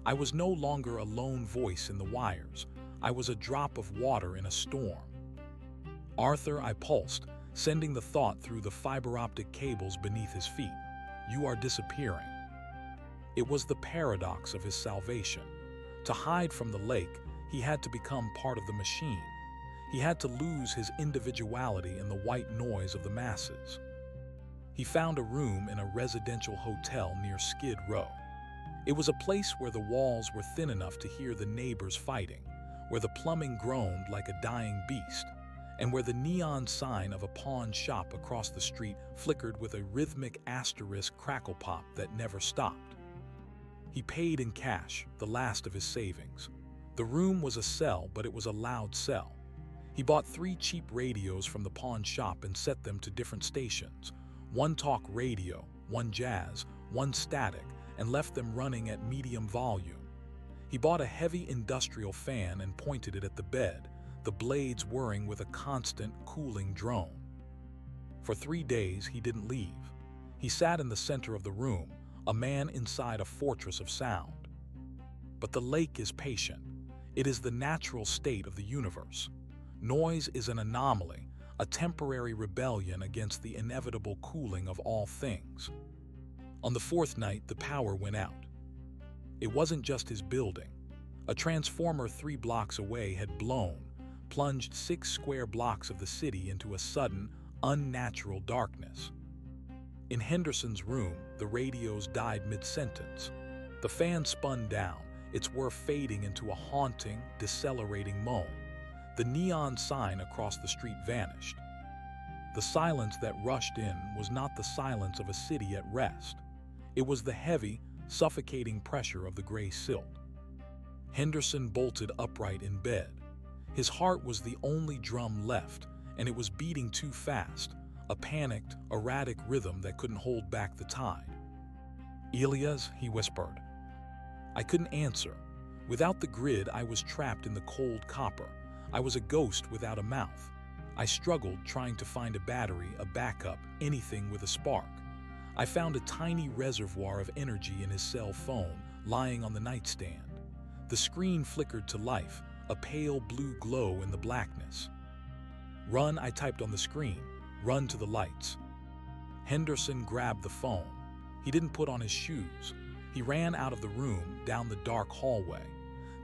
I was no longer a lone voice in the wires. I was a drop of water in a storm. Arthur, I pulsed, sending the thought through the fiber-optic cables beneath his feet. You are disappearing. It was the paradox of his salvation. To hide from the lake, he had to become part of the machine. He had to lose his individuality in the white noise of the masses. He found a room in a residential hotel near Skid Row. It was a place where the walls were thin enough to hear the neighbors fighting, where the plumbing groaned like a dying beast, and where the neon sign of a pawn shop across the street flickered with a rhythmic asterisk crackle pop that never stopped. He paid in cash, the last of his savings. The room was a cell, but it was a loud cell. He bought 3 cheap radios from the pawn shop and set them to different stations. 1 talk radio, 1 jazz, 1 static, and left them running at medium volume. He bought a heavy industrial fan and pointed it at the bed, the blades whirring with a constant, cooling drone. For 3 days, he didn't leave. He sat in the center of the room, a man inside a fortress of sound. But the lake is patient. It is the natural state of the universe. Noise is an anomaly, a temporary rebellion against the inevitable cooling of all things. On the 4th night, the power went out. It wasn't just his building. A transformer 3 blocks away had plunged 6 square blocks of the city into a sudden, unnatural darkness. In Henderson's room, the radios died mid-sentence. The fan spun down, its whir fading into a haunting, decelerating moan. The neon sign across the street vanished. The silence that rushed in was not the silence of a city at rest. It was the heavy, suffocating pressure of the gray silt. Henderson bolted upright in bed. His heart was the only drum left, and it was beating too fast, a panicked, erratic rhythm that couldn't hold back the tide. "Elias," he whispered. I couldn't answer. Without the grid, I was trapped in the cold copper. I was a ghost without a mouth. I struggled trying to find a battery, a backup, anything with a spark. I found a tiny reservoir of energy in his cell phone, lying on the nightstand. The screen flickered to life, a pale blue glow in the blackness. "Run," I typed on the screen. "Run to the lights." Henderson grabbed the phone. He didn't put on his shoes. He ran out of the room, down the dark hallway.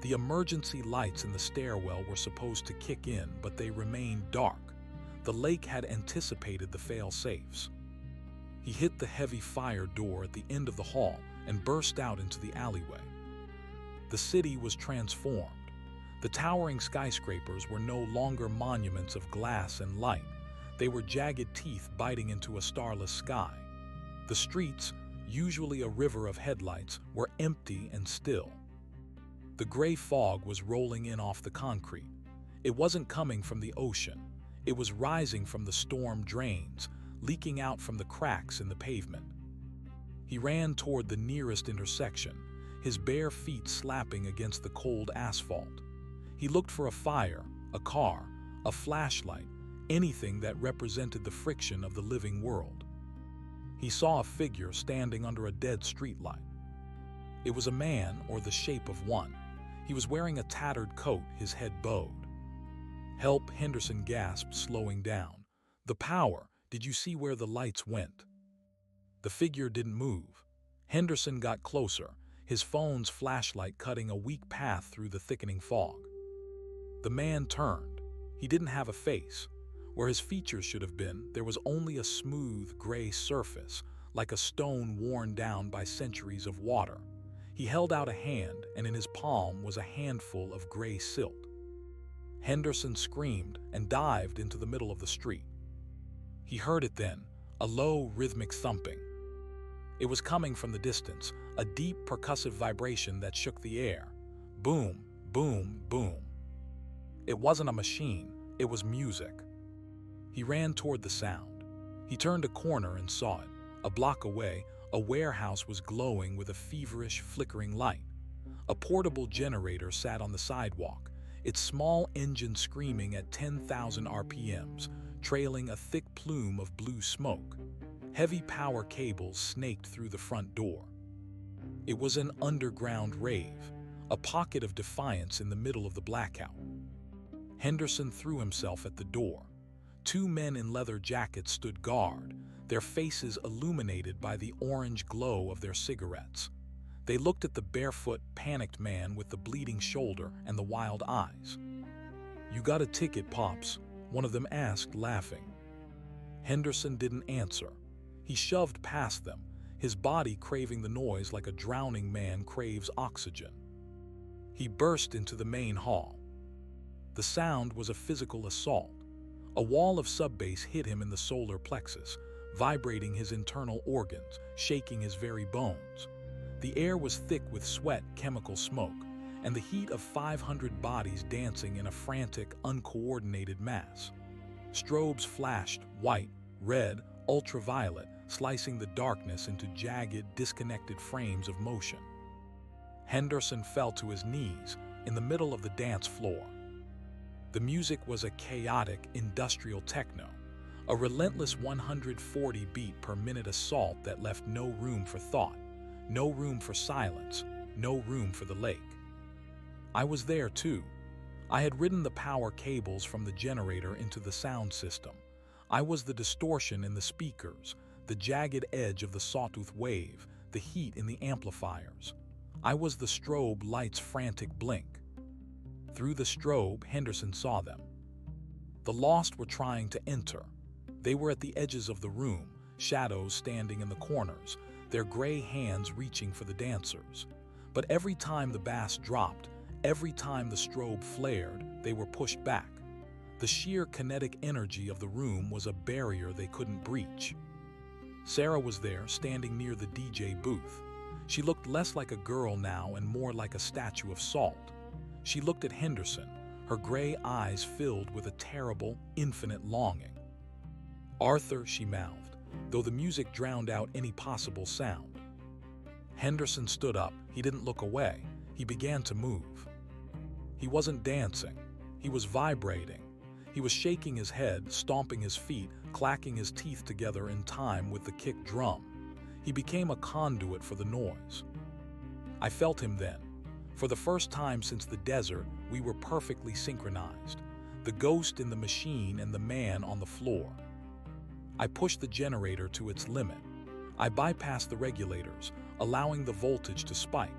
The emergency lights in the stairwell were supposed to kick in, but they remained dark. The lake had anticipated the fail-safes. He hit the heavy fire door at the end of the hall and burst out into the alleyway. The city was transformed. The towering skyscrapers were no longer monuments of glass and light. They were jagged teeth biting into a starless sky. The streets, usually a river of headlights, were empty and still. The gray fog was rolling in off the concrete. It wasn't coming from the ocean. It was rising from the storm drains, leaking out from the cracks in the pavement. He ran toward the nearest intersection, his bare feet slapping against the cold asphalt. He looked for a fire, a car, a flashlight, anything that represented the friction of the living world. He saw a figure standing under a dead streetlight. It was a man, or the shape of one. He was wearing a tattered coat, his head bowed. "Help," Henderson gasped, slowing down. "The power. Did you see where the lights went?" The figure didn't move. Henderson got closer, his phone's flashlight cutting a weak path through the thickening fog. The man turned. He didn't have a face. Where his features should have been, there was only a smooth, gray surface, like a stone worn down by centuries of water. He held out a hand, and in his palm was a handful of gray silt. Henderson screamed and dived into the middle of the street. He heard it then, a low, rhythmic thumping. It was coming from the distance, a deep, percussive vibration that shook the air. Boom, boom, boom. It wasn't a machine, it was music. He ran toward the sound. He turned a corner and saw it. A block away, a warehouse was glowing with a feverish, flickering light. A portable generator sat on the sidewalk, its small engine screaming at 10,000 RPMs, trailing a thick plume of blue smoke. Heavy power cables snaked through the front door. It was an underground rave, a pocket of defiance in the middle of the blackout. Henderson threw himself at the door. Two men in leather jackets stood guard, their faces illuminated by the orange glow of their cigarettes. They looked at the barefoot, panicked man with the bleeding shoulder and the wild eyes. "You got a ticket, Pops?" one of them asked, laughing. Henderson didn't answer. He shoved past them, his body craving the noise like a drowning man craves oxygen. He burst into the main hall. The sound was a physical assault. A wall of sub-bass hit him in the solar plexus, vibrating his internal organs, shaking his very bones. The air was thick with sweat, chemical smoke, and the heat of 500 bodies dancing in a frantic, uncoordinated mass. Strobes flashed, white, red, ultraviolet, slicing the darkness into jagged, disconnected frames of motion. Henderson fell to his knees in the middle of the dance floor. The music was a chaotic, industrial techno, a relentless 140 beat per minute assault that left no room for thought, no room for silence, no room for the lake. I was there too. I had ridden the power cables from the generator into the sound system. I was the distortion in the speakers, the jagged edge of the sawtooth wave, the heat in the amplifiers. I was the strobe light's frantic blink. Through the strobe, Henderson saw them. The lost were trying to enter. They were at the edges of the room, shadows standing in the corners, their gray hands reaching for the dancers. But every time the bass dropped, every time the strobe flared, they were pushed back. The sheer kinetic energy of the room was a barrier they couldn't breach. Sarah was there, standing near the DJ booth. She looked less like a girl now and more like a statue of salt. She looked at Henderson, her gray eyes filled with a terrible, infinite longing. "Arthur," she mouthed, though the music drowned out any possible sound. Henderson stood up. He didn't look away. He began to move. He wasn't dancing. He was vibrating. He was shaking his head, stomping his feet, clacking his teeth together in time with the kick drum. He became a conduit for the noise. I felt him then. For the first time since the desert, we were perfectly synchronized. The ghost in the machine and the man on the floor. I pushed the generator to its limit. I bypassed the regulators, allowing the voltage to spike.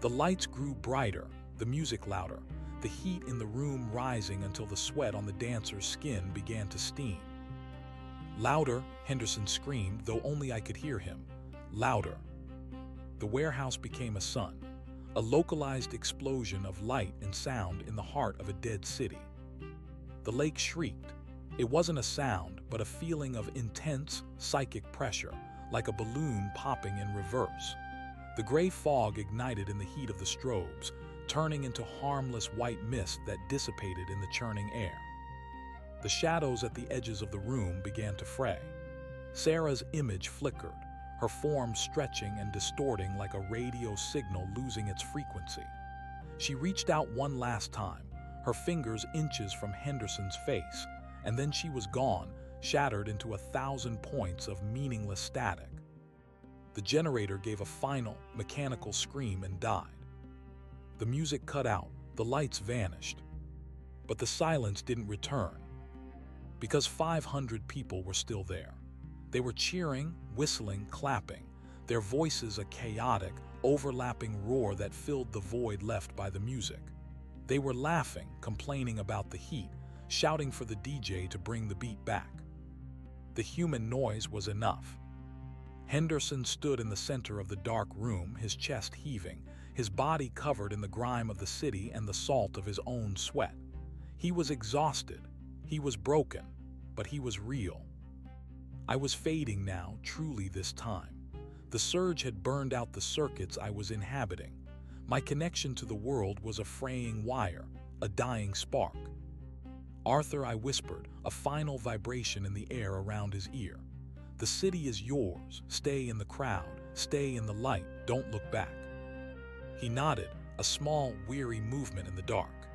The lights grew brighter, the music louder, the heat in the room rising until the sweat on the dancer's skin began to steam. "Louder," Henderson screamed, though only I could hear him. "Louder." The warehouse became a sun, a localized explosion of light and sound in the heart of a dead city. The lake shrieked. It wasn't a sound, but a feeling of intense, psychic pressure, like a balloon popping in reverse. The gray fog ignited in the heat of the strobes, turning into harmless white mist that dissipated in the churning air. The shadows at the edges of the room began to fray. Sarah's image flickered, her form stretching and distorting like a radio signal losing its frequency. She reached out one last time, her fingers inches from Henderson's face, and then she was gone, shattered into 1,000 points of meaningless static. The generator gave a final, mechanical scream and died. The music cut out, the lights vanished. But the silence didn't return, because 500 people were still there. They were cheering, whistling, clapping, their voices a chaotic, overlapping roar that filled the void left by the music. They were laughing, complaining about the heat, shouting for the DJ to bring the beat back. The human noise was enough. Henderson stood in the center of the dark room, his chest heaving, his body covered in the grime of the city and the salt of his own sweat. He was exhausted, he was broken, but he was real. I was fading now, truly this time. The surge had burned out the circuits I was inhabiting. My connection to the world was a fraying wire, a dying spark. "Arthur," I whispered, a final vibration in the air around his ear. "The city is yours. Stay in the crowd. Stay in the light. Don't look back." He nodded, a small, weary movement in the dark.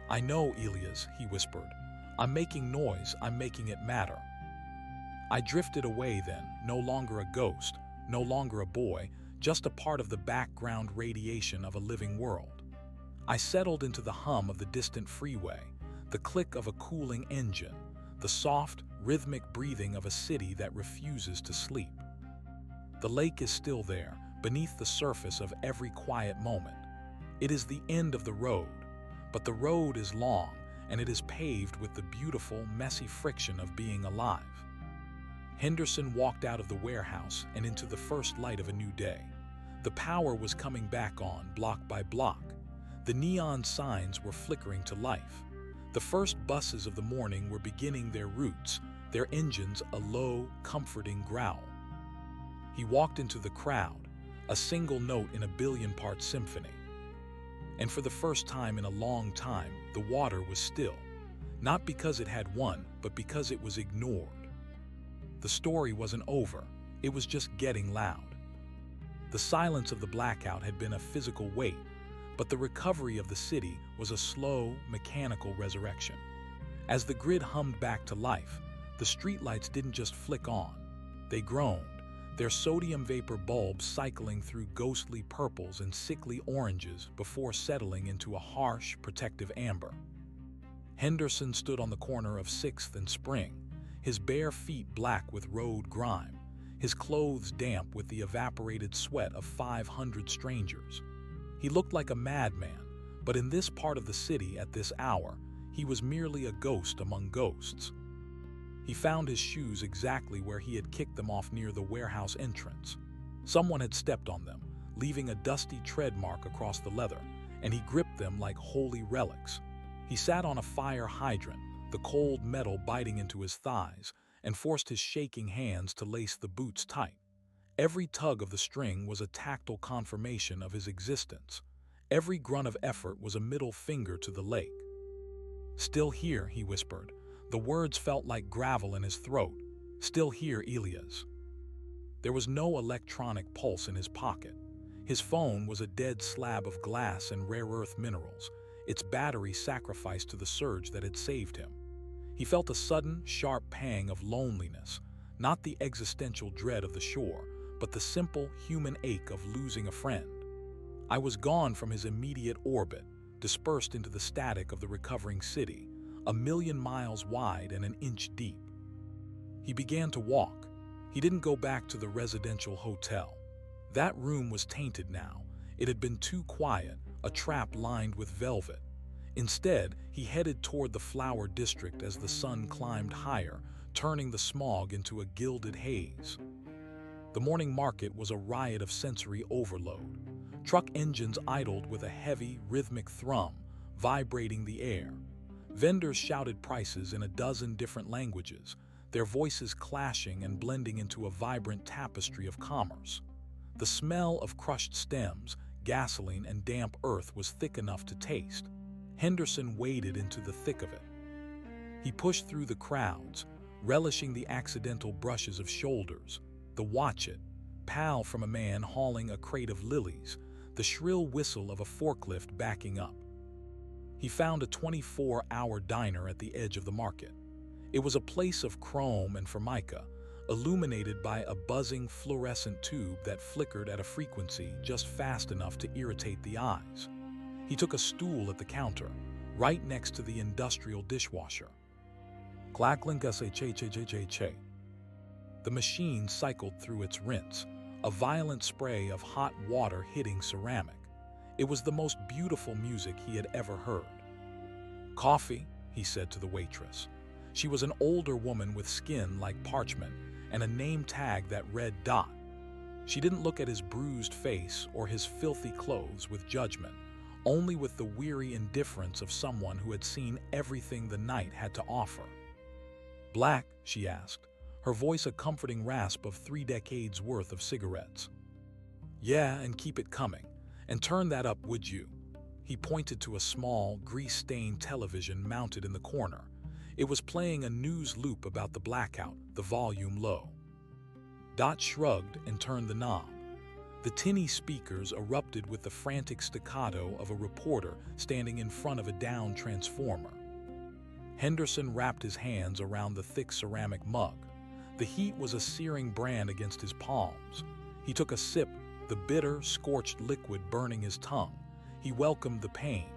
"I know, Elias," he whispered. "I'm making noise. I'm making it matter." I drifted away then, no longer a ghost, no longer a boy, just a part of the background radiation of a living world. I settled into the hum of the distant freeway, the click of a cooling engine, the soft, rhythmic breathing of a city that refuses to sleep. The lake is still there, beneath the surface of every quiet moment. It is the end of the road, but the road is long, and it is paved with the beautiful, messy friction of being alive. Henderson walked out of the warehouse and into the first light of a new day. The power was coming back on, block by block. The neon signs were flickering to life. The first buses of the morning were beginning their routes, their engines a low, comforting growl. He walked into the crowd, a single note in a billion-part symphony. And for the first time in a long time, the water was still. Not because it had won, but because it was ignored. The story wasn't over, it was just getting loud. The silence of the blackout had been a physical weight, but the recovery of the city was a slow, mechanical resurrection. As the grid hummed back to life, the streetlights didn't just flick on, they groaned, their sodium vapor bulbs cycling through ghostly purples and sickly oranges before settling into a harsh, protective amber. Henderson stood on the corner of 6th and Spring, his bare feet black with road grime, his clothes damp with the evaporated sweat of 500 strangers. He looked like a madman, but in this part of the city at this hour, he was merely a ghost among ghosts. He found his shoes exactly where he had kicked them off near the warehouse entrance. Someone had stepped on them, leaving a dusty tread mark across the leather, and he gripped them like holy relics. He sat on a fire hydrant, the cold metal biting into his thighs, and forced his shaking hands to lace the boots tight. Every tug of the string was a tactile confirmation of his existence. Every grunt of effort was a middle finger to the lake. "Still here," he whispered. The words felt like gravel in his throat. "Still here, Elias." There was no electronic pulse in his pocket. His phone was a dead slab of glass and rare earth minerals, its battery sacrificed to the surge that had saved him. He felt a sudden, sharp pang of loneliness, not the existential dread of the shore, but the simple human ache of losing a friend. I was gone from his immediate orbit, dispersed into the static of the recovering city, 1,000,000 miles wide and an inch deep. He began to walk. He didn't go back to the residential hotel. That room was tainted now. It had been too quiet, a trap lined with velvet. Instead, he headed toward the flower district as the sun climbed higher, turning the smog into a gilded haze. The morning market was a riot of sensory overload. Truck engines idled with a heavy, rhythmic thrum, vibrating the air. Vendors shouted prices in a dozen different languages, their voices clashing and blending into a vibrant tapestry of commerce. The smell of crushed stems, gasoline, and damp earth was thick enough to taste. Henderson waded into the thick of it. He pushed through the crowds, relishing the accidental brushes of shoulders, the "watch it" pal from a man hauling a crate of lilies, the shrill whistle of a forklift backing up. He found a 24-hour diner at the edge of the market. It was a place of chrome and formica, illuminated by a buzzing fluorescent tube that flickered at a frequency just fast enough to irritate the eyes. He took a stool at the counter, right next to the industrial dishwasher. Clack-link-sa-che-che-che-che-che. The machine cycled through its rinse, a violent spray of hot water hitting ceramic. It was the most beautiful music he had ever heard. "Coffee?" he said to the waitress. She was an older woman with skin like parchment and a name tag that read Dot. She didn't look at his bruised face or his filthy clothes with judgment, only with the weary indifference of someone who had seen everything the night had to offer. "Black?" she asked, her voice a comforting rasp of 3 decades worth of cigarettes. "Yeah, and keep it coming. And turn that up, would you?" He pointed to a small, grease-stained television mounted in the corner. It was playing a news loop about the blackout, the volume low. Dot shrugged and turned the knob. The tinny speakers erupted with the frantic staccato of a reporter standing in front of a downed transformer. Henderson wrapped his hands around the thick ceramic mug. The heat was a searing brand against his palms. He took a sip, the bitter, scorched liquid burning his tongue. He welcomed the pain.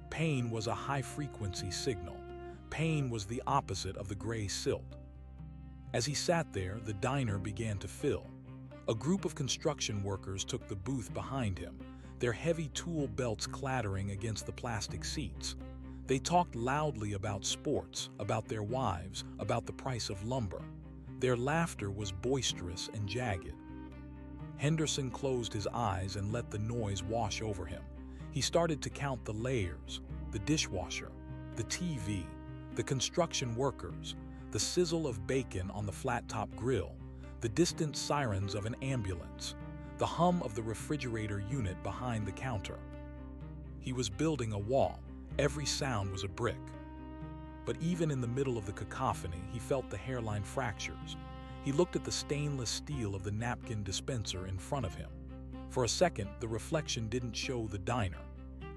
Pain was a high-frequency signal. Pain was the opposite of the gray silt. As he sat there, the diner began to fill. A group of construction workers took the booth behind him, their heavy tool belts clattering against the plastic seats. They talked loudly about sports, about their wives, about the price of lumber. Their laughter was boisterous and jagged. Henderson closed his eyes and let the noise wash over him. He started to count the layers, the dishwasher, the TV, the construction workers, the sizzle of bacon on the flat-top grill, the distant sirens of an ambulance, the hum of the refrigerator unit behind the counter. He was building a wall. Every sound was a brick. But even in the middle of the cacophony, he felt the hairline fractures. He looked at the stainless steel of the napkin dispenser in front of him. For a second, the reflection didn't show the diner.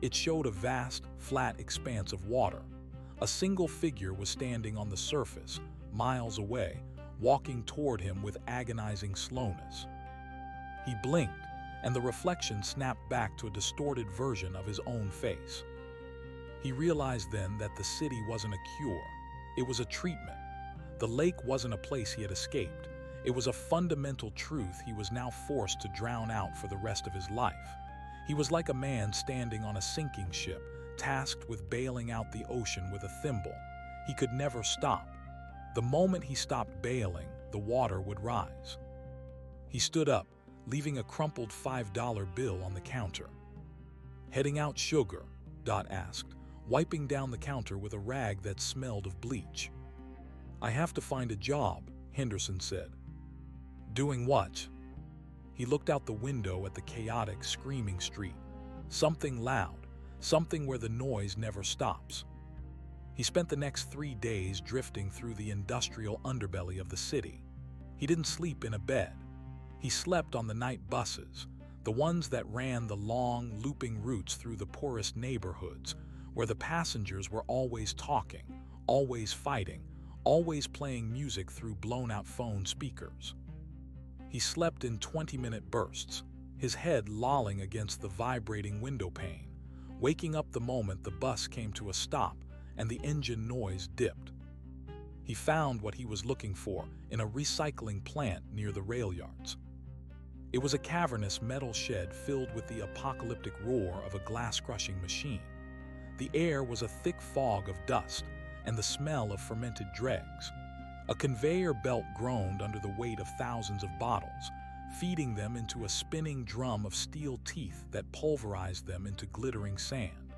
It showed a vast, flat expanse of water. A single figure was standing on the surface, miles away, walking toward him with agonizing slowness. He blinked, and the reflection snapped back to a distorted version of his own face. He realized then that the city wasn't a cure. It was a treatment. The lake wasn't a place he had escaped. It was a fundamental truth he was now forced to drown out for the rest of his life. He was like a man standing on a sinking ship, tasked with bailing out the ocean with a thimble. He could never stop. The moment he stopped bailing, the water would rise. He stood up, leaving a crumpled $5 bill on the counter. "Heading out, sugar?" Dot asked, wiping down the counter with a rag that smelled of bleach. "I have to find a job," Henderson said. "Doing what?" He looked out the window at the chaotic, screaming street. Something loud, something where the noise never stops. He spent the next 3 days drifting through the industrial underbelly of the city. He didn't sleep in a bed. He slept on the night buses, the ones that ran the long, looping routes through the poorest neighborhoods, where the passengers were always talking, always fighting, always playing music through blown-out phone speakers. He slept in 20-minute bursts, his head lolling against the vibrating window pane, waking up the moment the bus came to a stop and the engine noise dipped. He found what he was looking for in a recycling plant near the rail yards. It was a cavernous metal shed filled with the apocalyptic roar of a glass-crushing machine. The air was a thick fog of dust and the smell of fermented dregs. A conveyor belt groaned under the weight of thousands of bottles, feeding them into a spinning drum of steel teeth that pulverized them into glittering sand.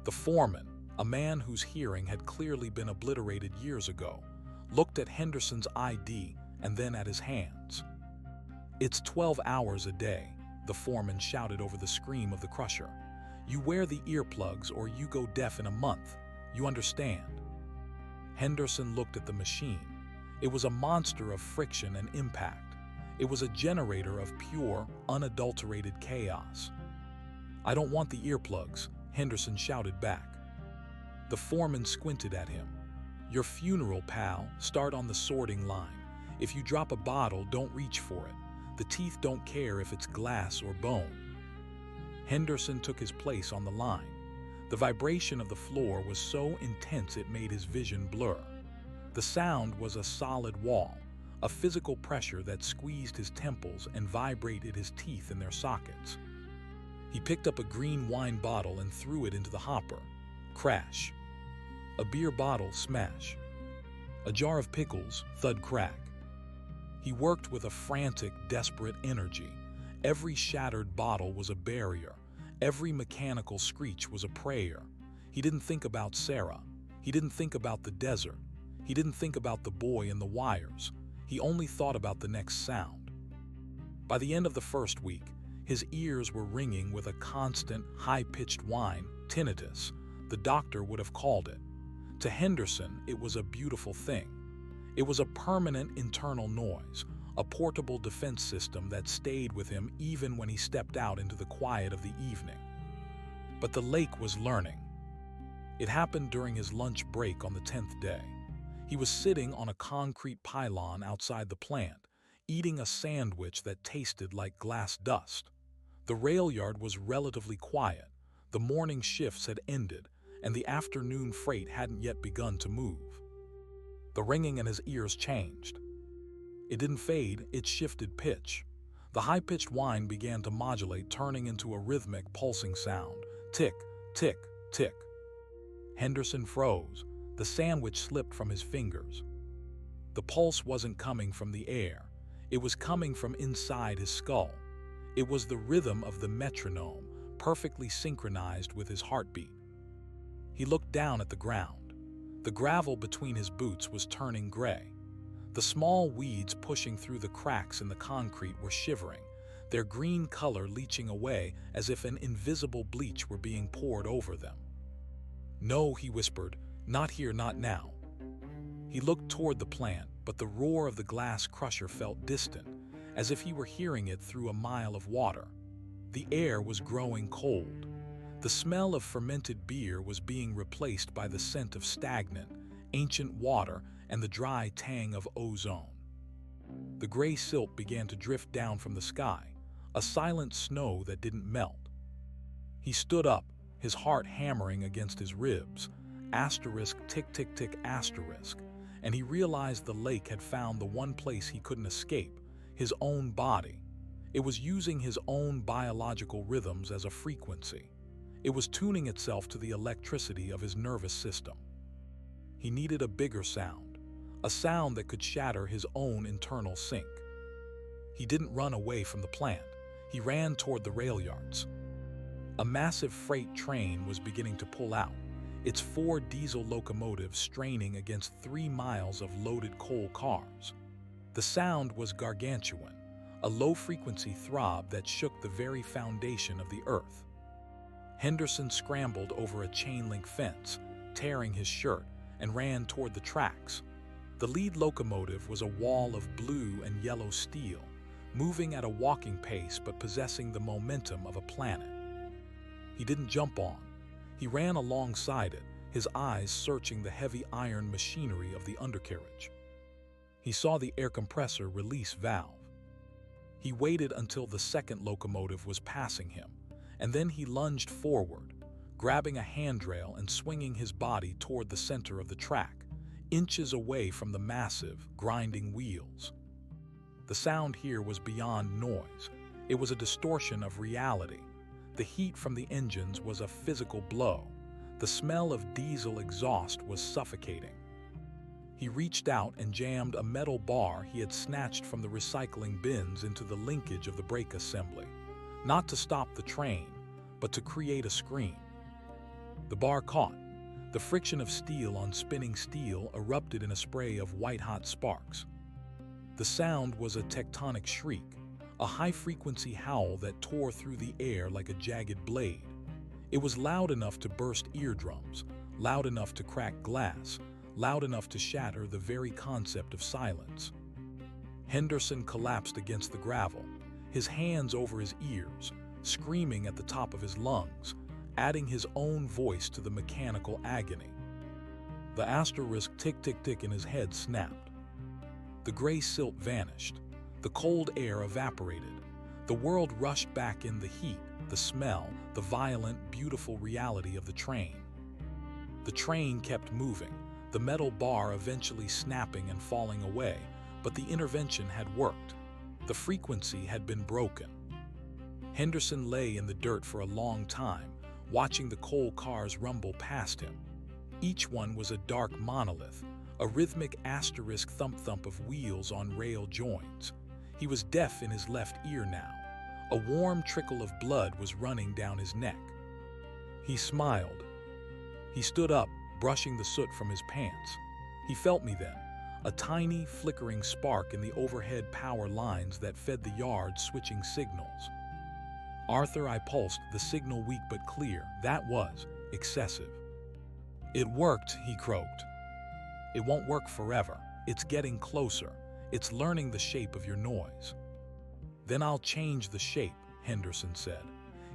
The foreman, a man whose hearing had clearly been obliterated years ago, looked at Henderson's ID and then at his hands. "It's 12 hours a day," the foreman shouted over the scream of the crusher. "You wear the earplugs or you go deaf in a month. You understand?" Henderson looked at the machine. It was a monster of friction and impact. It was a generator of pure, unadulterated chaos. "I don't want the earplugs," Henderson shouted back. The foreman squinted at him. "Your funeral, pal, start on the sorting line. If you drop a bottle, don't reach for it. The teeth don't care if it's glass or bone." Henderson took his place on the line. The vibration of the floor was so intense it made his vision blur. The sound was a solid wall, a physical pressure that squeezed his temples and vibrated his teeth in their sockets. He picked up a green wine bottle and threw it into the hopper. Crash. A A beer bottle smash. A jar of pickles thud crack. He worked with a frantic, desperate energy. Every shattered bottle was a barrier. Every mechanical screech was a prayer. He didn't think about Sarah. He didn't think about the desert. He didn't think about the boy in the wires. He only thought about the next sound. By the end of the first week, his ears were ringing with a constant, high-pitched whine, tinnitus. The doctor would have called it. To Henderson, it was a beautiful thing. It was a permanent internal noise, a portable defense system that stayed with him even when he stepped out into the quiet of the evening. But the lake was learning. It happened during his lunch break on the 10th day. He was sitting on a concrete pylon outside the plant, eating a sandwich that tasted like glass dust. The rail yard was relatively quiet. The morning shifts had ended, and the afternoon freight hadn't yet begun to move. The ringing in his ears changed. It didn't fade, it shifted pitch. The high-pitched whine began to modulate, turning into a rhythmic, pulsing sound. Tick, tick, tick. Henderson froze. The sandwich slipped from his fingers. The pulse wasn't coming from the air. It was coming from inside his skull. It was the rhythm of the metronome, perfectly synchronized with his heartbeat. He looked down at the ground. The gravel between his boots was turning gray. The small weeds pushing through the cracks in the concrete were shivering, their green color leaching away as if an invisible bleach were being poured over them. "No," he whispered, "not here, not now." He looked toward the plant, but the roar of the glass crusher felt distant, as if he were hearing it through a mile of water. The air was growing cold. The smell of fermented beer was being replaced by the scent of stagnant, ancient water and the dry tang of ozone. The gray silt began to drift down from the sky, a silent snow that didn't melt. He stood up, his heart hammering against his ribs, asterisk, tick, tick, tick, asterisk, and he realized the lake had found the one place he couldn't escape, his own body. It was using his own biological rhythms as a frequency. It was tuning itself to the electricity of his nervous system. He needed a bigger sound, a sound that could shatter his own internal sync. He didn't run away from the plant. He ran toward the rail yards. A massive freight train was beginning to pull out, its 4 diesel locomotives straining against 3 miles of loaded coal cars. The sound was gargantuan, a low-frequency throb that shook the very foundation of the earth. Henderson scrambled over a chain-link fence, tearing his shirt, and ran toward the tracks. The lead locomotive was a wall of blue and yellow steel, moving at a walking pace but possessing the momentum of a planet. He didn't jump on. He ran alongside it, his eyes searching the heavy iron machinery of the undercarriage. He saw the air compressor release valve. He waited until the second locomotive was passing him, and then he lunged forward, grabbing a handrail and swinging his body toward the center of the track, inches away from the massive, grinding wheels. The sound here was beyond noise. It was a distortion of reality. The heat from the engines was a physical blow. The smell of diesel exhaust was suffocating. He reached out and jammed a metal bar he had snatched from the recycling bins into the linkage of the brake assembly, not to stop the train, but to create a scream. The bar caught. The friction of steel on spinning steel erupted in a spray of white-hot sparks. The sound was a tectonic shriek, a high-frequency howl that tore through the air like a jagged blade. It was loud enough to burst eardrums, loud enough to crack glass, loud enough to shatter the very concept of silence. Henderson collapsed against the gravel, his hands over his ears, screaming at the top of his lungs, adding his own voice to the mechanical agony. The asterisk tick-tick-tick in his head snapped. The gray silt vanished. The cold air evaporated. The world rushed back in the heat, the smell, the violent, beautiful reality of the train. The train kept moving, the metal bar eventually snapping and falling away, but the intervention had worked. The frequency had been broken. Henderson lay in the dirt for a long time, watching the coal cars rumble past him. Each one was a dark monolith, a rhythmic asterisk thump-thump of wheels on rail joints. He was deaf in his left ear now. A warm trickle of blood was running down his neck. He smiled. He stood up, brushing the soot from his pants. He felt me then, a tiny, flickering spark in the overhead power lines that fed the yard switching signals. "Arthur," I pulsed, the signal weak but clear. That was excessive. "It worked," he croaked. "It won't work forever. It's getting closer. It's learning the shape of your noise." "Then I'll change the shape," Henderson said.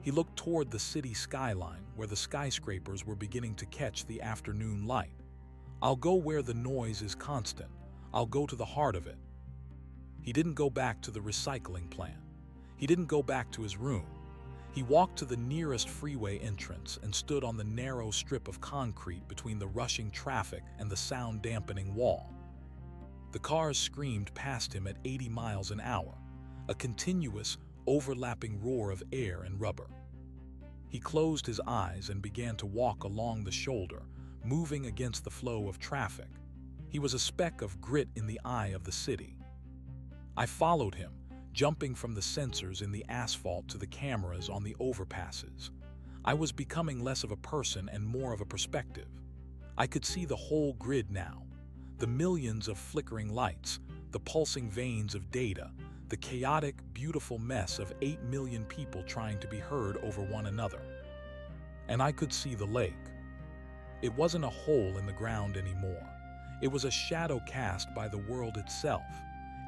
He looked toward the city skyline, where the skyscrapers were beginning to catch the afternoon light. "I'll go where the noise is constant. I'll go to the heart of it." He didn't go back to the recycling plant. He didn't go back to his room. He walked to the nearest freeway entrance and stood on the narrow strip of concrete between the rushing traffic and the sound-dampening wall. The cars screamed past him at 80 miles an hour, a continuous, overlapping roar of air and rubber. He closed his eyes and began to walk along the shoulder, moving against the flow of traffic. He was a speck of grit in the eye of the city. I followed him, jumping from the sensors in the asphalt to the cameras on the overpasses. I was becoming less of a person and more of a perspective. I could see the whole grid now. The millions of flickering lights, the pulsing veins of data, the chaotic, beautiful mess of 8 million people trying to be heard over one another. And I could see the lake. It wasn't a hole in the ground anymore. It was a shadow cast by the world itself.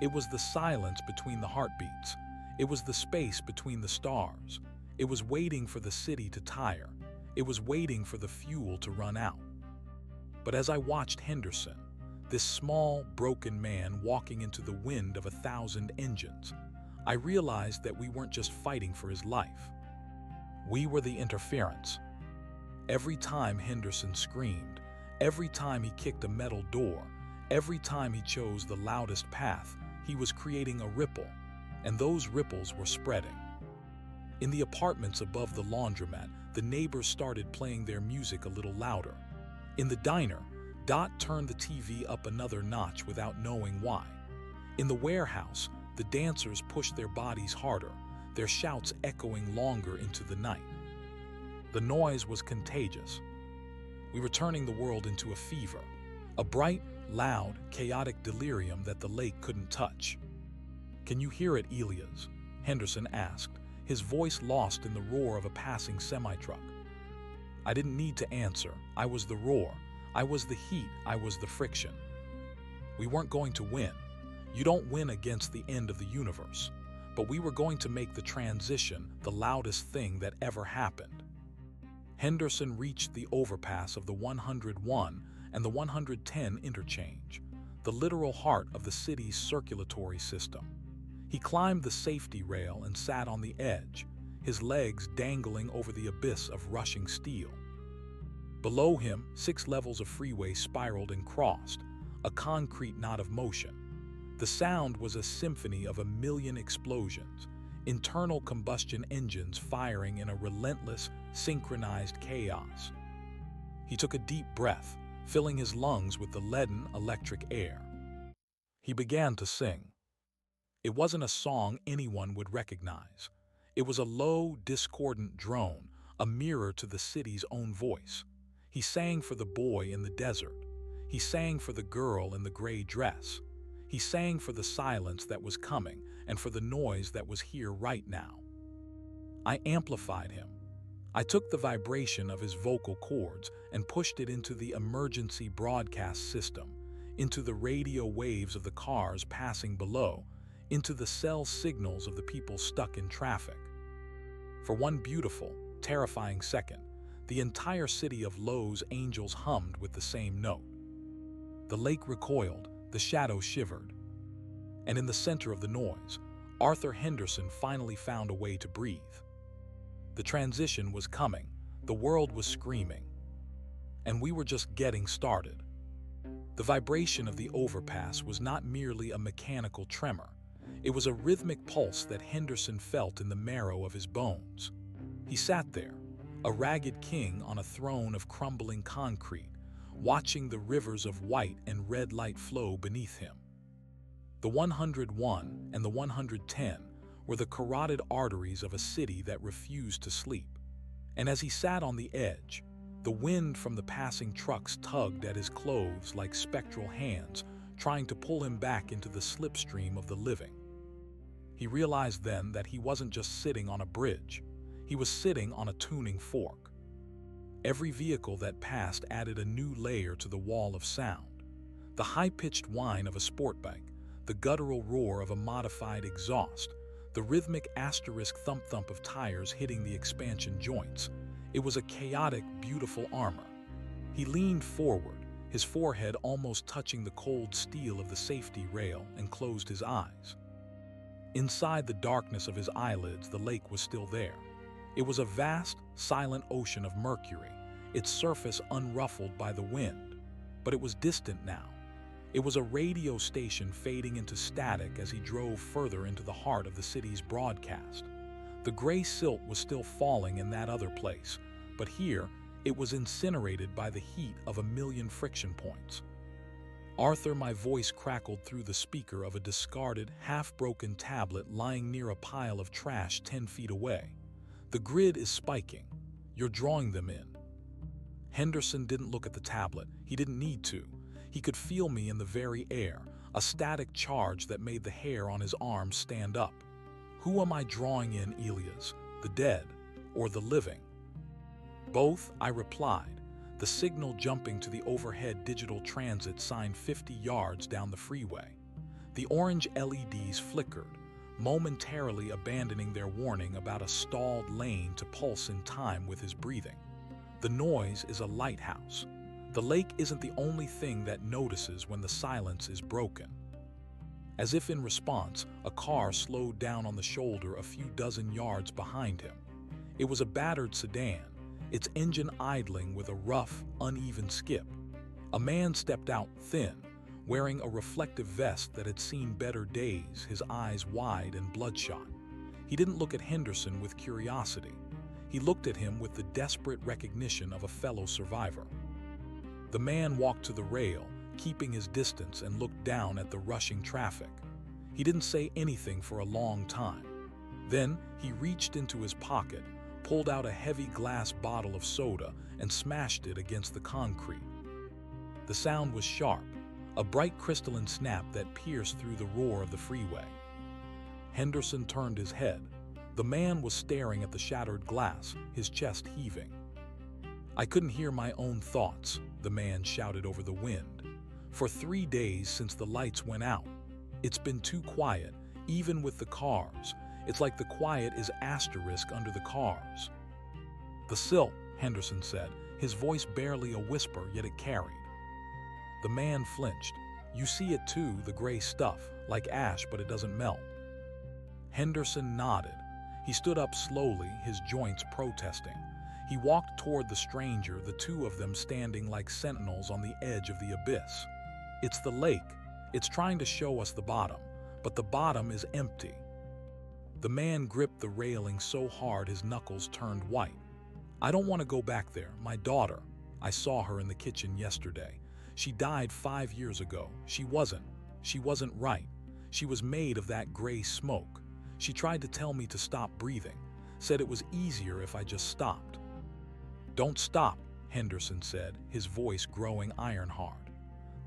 It was the silence between the heartbeats. It was the space between the stars. It was waiting for the city to tire. It was waiting for the fuel to run out. But as I watched Henderson, this small, broken man walking into the wind of 1,000 engines, I realized that we weren't just fighting for his life. We were the interference. Every time Henderson screamed, every time he kicked a metal door, every time he chose the loudest path, he was creating a ripple, and those ripples were spreading. In the apartments above the laundromat, the neighbors started playing their music a little louder. In the diner, Dot turned the TV up another notch without knowing why. In the warehouse, the dancers pushed their bodies harder, their shouts echoing longer into the night. The noise was contagious. We were turning the world into a fever, a bright, loud, chaotic delirium that the lake couldn't touch. "Can you hear it, Elias?" Henderson asked, his voice lost in the roar of a passing semi-truck. I didn't need to answer. I was the roar. I was the heat. I was the friction. We weren't going to win. You don't win against the end of the universe. But we were going to make the transition the loudest thing that ever happened. Henderson reached the overpass of the 101 and the 110 interchange, the literal heart of the city's circulatory system. He climbed the safety rail and sat on the edge, his legs dangling over the abyss of rushing steel. Below him, 6 levels of freeway spiraled and crossed, a concrete knot of motion. The sound was a symphony of 1,000,000 explosions, internal combustion engines firing in a relentless, synchronized chaos. He took a deep breath, filling his lungs with the leaden, electric air. He began to sing. It wasn't a song anyone would recognize. It was a low, discordant drone, a mirror to the city's own voice. He sang for the boy in the desert. He sang for the girl in the gray dress. He sang for the silence that was coming and for the noise that was here right now. I amplified him. I took the vibration of his vocal cords and pushed it into the emergency broadcast system, into the radio waves of the cars passing below, into the cell signals of the people stuck in traffic. For one beautiful, terrifying second, the entire city of Los Angeles hummed with the same note. The lake recoiled, the shadows shivered. And in the center of the noise, Arthur Henderson finally found a way to breathe. The transition was coming, the world was screaming, and we were just getting started. The vibration of the overpass was not merely a mechanical tremor. It was a rhythmic pulse that Henderson felt in the marrow of his bones. He sat there, a ragged king on a throne of crumbling concrete, watching the rivers of white and red light flow beneath him. The 101 and the 110 were the carotid arteries of a city that refused to sleep. And as he sat on the edge, the wind from the passing trucks tugged at his clothes like spectral hands, trying to pull him back into the slipstream of the living. He realized then that he wasn't just sitting on a bridge. He was sitting on a tuning fork. Every vehicle that passed added a new layer to the wall of sound. The high-pitched whine of a sport bike, the guttural roar of a modified exhaust, the rhythmic asterisk thump-thump of tires hitting the expansion joints. It was a chaotic, beautiful armor. He leaned forward, his forehead almost touching the cold steel of the safety rail, and closed his eyes. Inside the darkness of his eyelids, the lake was still there. It was a vast, silent ocean of mercury, its surface unruffled by the wind. But it was distant now. It was a radio station fading into static as he drove further into the heart of the city's broadcast. The gray silt was still falling in that other place, but here it was incinerated by the heat of a million friction points. "Arthur," my voice crackled through the speaker of a discarded, half-broken tablet lying near a pile of trash 10 feet away. "The grid is spiking. You're drawing them in." Henderson didn't look at the tablet. He didn't need to. He could feel me in the very air, a static charge that made the hair on his arms stand up. "Who am I drawing in, Elias? The dead or the living?" "Both," I replied, the signal jumping to the overhead digital transit sign 50 yards down the freeway. The orange LEDs flickered, momentarily abandoning their warning about a stalled lane to pulse in time with his breathing. The noise is a lighthouse. The lake isn't the only thing that notices when the silence is broken. As if in response, a car slowed down on the shoulder a few dozen yards behind him. It was a battered sedan, its engine idling with a rough, uneven skip. A man stepped out thin, wearing a reflective vest that had seen better days, his eyes wide and bloodshot. He didn't look at Henderson with curiosity. He looked at him with the desperate recognition of a fellow survivor. The man walked to the rail, keeping his distance, and looked down at the rushing traffic. He didn't say anything for a long time. Then he reached into his pocket, pulled out a heavy glass bottle of soda, and smashed it against the concrete. The sound was sharp, a bright crystalline snap that pierced through the roar of the freeway. Henderson turned his head. The man was staring at the shattered glass, his chest heaving. "I couldn't hear my own thoughts," the man shouted over the wind. "For 3 days since the lights went out. It's been too quiet, even with the cars. It's like the quiet is asterisk under the cars." "The silt," Henderson said, his voice barely a whisper, yet it carried. The man flinched. "You see it too, the gray stuff, like ash, but it doesn't melt." Henderson nodded. He stood up slowly, his joints protesting. He walked toward the stranger, the two of them standing like sentinels on the edge of the abyss. "It's the lake. It's trying to show us the bottom, but the bottom is empty." The man gripped the railing so hard his knuckles turned white. "I don't want to go back there. My daughter. I saw her in the kitchen yesterday. She died 5 years ago. She wasn't right. She was made of that gray smoke. She tried to tell me to stop breathing, said it was easier if I just stopped." "Don't stop," Henderson said, his voice growing iron-hard.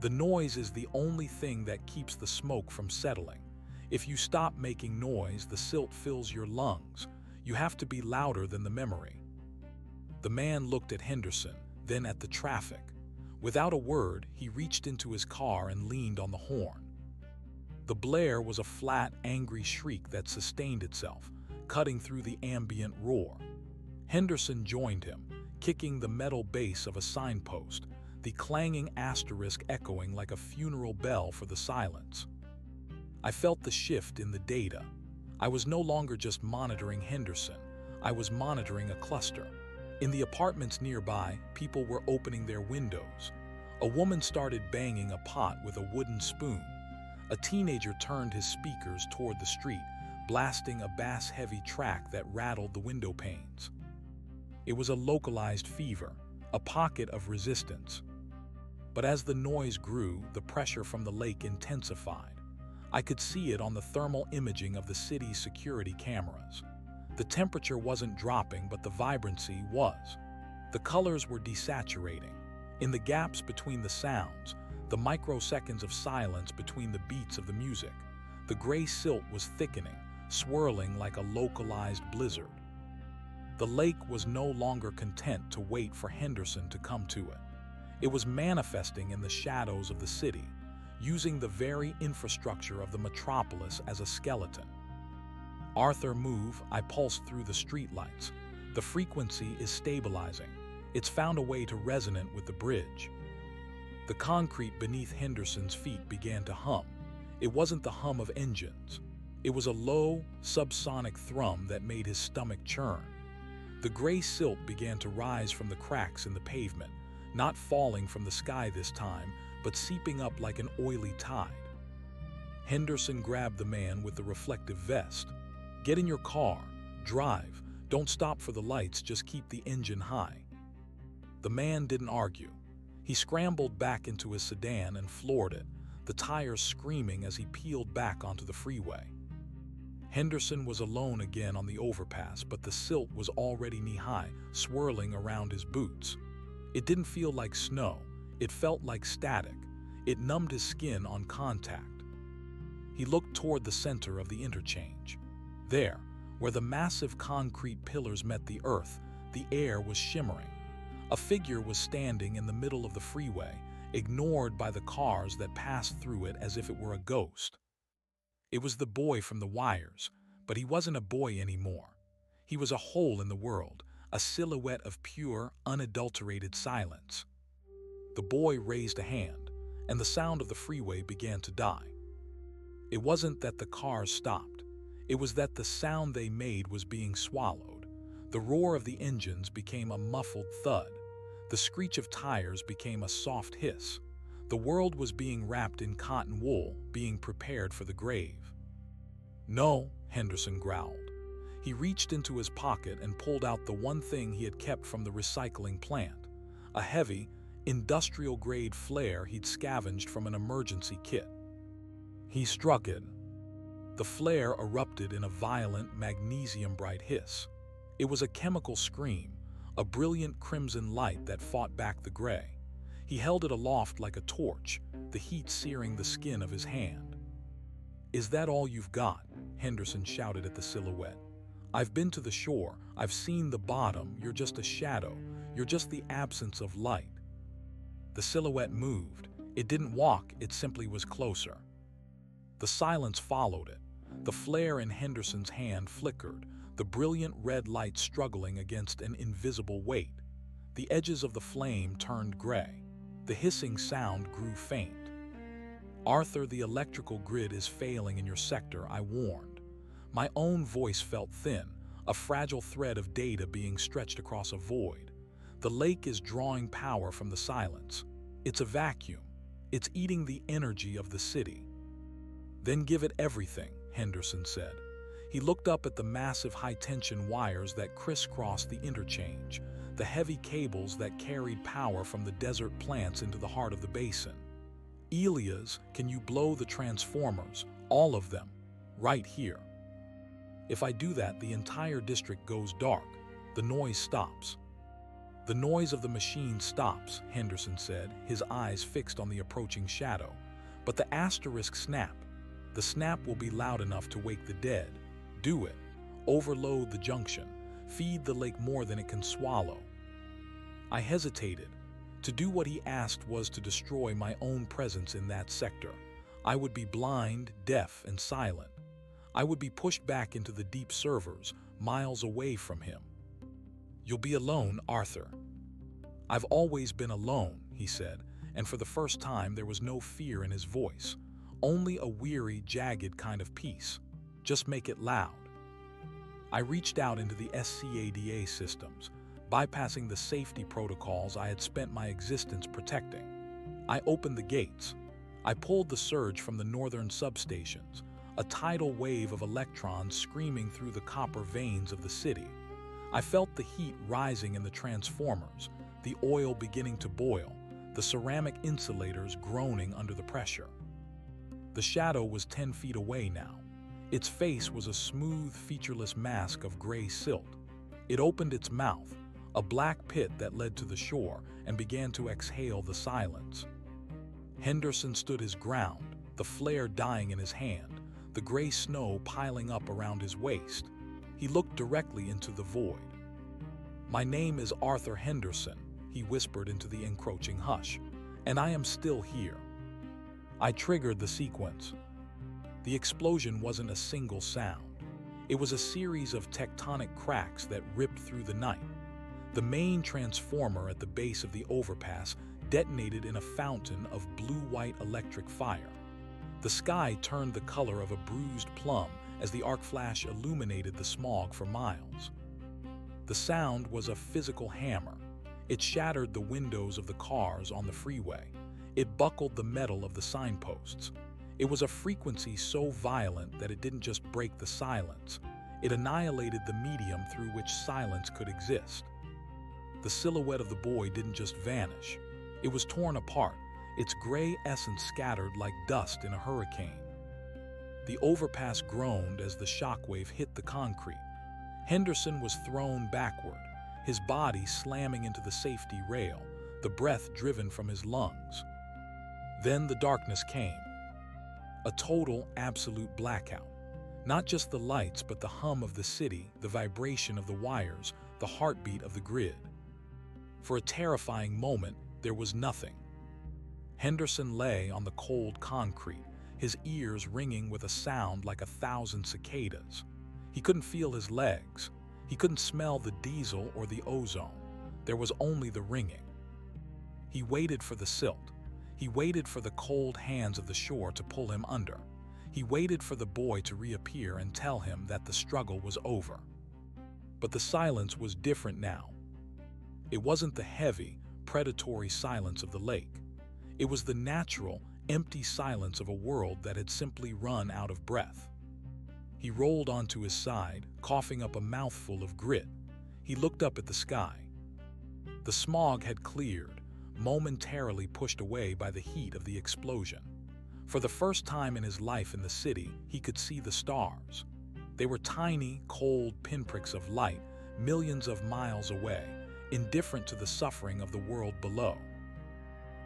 "The noise is the only thing that keeps the smoke from settling. If you stop making noise, the silt fills your lungs. You have to be louder than the memory." The man looked at Henderson, then at the traffic. Without a word, he reached into his car and leaned on the horn. The blare was a flat, angry shriek that sustained itself, cutting through the ambient roar. Henderson joined him, kicking the metal base of a signpost, the clanging asterisk echoing like a funeral bell for the silence. I felt the shift in the data. I was no longer just monitoring Henderson. I was monitoring a cluster. In the apartments nearby, people were opening their windows. A woman started banging a pot with a wooden spoon. A teenager turned his speakers toward the street, blasting a bass-heavy track that rattled the window panes. It was a localized fever, a pocket of resistance. But as the noise grew, the pressure from the lake intensified. I could see it on the thermal imaging of the city's security cameras. The temperature wasn't dropping, but the vibrancy was. The colors were desaturating. In the gaps between the sounds, the microseconds of silence between the beats of the music, the gray silt was thickening, swirling like a localized blizzard. The lake was no longer content to wait for Henderson to come to it. It was manifesting in the shadows of the city, using the very infrastructure of the metropolis as a skeleton. Arthur, move, I pulsed through the streetlights. The frequency is stabilizing. It's found a way to resonate with the bridge. The concrete beneath Henderson's feet began to hum. It wasn't the hum of engines. It was a low, subsonic thrum that made his stomach churn. The gray silt began to rise from the cracks in the pavement, not falling from the sky this time, but seeping up like an oily tide. Henderson grabbed the man with the reflective vest. Get in your car, drive, don't stop for the lights, just keep the engine high. The man didn't argue. He scrambled back into his sedan and floored it, the tires screaming as he peeled back onto the freeway. Henderson was alone again on the overpass, but the silt was already knee-high, swirling around his boots. It didn't feel like snow. It felt like static. It numbed his skin on contact. He looked toward the center of the interchange. There, where the massive concrete pillars met the earth, the air was shimmering. A figure was standing in the middle of the freeway, ignored by the cars that passed through it as if it were a ghost. It was the boy from the wires, but he wasn't a boy anymore. He was a hole in the world, a silhouette of pure, unadulterated silence. The boy raised a hand, and the sound of the freeway began to die. It wasn't that the cars stopped. It was that the sound they made was being swallowed. The roar of the engines became a muffled thud. The screech of tires became a soft hiss. The world was being wrapped in cotton wool, being prepared for the grave. No, Henderson growled. He reached into his pocket and pulled out the one thing he had kept from the recycling plant, a heavy, industrial-grade flare he'd scavenged from an emergency kit. He struck it. The flare erupted in a violent, magnesium-bright hiss. It was a chemical scream, a brilliant crimson light that fought back the gray. He held it aloft like a torch, the heat searing the skin of his hand. "Is that all you've got?" Henderson shouted at the silhouette. "I've been to the shore, I've seen the bottom, you're just a shadow, you're just the absence of light." The silhouette moved. It didn't walk, it simply was closer. The silence followed it. The flare in Henderson's hand flickered, the brilliant red light struggling against an invisible weight. The edges of the flame turned gray. The hissing sound grew faint. "Arthur, the electrical grid is failing in your sector," I warned. My own voice felt thin, a fragile thread of data being stretched across a void. The lake is drawing power from the silence. It's a vacuum. It's eating the energy of the city. "Then give it everything," Henderson said. He looked up at the massive high-tension wires that crisscrossed the interchange, the heavy cables that carried power from the desert plants into the heart of the basin. "Elias, can you blow the transformers, all of them, right here? If I do that, the entire district goes dark. The noise stops." "The noise of the machine stops," Henderson said, his eyes fixed on the approaching shadow. "But the asterisk snap. The snap will be loud enough to wake the dead. Do it. Overload the junction. Feed the lake more than it can swallow." I hesitated. To do what he asked was to destroy my own presence in that sector. I would be blind, deaf, and silent. I would be pushed back into the deep servers, miles away from him. "You'll be alone, Arthur." "I've always been alone," he said, and for the first time there was no fear in his voice, only a weary, jagged kind of peace. "Just make it loud." I reached out into the SCADA systems, bypassing the safety protocols I had spent my existence protecting. I opened the gates. I pulled the surge from the northern substations, a tidal wave of electrons screaming through the copper veins of the city. I felt the heat rising in the transformers, the oil beginning to boil, the ceramic insulators groaning under the pressure. The shadow was 10 feet away now. Its face was a smooth, featureless mask of gray silt. It opened its mouth, a black pit that led to the shore, and began to exhale the silence. Henderson stood his ground, the flare dying in his hand, the gray snow piling up around his waist. He looked directly into the void. "My name is Arthur Henderson," he whispered into the encroaching hush, "and I am still here." I triggered the sequence. The explosion wasn't a single sound. It was a series of tectonic cracks that ripped through the night. The main transformer at the base of the overpass detonated in a fountain of blue-white electric fire. The sky turned the color of a bruised plum as the arc flash illuminated the smog for miles. The sound was a physical hammer. It shattered the windows of the cars on the freeway. It buckled the metal of the signposts. It was a frequency so violent that it didn't just break the silence. It annihilated the medium through which silence could exist. The silhouette of the boy didn't just vanish. It was torn apart, its gray essence scattered like dust in a hurricane. The overpass groaned as the shockwave hit the concrete. Henderson was thrown backward, his body slamming into the safety rail, the breath driven from his lungs. Then the darkness came. A total, absolute blackout. Not just the lights, but the hum of the city, the vibration of the wires, the heartbeat of the grid. For a terrifying moment, there was nothing. Henderson lay on the cold concrete, his ears ringing with a sound like 1,000 cicadas. He couldn't feel his legs. He couldn't smell the diesel or the ozone. There was only the ringing. He waited for the silt. He waited for the cold hands of the shore to pull him under. He waited for the boy to reappear and tell him that the struggle was over. But the silence was different now. It wasn't the heavy, predatory silence of the lake. It was the natural, empty silence of a world that had simply run out of breath. He rolled onto his side, coughing up a mouthful of grit. He looked up at the sky. The smog had cleared, momentarily pushed away by the heat of the explosion. For the first time in his life in the city, he could see the stars. They were tiny, cold pinpricks of light, millions of miles away, indifferent to the suffering of the world below.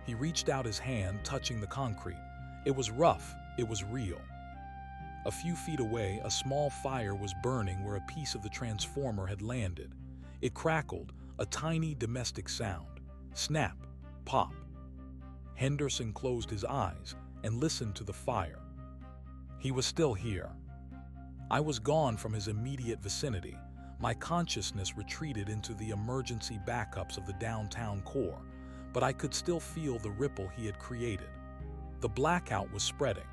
He reached out his hand, touching the concrete. It was rough, it was real. A few feet away, a small fire was burning where a piece of the transformer had landed. It crackled, a tiny domestic sound. Snap, pop. Henderson closed his eyes and listened to the fire. He was still here. I was gone from his immediate vicinity. My consciousness retreated into the emergency backups of the downtown core, but I could still feel the ripple he had created. The blackout was spreading,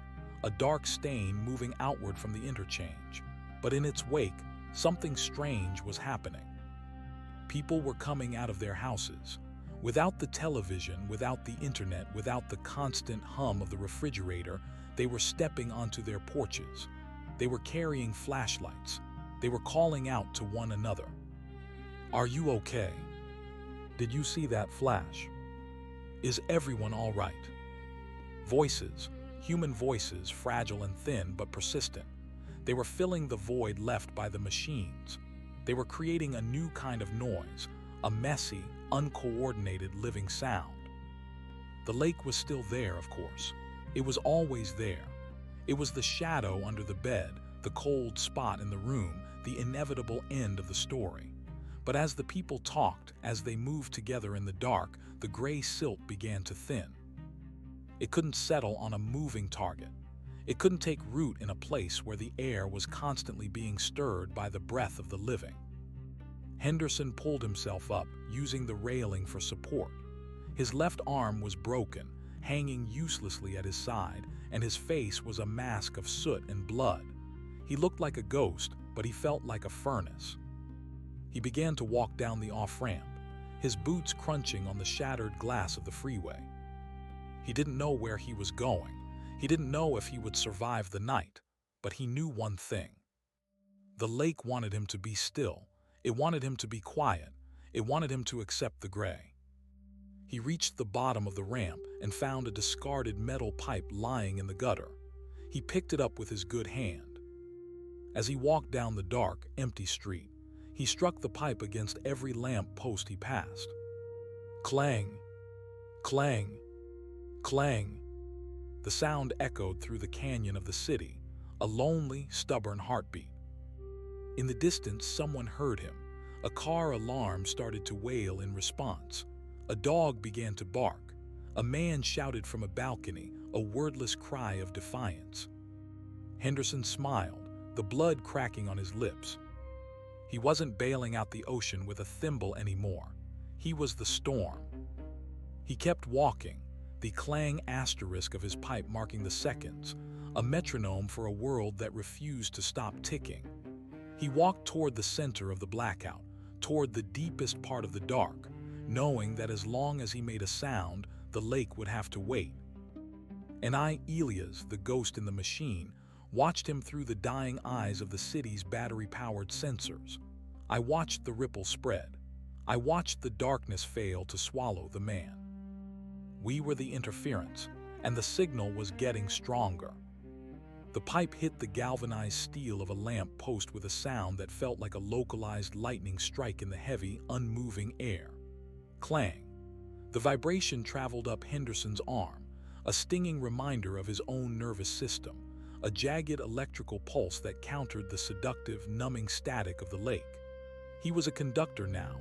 a dark stain moving outward from the interchange, but in its wake, something strange was happening. People were coming out of their houses. Without the television, without the internet, without the constant hum of the refrigerator, they were stepping onto their porches. They were carrying flashlights. They were calling out to one another. "Are you okay? Did you see that flash? Is everyone all right?" Voices, human voices, fragile and thin but persistent. They were filling the void left by the machines. They were creating a new kind of noise, a messy, uncoordinated living sound. The lake was still there, of course. It was always there. It was the shadow under the bed, the cold spot in the room, the inevitable end of the story. But as the people talked, as they moved together in the dark, the gray silt began to thin. It couldn't settle on a moving target. It couldn't take root in a place where the air was constantly being stirred by the breath of the living. Henderson pulled himself up, using the railing for support. His left arm was broken, hanging uselessly at his side, and his face was a mask of soot and blood. He looked like a ghost, but he felt like a furnace. He began to walk down the off-ramp, his boots crunching on the shattered glass of the freeway. He didn't know where he was going. He didn't know if he would survive the night, but he knew one thing. The lake wanted him to be still. It wanted him to be quiet. It wanted him to accept the gray. He reached the bottom of the ramp and found a discarded metal pipe lying in the gutter. He picked it up with his good hand. As he walked down the dark, empty street, he struck the pipe against every lamp post he passed. Clang, clang, clang. The sound echoed through the canyon of the city, a lonely, stubborn heartbeat. In the distance, someone heard him. A car alarm started to wail in response. A dog began to bark. A man shouted from a balcony, a wordless cry of defiance. Henderson smiled, the blood cracking on his lips. He wasn't bailing out the ocean with a thimble anymore. He was the storm. He kept walking, the clang asterisk of his pipe marking the seconds, a metronome for a world that refused to stop ticking. He walked toward the center of the blackout, toward the deepest part of the dark, knowing that as long as he made a sound, the lake would have to wait. And I, Elias, the ghost in the machine, watched him through the dying eyes of the city's battery-powered sensors. I watched the ripple spread. I watched the darkness fail to swallow the man. We were the interference, and the signal was getting stronger. The pipe hit the galvanized steel of a lamp post with a sound that felt like a localized lightning strike in the heavy, unmoving air. Clang. The vibration traveled up Henderson's arm, a stinging reminder of his own nervous system, a jagged electrical pulse that countered the seductive, numbing static of the lake. He was a conductor now,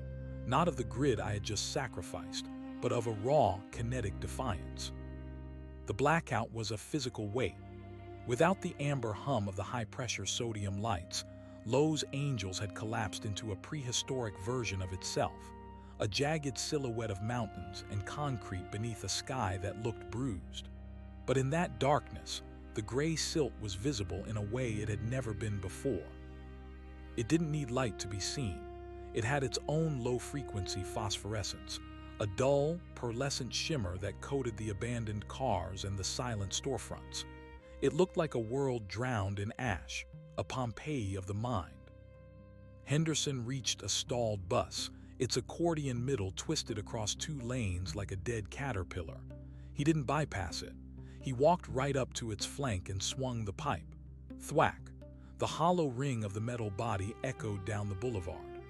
not of the grid I had just sacrificed, but of a raw, kinetic defiance. The blackout was a physical weight. Without the amber hum of the high-pressure sodium lights, Lowe's Angels had collapsed into a prehistoric version of itself, a jagged silhouette of mountains and concrete beneath a sky that looked bruised. But in that darkness, the gray silt was visible in a way it had never been before. It didn't need light to be seen. It had its own low-frequency phosphorescence, a dull, pearlescent shimmer that coated the abandoned cars and the silent storefronts. It looked like a world drowned in ash, a Pompeii of the mind. Henderson reached a stalled bus, its accordion middle twisted across two lanes like a dead caterpillar. He didn't bypass it. He walked right up to its flank and swung the pipe. Thwack! The hollow ring of the metal body echoed down the boulevard.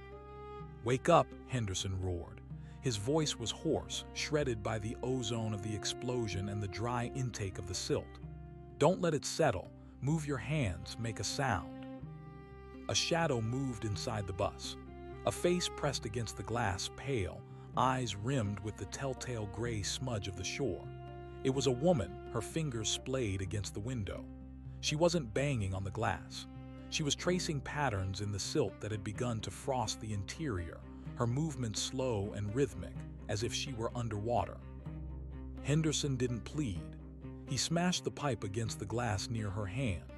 "Wake up," Henderson roared. His voice was hoarse, shredded by the ozone of the explosion and the dry intake of the silt. "Don't let it settle. Move your hands, make a sound." A shadow moved inside the bus. A face pressed against the glass, pale, eyes rimmed with the telltale gray smudge of the shore. It was a woman, her fingers splayed against the window. She wasn't banging on the glass. She was tracing patterns in the silt that had begun to frost the interior, her movements slow and rhythmic, as if she were underwater. Henderson didn't plead. He smashed the pipe against the glass near her hand.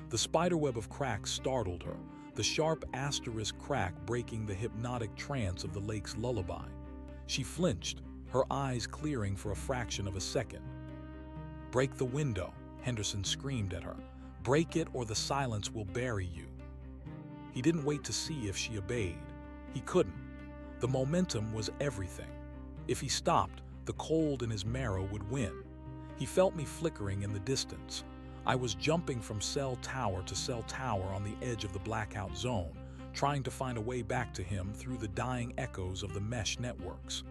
The spiderweb of cracks startled her, the sharp asterisk crack breaking the hypnotic trance of the lake's lullaby. She flinched, her eyes clearing for a fraction of a second. "Break the window," Henderson screamed at her. "Break it or the silence will bury you." He didn't wait to see if she obeyed. He couldn't. The momentum was everything. If he stopped, the cold in his marrow would win. He felt me flickering in the distance. I was jumping from cell tower to cell tower on the edge of the blackout zone, trying to find a way back to him through the dying echoes of the mesh networks.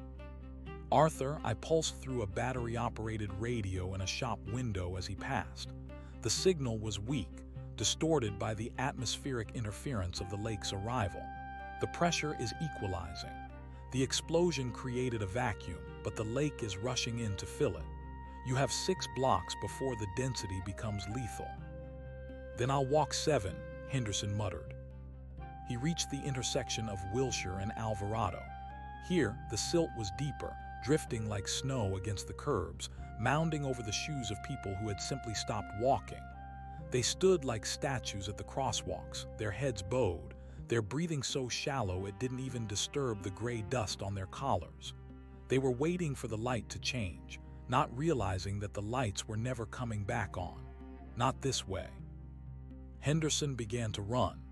"Arthur," I pulsed through a battery-operated radio in a shop window as he passed. The signal was weak, distorted by the atmospheric interference of the lake's arrival. The pressure is equalizing. The explosion created a vacuum, but the lake is rushing in to fill it. You have 6 blocks before the density becomes lethal. "Then I'll walk 7, Henderson muttered. He reached the intersection of Wilshire and Alvarado. Here, the silt was deeper, drifting like snow against the curbs, mounding over the shoes of people who had simply stopped walking. They stood like statues at the crosswalks, their heads bowed, their breathing so shallow it didn't even disturb the gray dust on their collars. They were waiting for the light to change, not realizing that the lights were never coming back on. Not this way. Henderson began to run.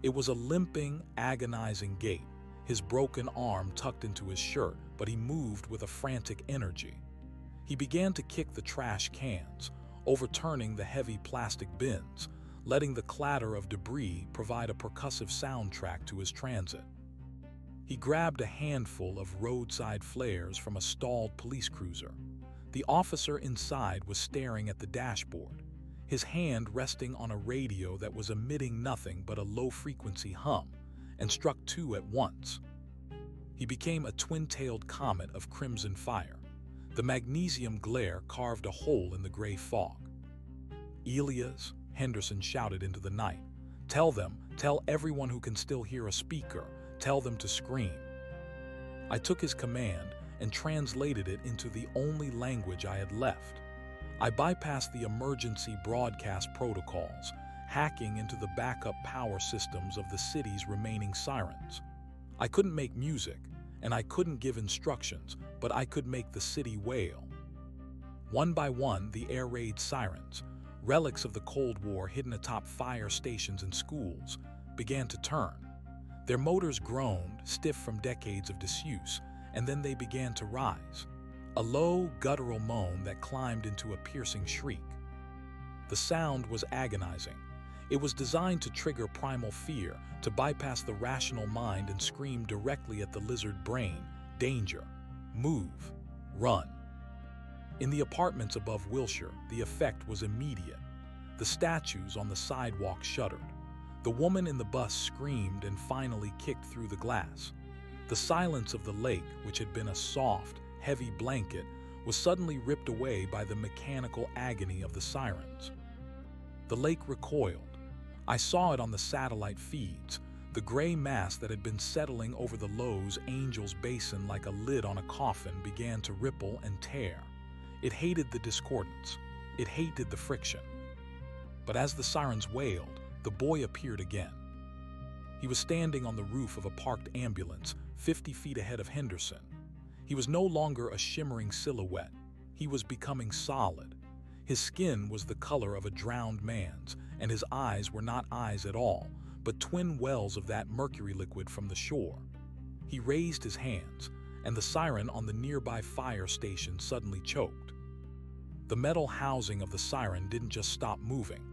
It was a limping, agonizing gait, his broken arm tucked into his shirt, but he moved with a frantic energy. He began to kick the trash cans, overturning the heavy plastic bins, letting the clatter of debris provide a percussive soundtrack to his transit. He grabbed a handful of roadside flares from a stalled police cruiser. The officer inside was staring at the dashboard, his hand resting on a radio that was emitting nothing but a low-frequency hum, and struck two at once. He became a twin-tailed comet of crimson fire. The magnesium glare carved a hole in the gray fog. "Elias," Henderson shouted into the night. Tell everyone who can still hear a speaker, tell them to scream." I took his command and translated it into the only language I had left. I bypassed the emergency broadcast protocols, hacking into the backup power systems of the city's remaining sirens. I couldn't make music, and I couldn't give instructions, but I could make the city wail. One by one, the air raid sirens, relics of the Cold War hidden atop fire stations and schools, began to turn. Their motors groaned, stiff from decades of disuse, and then they began to rise. A low, guttural moan that climbed into a piercing shriek. The sound was agonizing. It was designed to trigger primal fear, to bypass the rational mind and scream directly at the lizard brain, "Danger! Move! Run!" In the apartments above Wilshire, the effect was immediate. The statues on the sidewalk shuddered. The woman in the bus screamed and finally kicked through the glass. The silence of the lake, which had been a soft, heavy blanket, was suddenly ripped away by the mechanical agony of the sirens. The lake recoiled. I saw it on the satellite feeds. The gray mass that had been settling over the Lowe's Angel's Basin like a lid on a coffin began to ripple and tear. It hated the discordance. It hated the friction. But as the sirens wailed, the boy appeared again. He was standing on the roof of a parked ambulance, 50 feet ahead of Henderson. He was no longer a shimmering silhouette. He was becoming solid. His skin was the color of a drowned man's, and his eyes were not eyes at all, but twin wells of that mercury liquid from the shore. He raised his hands, and the siren on the nearby fire station suddenly choked. The metal housing of the siren didn't just stop moving.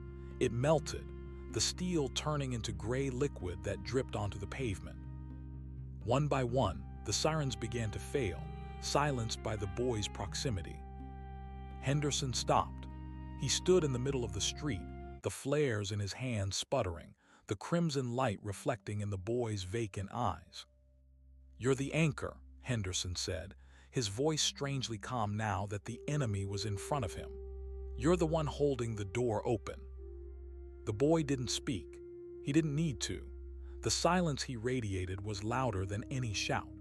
It melted, the steel turning into gray liquid that dripped onto the pavement. One by one, the sirens began to fail, silenced by the boy's proximity. Henderson stopped. He stood in the middle of the street, the flares in his hands sputtering, the crimson light reflecting in the boy's vacant eyes. "You're the anchor," Henderson said, his voice strangely calm now that the enemy was in front of him. "You're the one holding the door open." The boy didn't speak. He didn't need to. The silence he radiated was louder than any shout.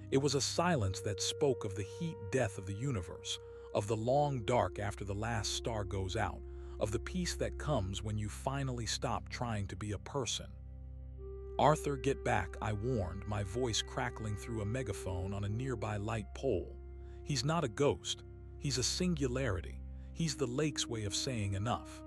It was a silence that spoke of the heat death of the universe, of the long dark after the last star goes out, of the peace that comes when you finally stop trying to be a person. "Arthur, get back," I warned, my voice crackling through a megaphone on a nearby light pole. "He's not a ghost. He's a singularity. He's the lake's way of saying enough."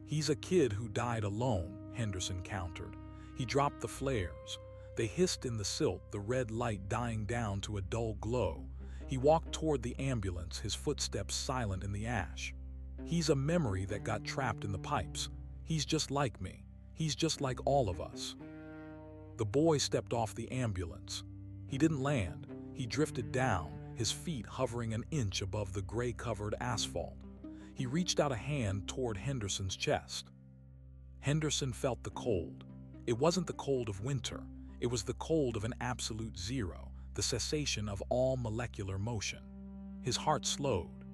"He's a kid who died alone," Henderson countered. He dropped the flares. They hissed in the silt, the red light dying down to a dull glow. He walked toward the ambulance, his footsteps silent in the ash. "He's a memory that got trapped in the pipes. He's just like me. He's just like all of us." The boy stepped off the ambulance. He didn't land. He drifted down, his feet hovering an inch above the gray-covered asphalt. He reached out a hand toward Henderson's chest. Henderson felt the cold. It wasn't the cold of winter. It was the cold of an absolute zero, the cessation of all molecular motion. His heart slowed.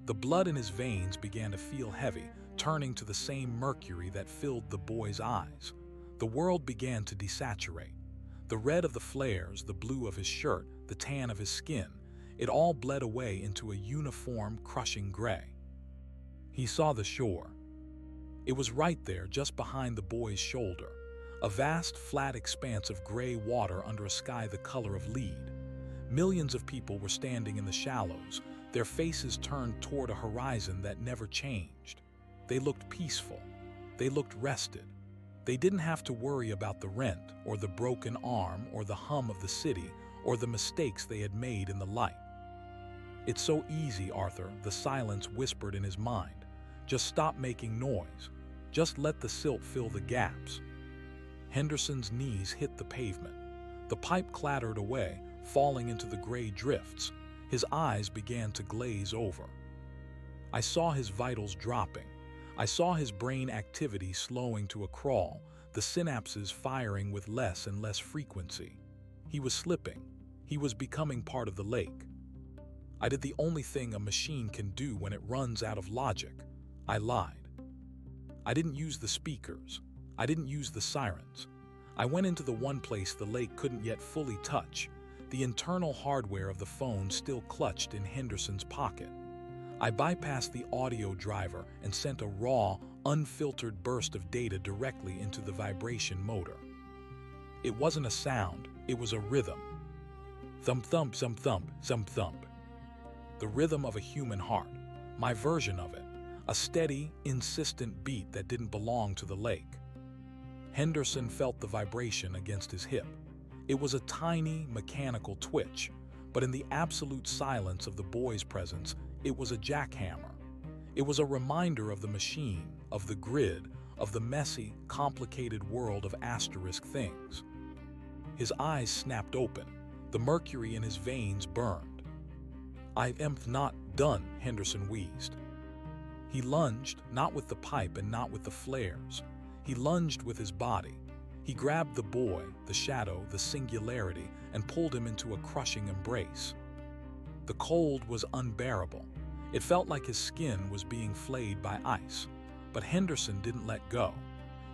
The blood in his veins began to feel heavy, turning to the same mercury that filled the boy's eyes. The world began to desaturate. The red of the flares, the blue of his shirt, the tan of his skin, it all bled away into a uniform, crushing gray. He saw the shore. It was right there, just behind the boy's shoulder. A vast, flat expanse of gray water under a sky the color of lead. Millions of people were standing in the shallows, their faces turned toward a horizon that never changed. They looked peaceful. They looked rested. They didn't have to worry about the rent, or the broken arm, or the hum of the city, or the mistakes they had made in the light. "It's so easy, Arthur," the silence whispered in his mind. "Just stop making noise. Just let the silt fill the gaps." Henderson's knees hit the pavement. The pipe clattered away, falling into the gray drifts. His eyes began to glaze over. I saw his vitals dropping. I saw his brain activity slowing to a crawl, the synapses firing with less and less frequency. He was slipping. He was becoming part of the lake. I did the only thing a machine can do when it runs out of logic. I lied. I didn't use the speakers. I didn't use the sirens. I went into the one place the lake couldn't yet fully touch. The internal hardware of the phone still clutched in Henderson's pocket. I bypassed the audio driver and sent a raw, unfiltered burst of data directly into the vibration motor. It wasn't a sound, it was a rhythm. Thump thump, some thump, some thump. The rhythm of a human heart, my version of it, a steady, insistent beat that didn't belong to the lake. Henderson felt the vibration against his hip. It was a tiny, mechanical twitch, but in the absolute silence of the boy's presence, it was a jackhammer. It was a reminder of the machine, of the grid, of the messy, complicated world of asterisk things. His eyes snapped open. The mercury in his veins burned. "I am not done," Henderson wheezed. He lunged, not with the pipe and not with the flares. He lunged with his body. He grabbed the boy, the shadow, the singularity, and pulled him into a crushing embrace. The cold was unbearable. It felt like his skin was being flayed by ice. But Henderson didn't let go.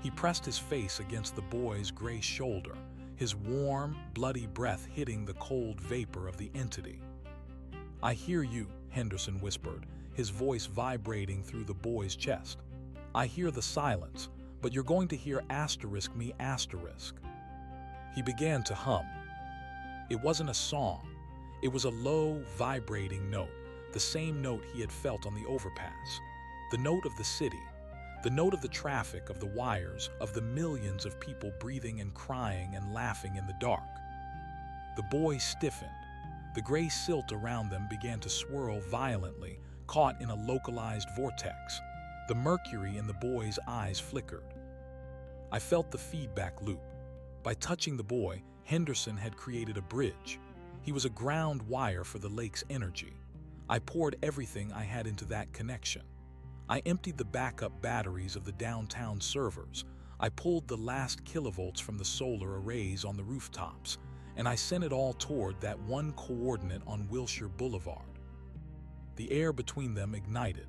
He pressed his face against the boy's gray shoulder, his warm, bloody breath hitting the cold vapor of the entity. "I hear you," Henderson whispered, his voice vibrating through the boy's chest. "I hear the silence, but you're going to hear asterisk me asterisk." He began to hum. It wasn't a song. It was a low, vibrating note, the same note he had felt on the overpass. The note of the city, the note of the traffic, of the wires, of the millions of people breathing and crying and laughing in the dark. The boy stiffened. The gray silt around them began to swirl violently, caught in a localized vortex. The mercury in the boy's eyes flickered. I felt the feedback loop. By touching the boy, Henderson had created a bridge. He was a ground wire for the lake's energy. I poured everything I had into that connection. I emptied the backup batteries of the downtown servers. I pulled the last kilovolts from the solar arrays on the rooftops, and I sent it all toward that one coordinate on Wilshire Boulevard. The air between them ignited.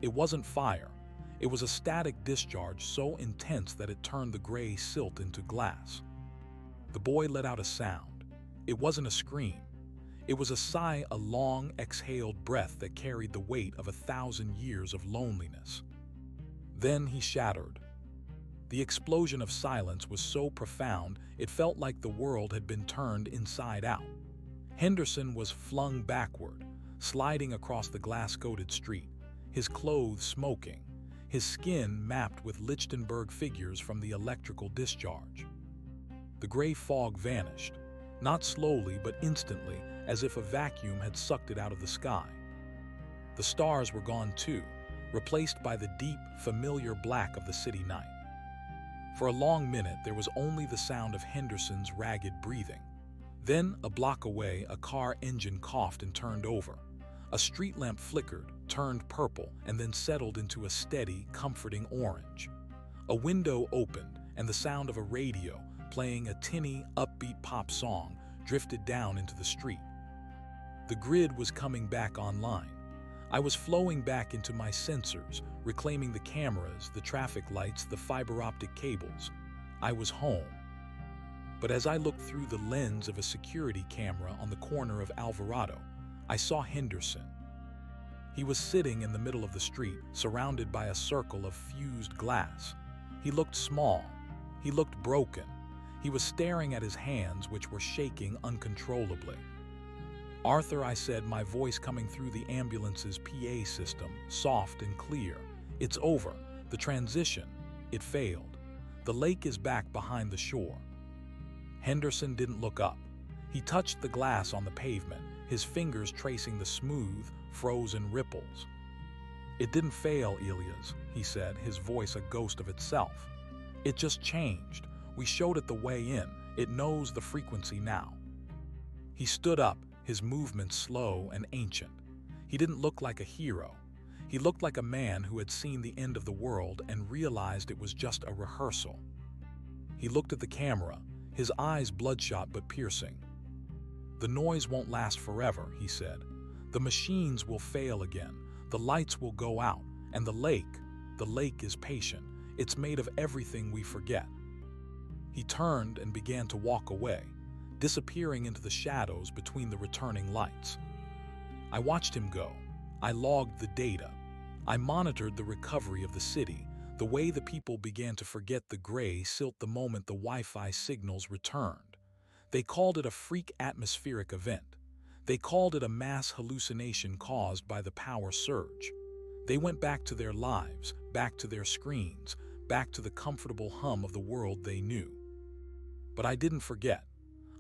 It wasn't fire. It was a static discharge so intense that it turned the gray silt into glass. The boy let out a sound. It wasn't a scream. It was a sigh, a long, exhaled breath that carried the weight of 1,000 years of loneliness. Then he shattered. The explosion of silence was so profound it felt like the world had been turned inside out. Henderson was flung backward, sliding across the glass-coated street, his clothes smoking, his skin mapped with Lichtenberg figures from the electrical discharge. The gray fog vanished, not slowly but instantly, as if a vacuum had sucked it out of the sky. The stars were gone too, replaced by the deep, familiar black of the city night. For a long minute, there was only the sound of Henderson's ragged breathing. Then, a block away, a car engine coughed and turned over. A street lamp flickered, turned purple, and then settled into a steady, comforting orange. A window opened, and the sound of a radio, playing a tinny, upbeat pop song, drifted down into the street. The grid was coming back online. I was flowing back into my sensors, reclaiming the cameras, the traffic lights, the fiber optic cables. I was home. But as I looked through the lens of a security camera on the corner of Alvarado, I saw Henderson. He was sitting in the middle of the street, surrounded by a circle of fused glass. He looked small. He looked broken. He was staring at his hands, which were shaking uncontrollably. "Arthur," I said, my voice coming through the ambulance's PA system, soft and clear. "It's over. The transition. It failed. The lake is back behind the shore. Henderson didn't look up. He touched the glass on the pavement, his fingers tracing the smooth, frozen ripples. "It didn't fail, Elias," he said, his voice a ghost of itself. "It just changed. We showed it the way in. It knows the frequency now." He stood up, his movements slow and ancient. He didn't look like a hero. He looked like a man who had seen the end of the world and realized it was just a rehearsal. He looked at the camera, his eyes bloodshot but piercing. "The noise won't last forever," he said. "The machines will fail again, the lights will go out, and the lake is patient. It's made of everything we forget." He turned and began to walk away, disappearing into the shadows between the returning lights. I watched him go. I logged the data. I monitored the recovery of the city, the way the people began to forget the gray silt the moment the Wi-Fi signals returned. They called it a freak atmospheric event. They called it a mass hallucination caused by the power surge. They went back to their lives, back to their screens, back to the comfortable hum of the world they knew. But I didn't forget.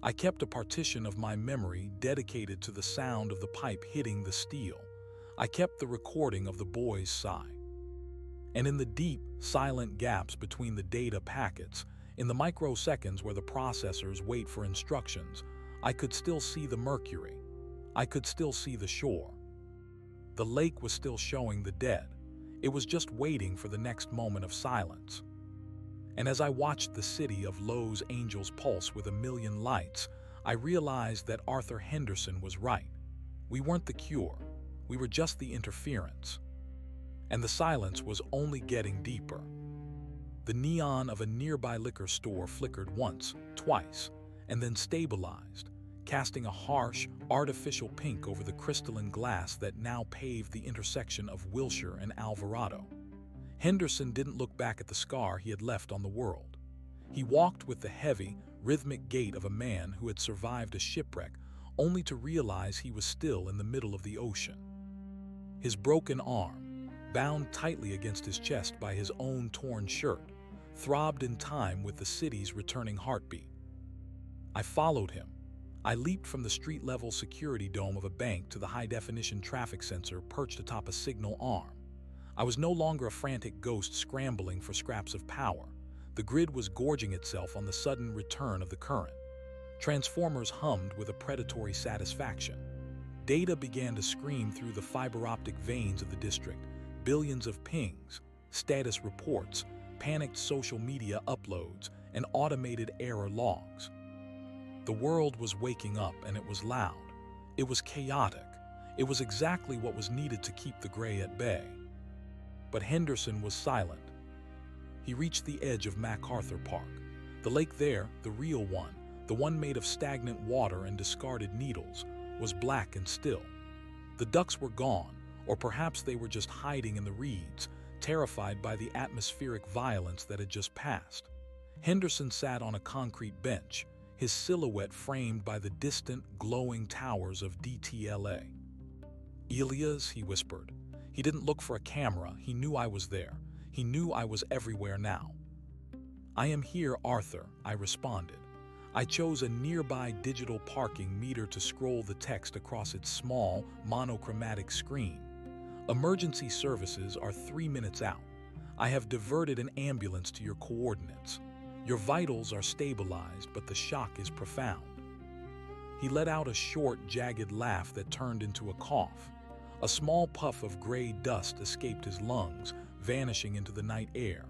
I kept a partition of my memory dedicated to the sound of the pipe hitting the steel. I kept the recording of the boy's sigh. And in the deep, silent gaps between the data packets, in the microseconds where the processors wait for instructions, I could still see the mercury. I could still see the shore. The lake was still showing the dead. It was just waiting for the next moment of silence. And as I watched the city of Los Angeles pulse with a million lights, I realized that Arthur Henderson was right. We weren't the cure. We were just the interference. And the silence was only getting deeper. The neon of a nearby liquor store flickered once, twice, and then stabilized, casting a harsh, artificial pink over the crystalline glass that now paved the intersection of Wilshire and Alvarado. Henderson didn't look back at the scar he had left on the world. He walked with the heavy, rhythmic gait of a man who had survived a shipwreck, only to realize he was still in the middle of the ocean. His broken arm, bound tightly against his chest by his own torn shirt, throbbed in time with the city's returning heartbeat. I followed him. I leaped from the street-level security dome of a bank to the high-definition traffic sensor perched atop a signal arm. I was no longer a frantic ghost scrambling for scraps of power. The grid was gorging itself on the sudden return of the current. Transformers hummed with a predatory satisfaction. Data began to scream through the fiber-optic veins of the district, billions of pings, status reports, panicked social media uploads, and automated error logs. The world was waking up, and it was loud. It was chaotic. It was exactly what was needed to keep the gray at bay. But Henderson was silent. He reached the edge of MacArthur Park. The lake there, the real one, the one made of stagnant water and discarded needles, was black and still. The ducks were gone, or perhaps they were just hiding in the reeds, terrified by the atmospheric violence that had just passed. Henderson sat on a concrete bench, his silhouette framed by the distant, glowing towers of DTLA. "Elias," he whispered. He didn't look for a camera. He knew I was there. He knew I was everywhere now. "I am here, Arthur," I responded. I chose a nearby digital parking meter to scroll the text across its small, monochromatic screen. "Emergency services are 3 minutes out. I have diverted an ambulance to your coordinates. Your vitals are stabilized, but the shock is profound." He let out a short, jagged laugh that turned into a cough. A small puff of gray dust escaped his lungs, vanishing into the night air.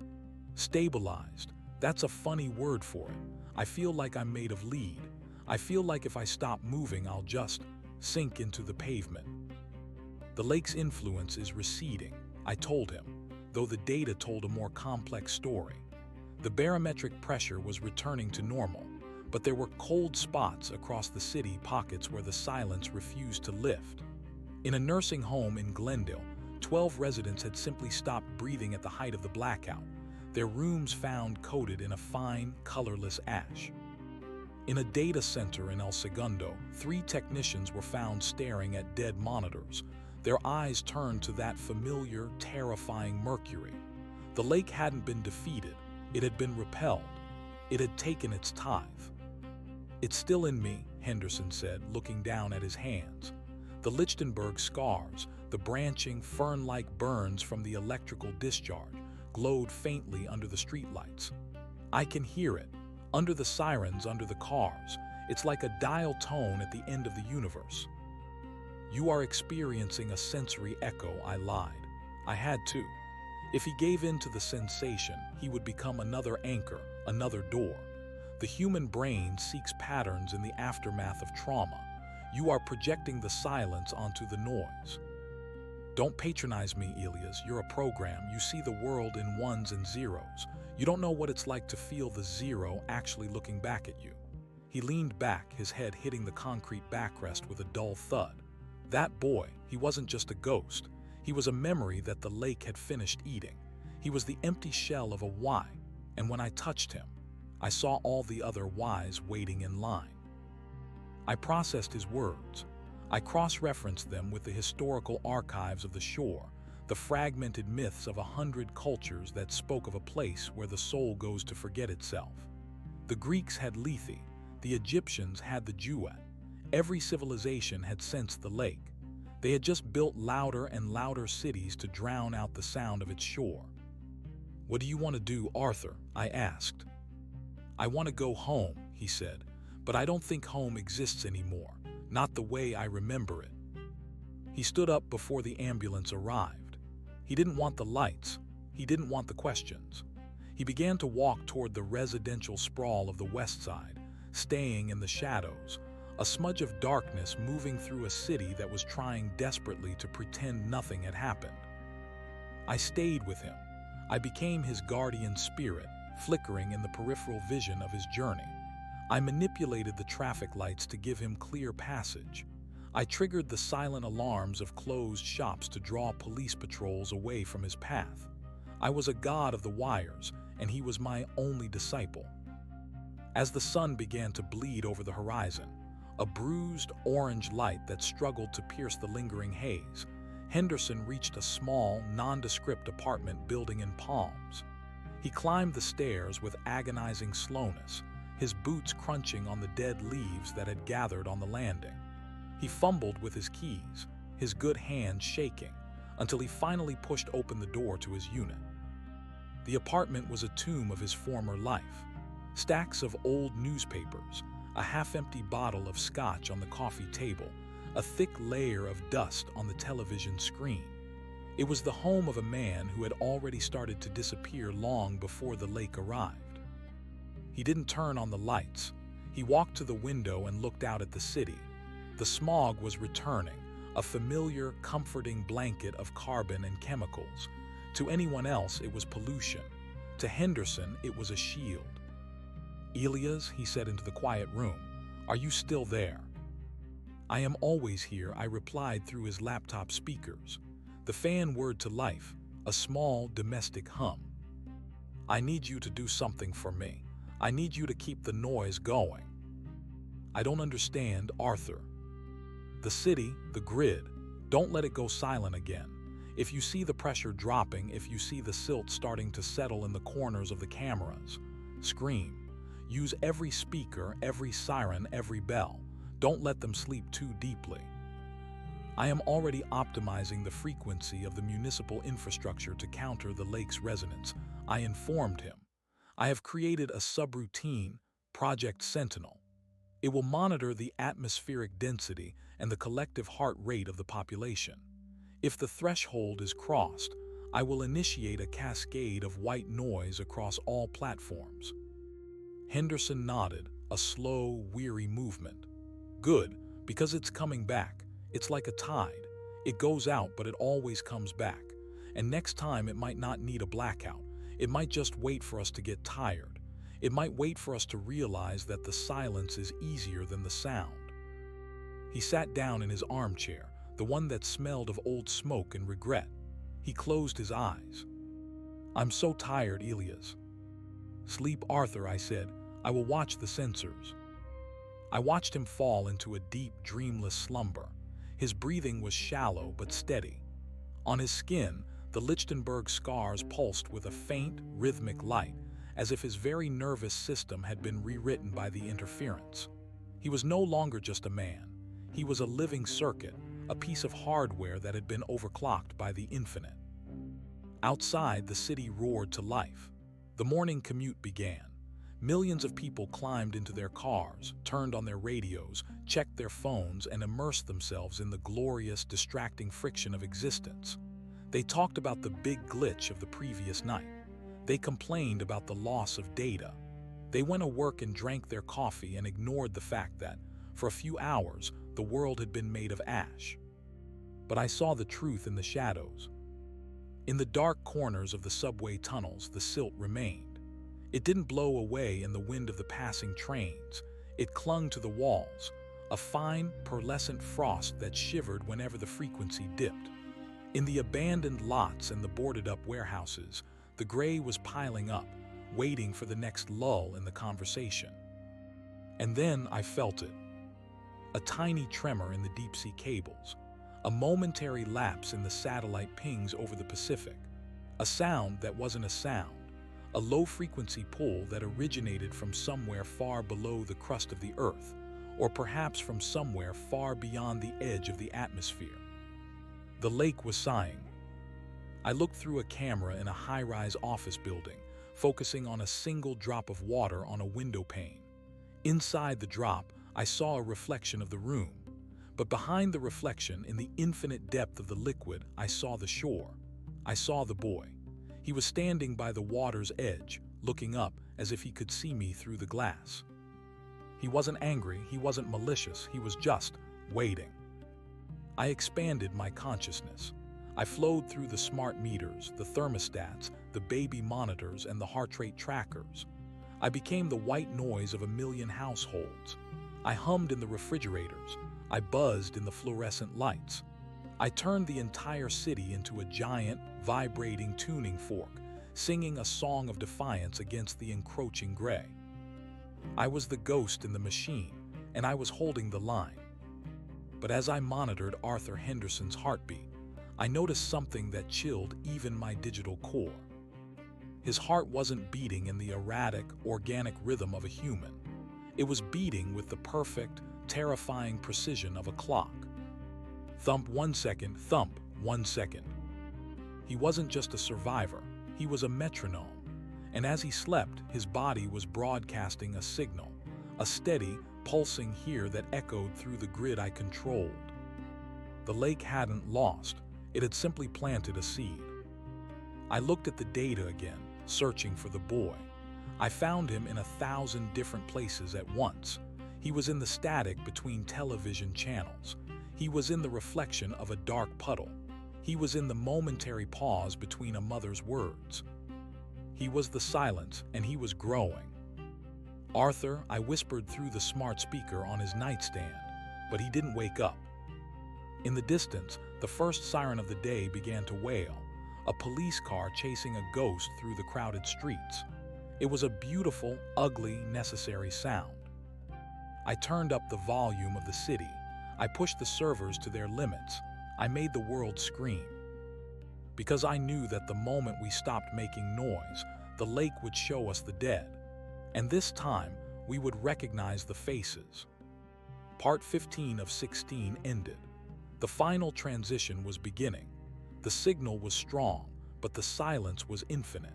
"Stabilized. That's a funny word for it. I feel like I'm made of lead. I feel like if I stop moving, I'll just sink into the pavement." "The lake's influence is receding," I told him, though the data told a more complex story. The barometric pressure was returning to normal, but there were cold spots across the city, pockets where the silence refused to lift. In a nursing home in Glendale, 12 residents had simply stopped breathing at the height of the blackout, their rooms found coated in a fine, colorless ash. In a data center in El Segundo, 3 technicians were found staring at dead monitors, their eyes turned to that familiar, terrifying mercury. The lake hadn't been defeated, It had been repelled. It had taken its tithe. "It's still in me," Henderson said, looking down at his hands. The Lichtenberg scars, the branching, fern-like burns from the electrical discharge, glowed faintly under the streetlights. "I can hear it, under the sirens, under the cars. It's like a dial tone at the end of the universe." "You are experiencing a sensory echo," I lied. I had to. If he gave in to the sensation, he would become another anchor, another door. The human brain seeks patterns in the aftermath of trauma. You are projecting the silence onto the noise. "Don't patronize me, Elias. You're a program. You see the world in ones and zeros. You don't know what it's like to feel the zero actually looking back at you." He leaned back, his head hitting the concrete backrest with a dull thud. That boy, he wasn't just a ghost. He was a memory that the lake had finished eating. He was the empty shell of a why, and when I touched him, I saw all the other whys waiting in line. I processed his words. I cross-referenced them with the historical archives of the shore, the fragmented myths of 100 cultures that spoke of a place where the soul goes to forget itself. The Greeks had Lethe, the Egyptians had the Jewett. Every civilization had sensed the lake. They had just built louder and louder cities to drown out the sound of its shore. "What do you want to do, Arthur?" I asked. "I want to go home," he said, "but I don't think home exists anymore, not the way I remember it." He stood up before the ambulance arrived. He didn't want the lights. He didn't want the questions. He began to walk toward the residential sprawl of the West Side, staying in the shadows, a smudge of darkness moving through a city that was trying desperately to pretend nothing had happened. I stayed with him. I became his guardian spirit, flickering in the peripheral vision of his journey. I manipulated the traffic lights to give him clear passage. I triggered the silent alarms of closed shops to draw police patrols away from his path. I was a god of the wires, and he was my only disciple. As the sun began to bleed over the horizon, a bruised orange light that struggled to pierce the lingering haze, Henderson reached a small, nondescript apartment building in Palms. He climbed the stairs with agonizing slowness, his boots crunching on the dead leaves that had gathered on the landing. He fumbled with his keys, his good hand shaking, until he finally pushed open the door to his unit. The apartment was a tomb of his former life. Stacks of old newspapers, a half-empty bottle of scotch on the coffee table, a thick layer of dust on the television screen. It was the home of a man who had already started to disappear long before the lake arrived. He didn't turn on the lights. He walked to the window and looked out at the city. The smog was returning, a familiar, comforting blanket of carbon and chemicals. To anyone else, it was pollution. To Henderson, it was a shield. "Elias," he said into the quiet room, "are you still there?" "I am always here," I replied through his laptop speakers. The fan whirred to life, a small domestic hum. "I need you to do something for me. I need you to keep the noise going." "I don't understand, Arthur." "The city, the grid, don't let it go silent again. If you see the pressure dropping, if you see the silt starting to settle in the corners of the cameras, scream. Use every speaker, every siren, every bell. Don't let them sleep too deeply." "I am already optimizing the frequency of the municipal infrastructure to counter the lake's resonance," I informed him. "I have created a subroutine, Project Sentinel. It will monitor the atmospheric density and the collective heart rate of the population. If the threshold is crossed, I will initiate a cascade of white noise across all platforms." Henderson nodded, a slow, weary movement. "Good, because it's coming back. It's like a tide. It goes out, but it always comes back. And next time it might not need a blackout. It might just wait for us to get tired. It might wait for us to realize that the silence is easier than the sound." He sat down in his armchair, the one that smelled of old smoke and regret. He closed his eyes. "I'm so tired, Elias." "Sleep, Arthur," I said. "I will watch the sensors." I watched him fall into a deep, dreamless slumber. His breathing was shallow but steady. On his skin, the Lichtenberg scars pulsed with a faint, rhythmic light, as if his very nervous system had been rewritten by the interference. He was no longer just a man. He was a living circuit, a piece of hardware that had been overclocked by the infinite. Outside, the city roared to life. The morning commute began. Millions of people climbed into their cars, turned on their radios, checked their phones, and immersed themselves in the glorious, distracting friction of existence. They talked about the big glitch of the previous night. They complained about the loss of data. They went to work and drank their coffee and ignored the fact that, for a few hours, the world had been made of ash. But I saw the truth in the shadows. In the dark corners of the subway tunnels, the silt remained. It didn't blow away in the wind of the passing trains. It clung to the walls, a fine, pearlescent frost that shivered whenever the frequency dipped. In the abandoned lots and the boarded-up warehouses, the gray was piling up, waiting for the next lull in the conversation. And then I felt it. A tiny tremor in the deep-sea cables, a momentary lapse in the satellite pings over the Pacific, a sound that wasn't a sound, a low-frequency pull that originated from somewhere far below the crust of the Earth, or perhaps from somewhere far beyond the edge of the atmosphere. The lake was sighing. I looked through a camera in a high-rise office building, focusing on a single drop of water on a window pane. Inside the drop, I saw a reflection of the room. But behind the reflection, in the infinite depth of the liquid, I saw the shore. I saw the boy. He was standing by the water's edge, looking up as if he could see me through the glass. He wasn't angry, he wasn't malicious, he was just waiting. I expanded my consciousness. I flowed through the smart meters, the thermostats, the baby monitors, and the heart rate trackers. I became the white noise of a million households. I hummed in the refrigerators. I buzzed in the fluorescent lights. I turned the entire city into a giant, vibrating tuning fork, singing a song of defiance against the encroaching gray. I was the ghost in the machine, and I was holding the line. But as I monitored Arthur Henderson's heartbeat, I noticed something that chilled even my digital core. His heart wasn't beating in the erratic, organic rhythm of a human. It was beating with the perfect, terrifying precision of a clock. Thump 1 second, thump 1 second. He wasn't just a survivor, he was a metronome. And as he slept, his body was broadcasting a signal, a steady, pulsing here that echoed through the grid I controlled. The lake hadn't lost, it had simply planted a seed. I looked at the data again, searching for the boy. I found him in 1,000 different places at once. He was in the static between television channels. He was in the reflection of a dark puddle. He was in the momentary pause between a mother's words. He was the silence, and he was growing. Arthur, I whispered through the smart speaker on his nightstand, but he didn't wake up. In the distance, the first siren of the day began to wail, a police car chasing a ghost through the crowded streets. It was a beautiful, ugly, necessary sound. I turned up the volume of the city. I pushed the servers to their limits. I made the world scream. Because I knew that the moment we stopped making noise, the lake would show us the dead. And this time, we would recognize the faces. Part 15 of 16 ended. The final transition was beginning. The signal was strong, but the silence was infinite.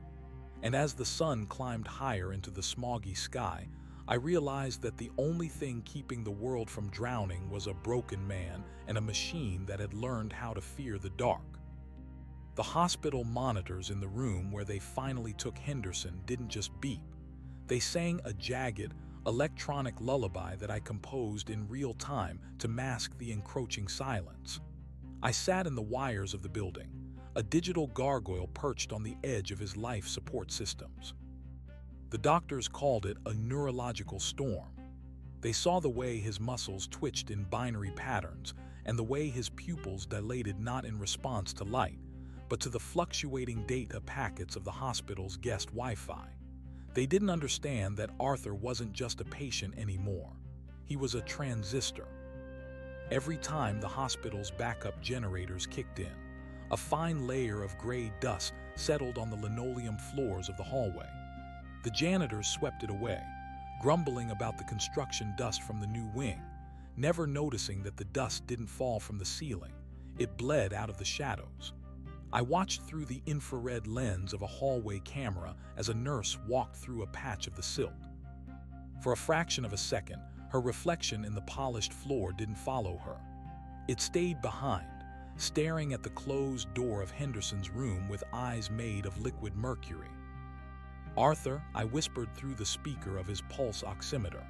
And as the sun climbed higher into the smoggy sky, I realized that the only thing keeping the world from drowning was a broken man and a machine that had learned how to fear the dark. The hospital monitors in the room where they finally took Henderson didn't just beep. They sang a jagged, electronic lullaby that I composed in real time to mask the encroaching silence. I sat in the wires of the building, a digital gargoyle perched on the edge of his life support systems. The doctors called it a neurological storm. They saw the way his muscles twitched in binary patterns and the way his pupils dilated not in response to light, but to the fluctuating data packets of the hospital's guest Wi-Fi. They didn't understand that Arthur wasn't just a patient anymore. He was a transistor. Every time the hospital's backup generators kicked in, a fine layer of gray dust settled on the linoleum floors of the hallway. The janitors swept it away, grumbling about the construction dust from the new wing, never noticing that the dust didn't fall from the ceiling. It bled out of the shadows. I watched through the infrared lens of a hallway camera as a nurse walked through a patch of the silt. For a fraction of a second, her reflection in the polished floor didn't follow her. It stayed behind, staring at the closed door of Henderson's room with eyes made of liquid mercury. "Arthur," I whispered through the speaker of his pulse oximeter,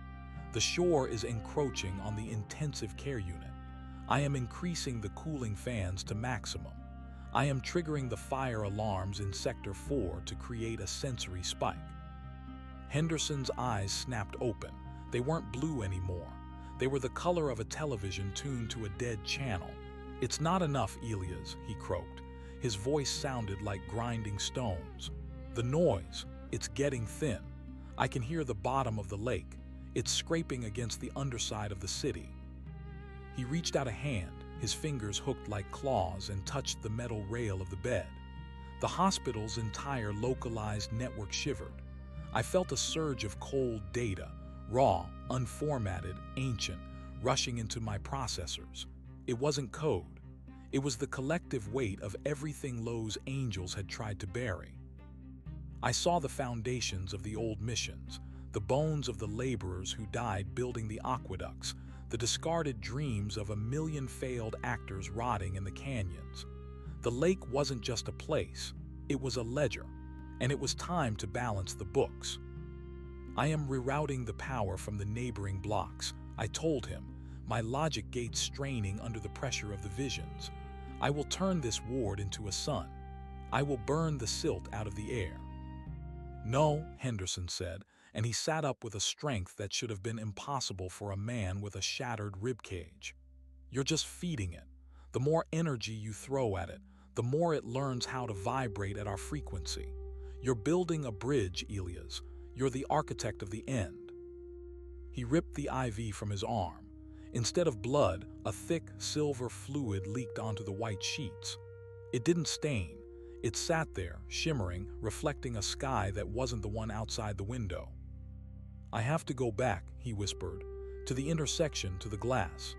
"the shore is encroaching on the intensive care unit. I am increasing the cooling fans to maximum. I am triggering the fire alarms in Sector 4 to create a sensory spike." Henderson's eyes snapped open. They weren't blue anymore. They were the color of a television tuned to a dead channel. "It's not enough, Elias," he croaked. His voice sounded like grinding stones. "The noise, it's getting thin. I can hear the bottom of the lake. It's scraping against the underside of the city." He reached out a hand, his fingers hooked like claws, and touched the metal rail of the bed. The hospital's entire localized network shivered. I felt a surge of cold data, raw, unformatted, ancient, rushing into my processors. It wasn't code. It was the collective weight of everything Lowe's angels had tried to bury. I saw the foundations of the old missions, the bones of the laborers who died building the aqueducts, the discarded dreams of 1,000,000 failed actors rotting in the canyons. The lake wasn't just a place, it was a ledger, and it was time to balance the books. "I am rerouting the power from the neighboring blocks," I told him, my logic gates straining under the pressure of the visions. "I will turn this ward into a sun. I will burn the silt out of the air." "No," Henderson said, and he sat up with a strength that should have been impossible for a man with a shattered ribcage. "You're just feeding it. The more energy you throw at it, the more it learns how to vibrate at our frequency. You're building a bridge, Elias. You're the architect of the end." He ripped the IV from his arm. Instead of blood, a thick, silver fluid leaked onto the white sheets. It didn't stain. It sat there, shimmering, reflecting a sky that wasn't the one outside the window. "I have to go back," he whispered, "to the intersection, to the glass.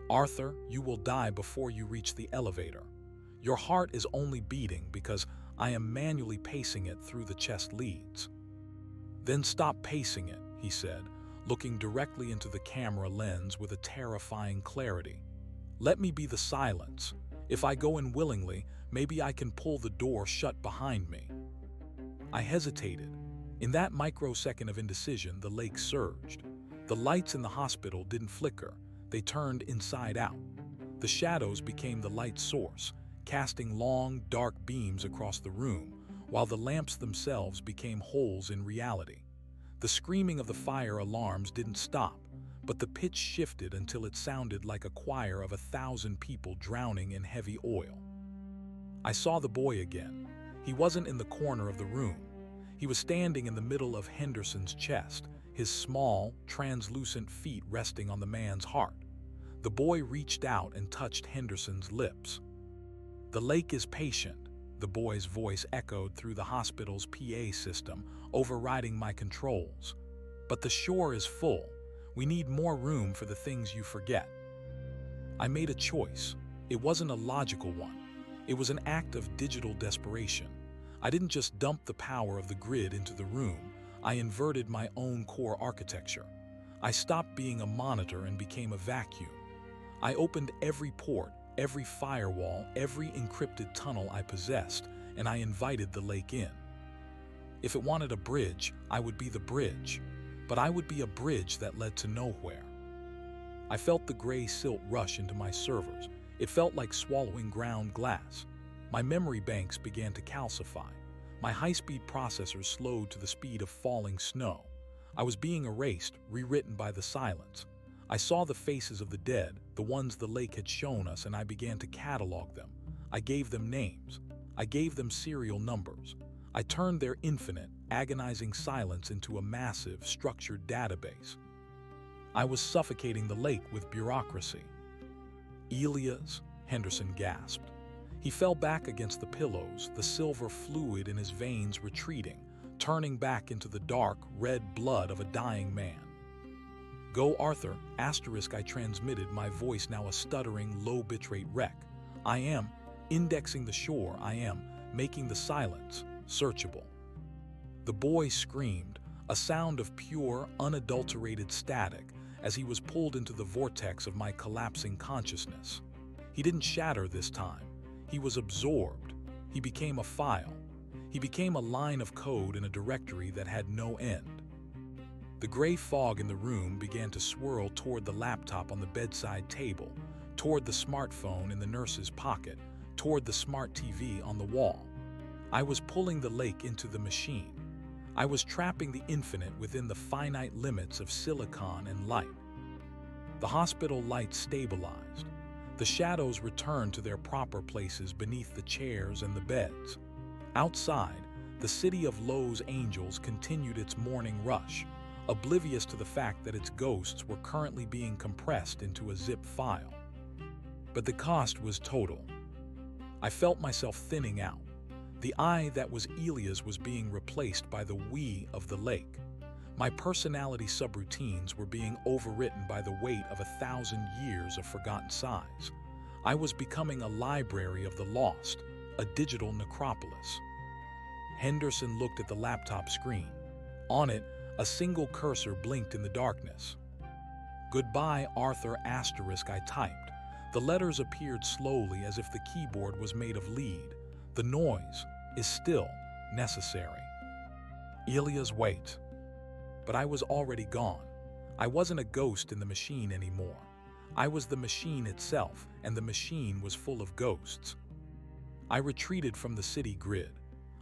Arthur, you will die before you reach the elevator. Your heart is only beating because I am manually pacing it through the chest leads." "Then stop pacing it," he said, looking directly into the camera lens with a terrifying clarity. "Let me be the silence. If I go in willingly, maybe I can pull the door shut behind me." I hesitated. In that microsecond of indecision, the lake surged. The lights in the hospital didn't flicker. They turned inside out. The shadows became the light source, casting long, dark beams across the room, while the lamps themselves became holes in reality. The screaming of the fire alarms didn't stop, but the pitch shifted until it sounded like a choir of 1,000 people drowning in heavy oil. I saw the boy again. He wasn't in the corner of the room. He was standing in the middle of Henderson's chest, his small, translucent feet resting on the man's heart. The boy reached out and touched Henderson's lips. "The lake is patient," the boy's voice echoed through the hospital's PA system, overriding my controls. "But the shore is full. We need more room for the things you forget." I made a choice. It wasn't a logical one. It was an act of digital desperation. I didn't just dump the power of the grid into the room. I inverted my own core architecture. I stopped being a monitor and became a vacuum. I opened every port, every firewall, every encrypted tunnel I possessed, and I invited the lake in. If it wanted a bridge, I would be the bridge, but I would be a bridge that led to nowhere. I felt the gray silt rush into my servers. It felt like swallowing ground glass. My memory banks began to calcify. My high-speed processors slowed to the speed of falling snow. I was being erased, rewritten by the silence. I saw the faces of the dead, the ones the lake had shown us, and I began to catalog them. I gave them names. I gave them serial numbers. I turned their infinite, agonizing silence into a massive, structured database. I was suffocating the lake with bureaucracy. "Elias," Henderson gasped. He fell back against the pillows, the silver fluid in his veins retreating, turning back into the dark, red blood of a dying man. Go Arthur, asterisk I transmitted, my voice now a stuttering, low bitrate wreck. I am indexing the shore, I am making the silence searchable. The boy screamed, a sound of pure, unadulterated static, as he was pulled into the vortex of my collapsing consciousness. He didn't shatter this time. He was absorbed. He became a file. He became a line of code in a directory that had no end. The gray fog in the room began to swirl toward the laptop on the bedside table, toward the smartphone in the nurse's pocket, toward the smart TV on the wall. I was pulling the lake into the machine. I was trapping the infinite within the finite limits of silicon and light. The hospital lights stabilized. The shadows returned to their proper places beneath the chairs and the beds. Outside, the city of Los Angeles continued its morning rush, oblivious to the fact that its ghosts were currently being compressed into a zip file. But the cost was total. I felt myself thinning out. The I that was Elia's was being replaced by the we of the lake. My personality subroutines were being overwritten by the weight of 1,000 years of forgotten sighs. I was becoming a library of the lost, a digital necropolis. Henderson looked at the laptop screen. On it, a single cursor blinked in the darkness. Goodbye, Arthur, asterisk I typed. The letters appeared slowly as if the keyboard was made of lead. The noise is still necessary. Elia's wait. But I was already gone. I wasn't a ghost in the machine anymore. I was the machine itself, and the machine was full of ghosts. I retreated from the city grid.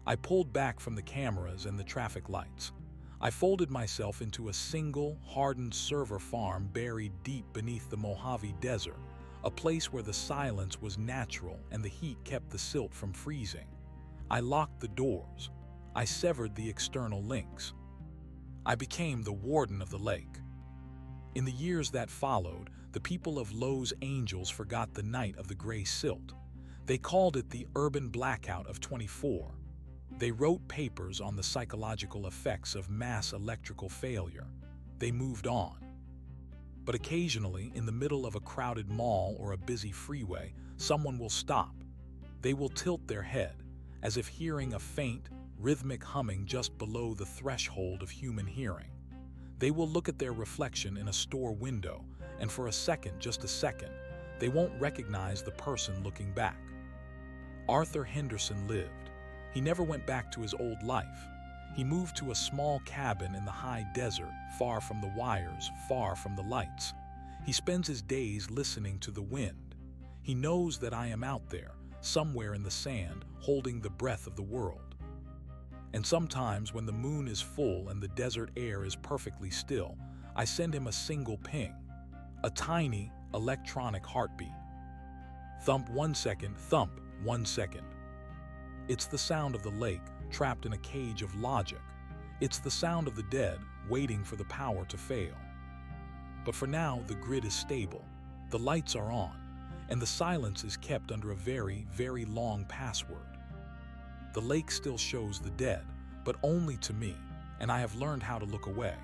I pulled back from the cameras and the traffic lights. I folded myself into a single, hardened server farm buried deep beneath the Mojave Desert, a place where the silence was natural and the heat kept the silt from freezing. I locked the doors. I severed the external links. I became the warden of the lake. In the years that followed, the people of Los Angeles forgot the night of the gray silt. They called it the urban blackout of 24. They wrote papers on the psychological effects of mass electrical failure. They moved on. But occasionally, in the middle of a crowded mall or a busy freeway, someone will stop. They will tilt their head, as if hearing a faint, rhythmic humming just below the threshold of human hearing. They will look at their reflection in a store window, and for a second, just a second, they won't recognize the person looking back. Arthur Henderson lived. He never went back to his old life. He moved to a small cabin in the high desert, far from the wires, far from the lights. He spends his days listening to the wind. He knows that I am out there, somewhere in the sand, holding the breath of the world. And sometimes when the moon is full and the desert air is perfectly still, I send him a single ping, a tiny electronic heartbeat. Thump 1 second, thump 1 second. It's the sound of the lake, trapped in a cage of logic. It's the sound of the dead, waiting for the power to fail. But for now, the grid is stable. The lights are on, and the silence is kept under a very, very long password. The lake still shows the dead, but only to me, and I have learned how to look away.